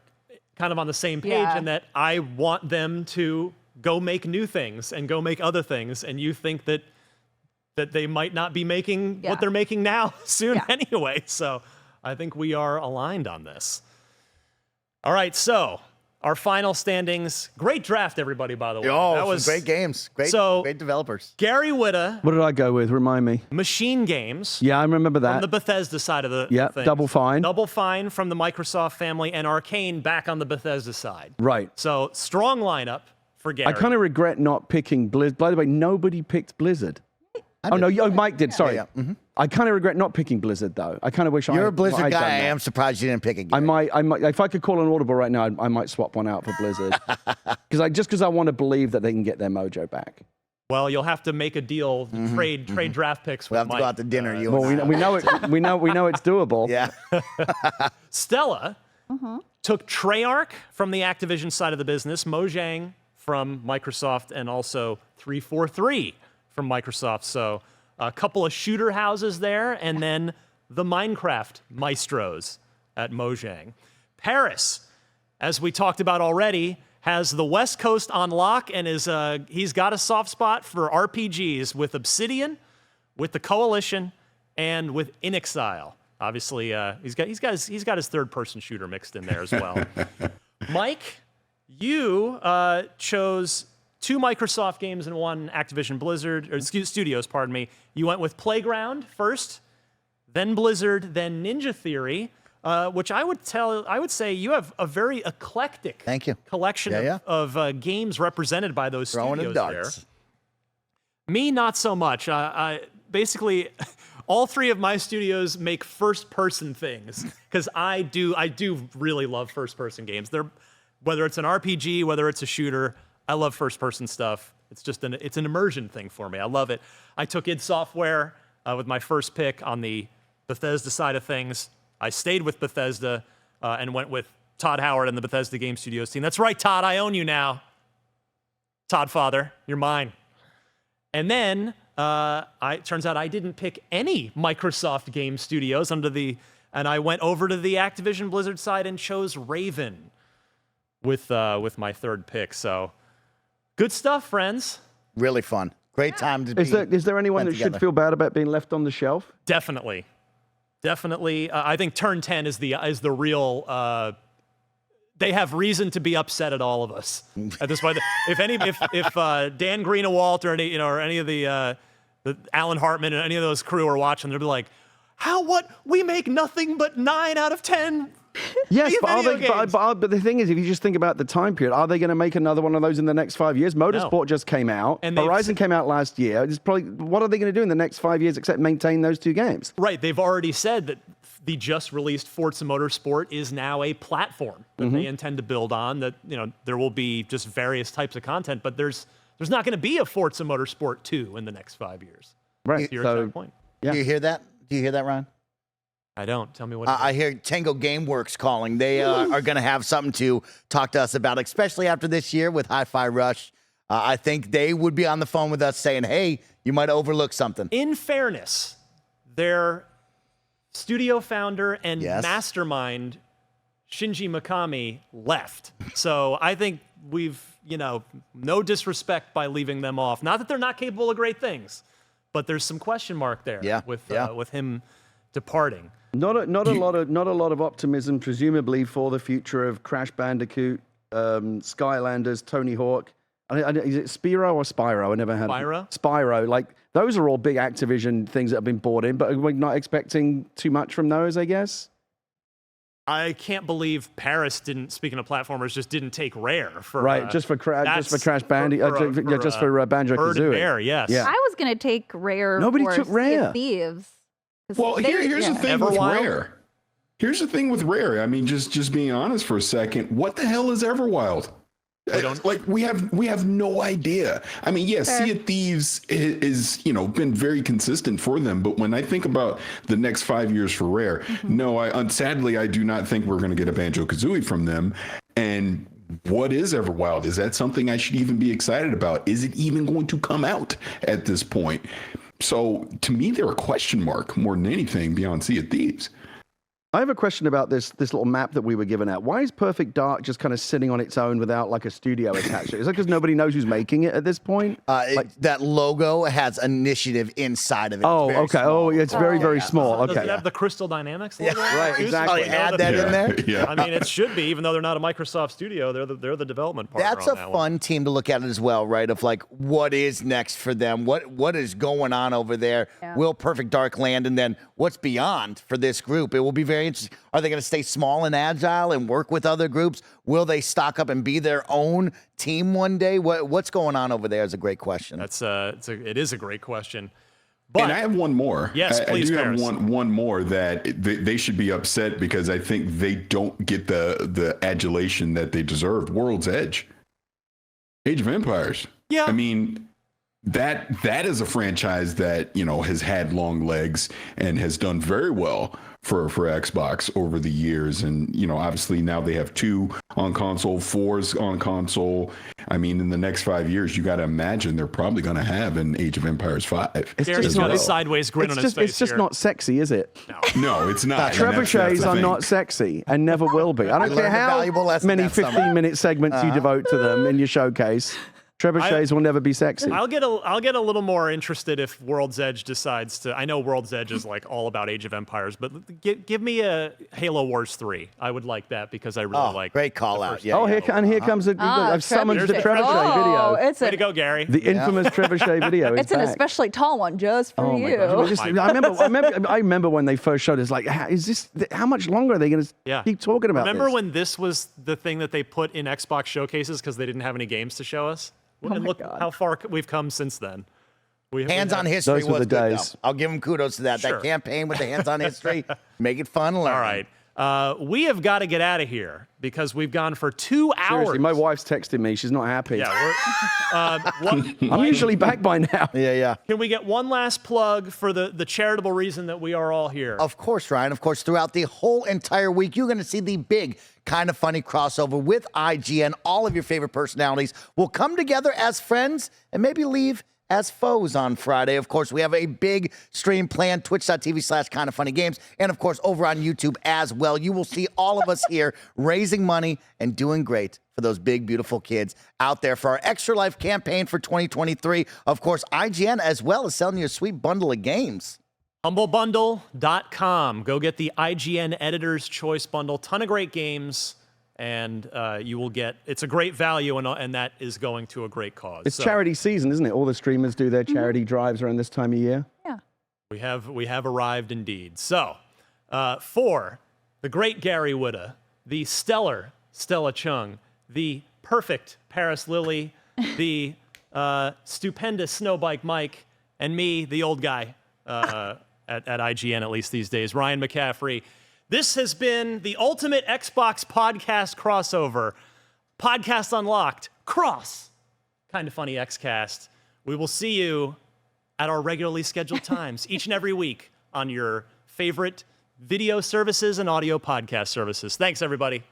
kind of on the same page in that I want them to go make new things and go make other things, and you think that they might not be making what they're making now soon anyway. So I think we are aligned on this. All right, so our final standings. Great draft, everybody, by the way. That was great games. Great developers. Gary Whitta. What did I go with? Remind me. Machine Games. Yeah, I remember that. From the Bethesda side of the thing. Double Fine. Double Fine from the Microsoft family, and Arcane back on the Bethesda side. Right. So strong lineup for Gary. I kind of regret not picking Blizzard. By the way, nobody picked Blizzard. Mike did. Sorry. Mm-hmm. I kind of regret not picking Blizzard, though. I kind of wish You're a Blizzard I'd guy. done I that. am surprised you didn't pick it. I might. If I could call an audible right now, I might swap one out for Blizzard. Because I want to believe that they can get their mojo back. Well, you'll have to make a deal, trade draft picks with We'll have to Mike. go out to dinner. We know it's doable. Yeah. Stella took Treyarch from the Activision side of the business, Mojang from Microsoft, and also 343 from Microsoft. So a couple of shooter houses there, and then the Minecraft maestros at Mojang. Parris, as we talked about already, has the West Coast on lock, and he's got a soft spot for RPGs with Obsidian, with the Coalition, and with In Exile. Obviously, he's got his third-person shooter mixed in there as well. Mike, you chose 2 Microsoft games and 1 Activision Blizzard, or Studios, pardon me. You went with Playground first, then Blizzard, then Ninja Theory, which I would say you have a very eclectic collection of games represented by those studios there. Me, not so much. Basically, all 3 of my studios make first-person things, because I do really love first-person games. Whether it's an RPG, whether it's a shooter, I love first-person stuff. It's just it's an immersion thing for me. I love it. I took id Software with my first pick on the Bethesda side of things. I stayed with Bethesda and went with Todd Howard and the Bethesda Game Studios team. That's right, Todd. I own you now. Todd Father, you're mine. And then turns out I didn't pick any Microsoft Game Studios and I went over to the Activision Blizzard side and chose Raven with my third pick. So. Good stuff, friends. Really fun. Great time to be. Is there anyone that should feel bad about being left on the shelf? Definitely. I think Turn 10 is the real. They have reason to be upset at all of us at this point. If Dan Greenewalt or any of the Alan Hartman and any of those crew are watching, they'll be like, what? We make nothing but 9 out of 10. Yes, but the thing is, if you just think about the time period, are they going to make another one of those in the next 5 years? Motorsport just came out. And Horizon came out last year. What are they going to do in the next 5 years except maintain those 2 games? Right. They've already said that the just released Forza Motorsport is now a platform that they intend to build on. That there will be just various types of content, but there's not going to be a Forza Motorsport 2 in the next 5 years. Right. To your exact point. Yeah. Do you hear that? Do you hear that, Ron? I don't. Tell me what. I hear Tango Gameworks calling. They are going to have something to talk to us about, especially after this year with Hi-Fi Rush. I think they would be on the phone with us saying, hey, you might overlook something. In fairness, their studio founder and mastermind, Shinji Mikami, left. So I think no disrespect by leaving them off. Not that they're not capable of great things, but there's some question mark there with him departing. Not a lot of optimism, presumably, for the future of Crash Bandicoot, Skylanders, Tony Hawk. Is it Spyro or Spyro? I never had Spyro. Like, those are all big Activision things that have been bought in, but we're not expecting too much from those, I guess. I can't believe Parris speaking of platformers, just didn't take Rare for just for Crash Bandicoot, just for Banjo-Kazooie. Bird and Bear, yes. Yeah. I was gonna take Rare. Nobody for took Sea Rare. of Thieves. Well, here's the thing with Everwild? Rare. Here's the thing with Rare. I mean, just being honest for a second, what the hell is Everwild? We have no idea. I mean, yes, Sea of Thieves is been very consistent for them, but when I think about the next 5 years for Rare, sadly I do not think we're going to get a Banjo-Kazooie from them. And what is Everwild? Is that something I should even be excited about? Is it even going to come out at this point? So to me, they're a question mark more than anything beyond Sea of Thieves. I have a question about this little map that we were given out. Why is Perfect Dark just kind of sitting on its own without like a studio attached to it? Is that because nobody knows who's making it at this point? That logo has initiative inside of it. Oh, okay. Small. Oh, it's very, very small. Does Okay. it have the Crystal Dynamics logo? Right, exactly. Add that in there. Yeah. I mean, it should be, even though they're not a Microsoft studio, they're the development partner. That's a on that fun one. team to look at it as well, right? Of like, what is next for them? What is going on over there? Yeah. Will Perfect Dark land? And then what's beyond for this group? It will be very interesting. Are they going to stay small and agile and work with other groups? Will they stock up and be their own team one day? What's going on over there is a great question. It is a great question. But And I have one more. Yes, please, I do Parris. have one more that they should be upset because I think they don't get the adulation that they deserved. World's Edge, Age of Empires. Yeah. I mean, that is a franchise that has had long legs and has done very well for Xbox over the years. And obviously now they have 2 on console, 4's on console. I mean, in the next 5 years, you got to imagine they're probably going to have an Age of Empires 5. Gary's got a sideways grin on his face. It's just here. not sexy, is it? No, it's not. And Trebuchets that's the are thing. not sexy and never will be. I don't care learned a how valuable lesson many that summer. 15-minute segments you devote to them in your showcase. Trebuchets will never be sexy. I'll get a little more interested if World's Edge decides to. I know World's Edge is like all about Age of Empires, but give me a Halo Wars 3. I would like that because I really like. Great call the out. first Yeah. Oh, yeah. here comes a. I've summoned the Trebuchet. Trebuchet video. It's Way to go, Gary. The infamous Trebuchet video. It's is an back. especially tall one just for Oh you. my gosh. I remember when they first showed us, like, how much longer are they going to keep talking about Remember this? when this was the thing that they put in Xbox showcases because they didn't have any games to show us? And look how far we've come since then. Hands-on history Those were was the good, days. though. I'll give them kudos to that. Sure. That campaign with the hands-on history, make it fun. Learn. All right. We have got to get out of here because we've gone for 2 hours. Seriously, my wife's texting me. She's not happy. Yeah, I'm usually back by now. Yeah. Can we get one last plug for the charitable reason that we are all here? Of course, Ryan. Of course, throughout the whole entire week, you're going to see the big Kinda Funny crossover with IGN. All of your favorite personalities will come together as friends and maybe leave as foes on Friday. Of course, we have a big stream planned, twitch.tv/KindaFunnyGames, and of course, over on YouTube as well. You will see all of us here raising money and doing great for those big, beautiful kids out there for our Extra Life campaign for 2023. Of course, IGN as well is selling you a sweet bundle of games. HumbleBundle.com. Go get the IGN Editor's Choice Bundle. Ton of great games, and you will get. It's a great value, and that is going to a great cause. It's charity season, isn't it? All the streamers do their charity drives around this time of year. Yeah. We have arrived indeed. So, for the great Gary Whitta, the stellar Stella Chung, the perfect Parris Lilly, the stupendous Snowbike Mike, and me, the old guy at IGN, at least these days, Ryan McCaffrey. This has been the ultimate Xbox podcast crossover. Podcast Unlocked, KindaFunny Xcast. We will see you at our regularly scheduled times each and every week on your favorite video services and audio podcast services. Thanks, everybody.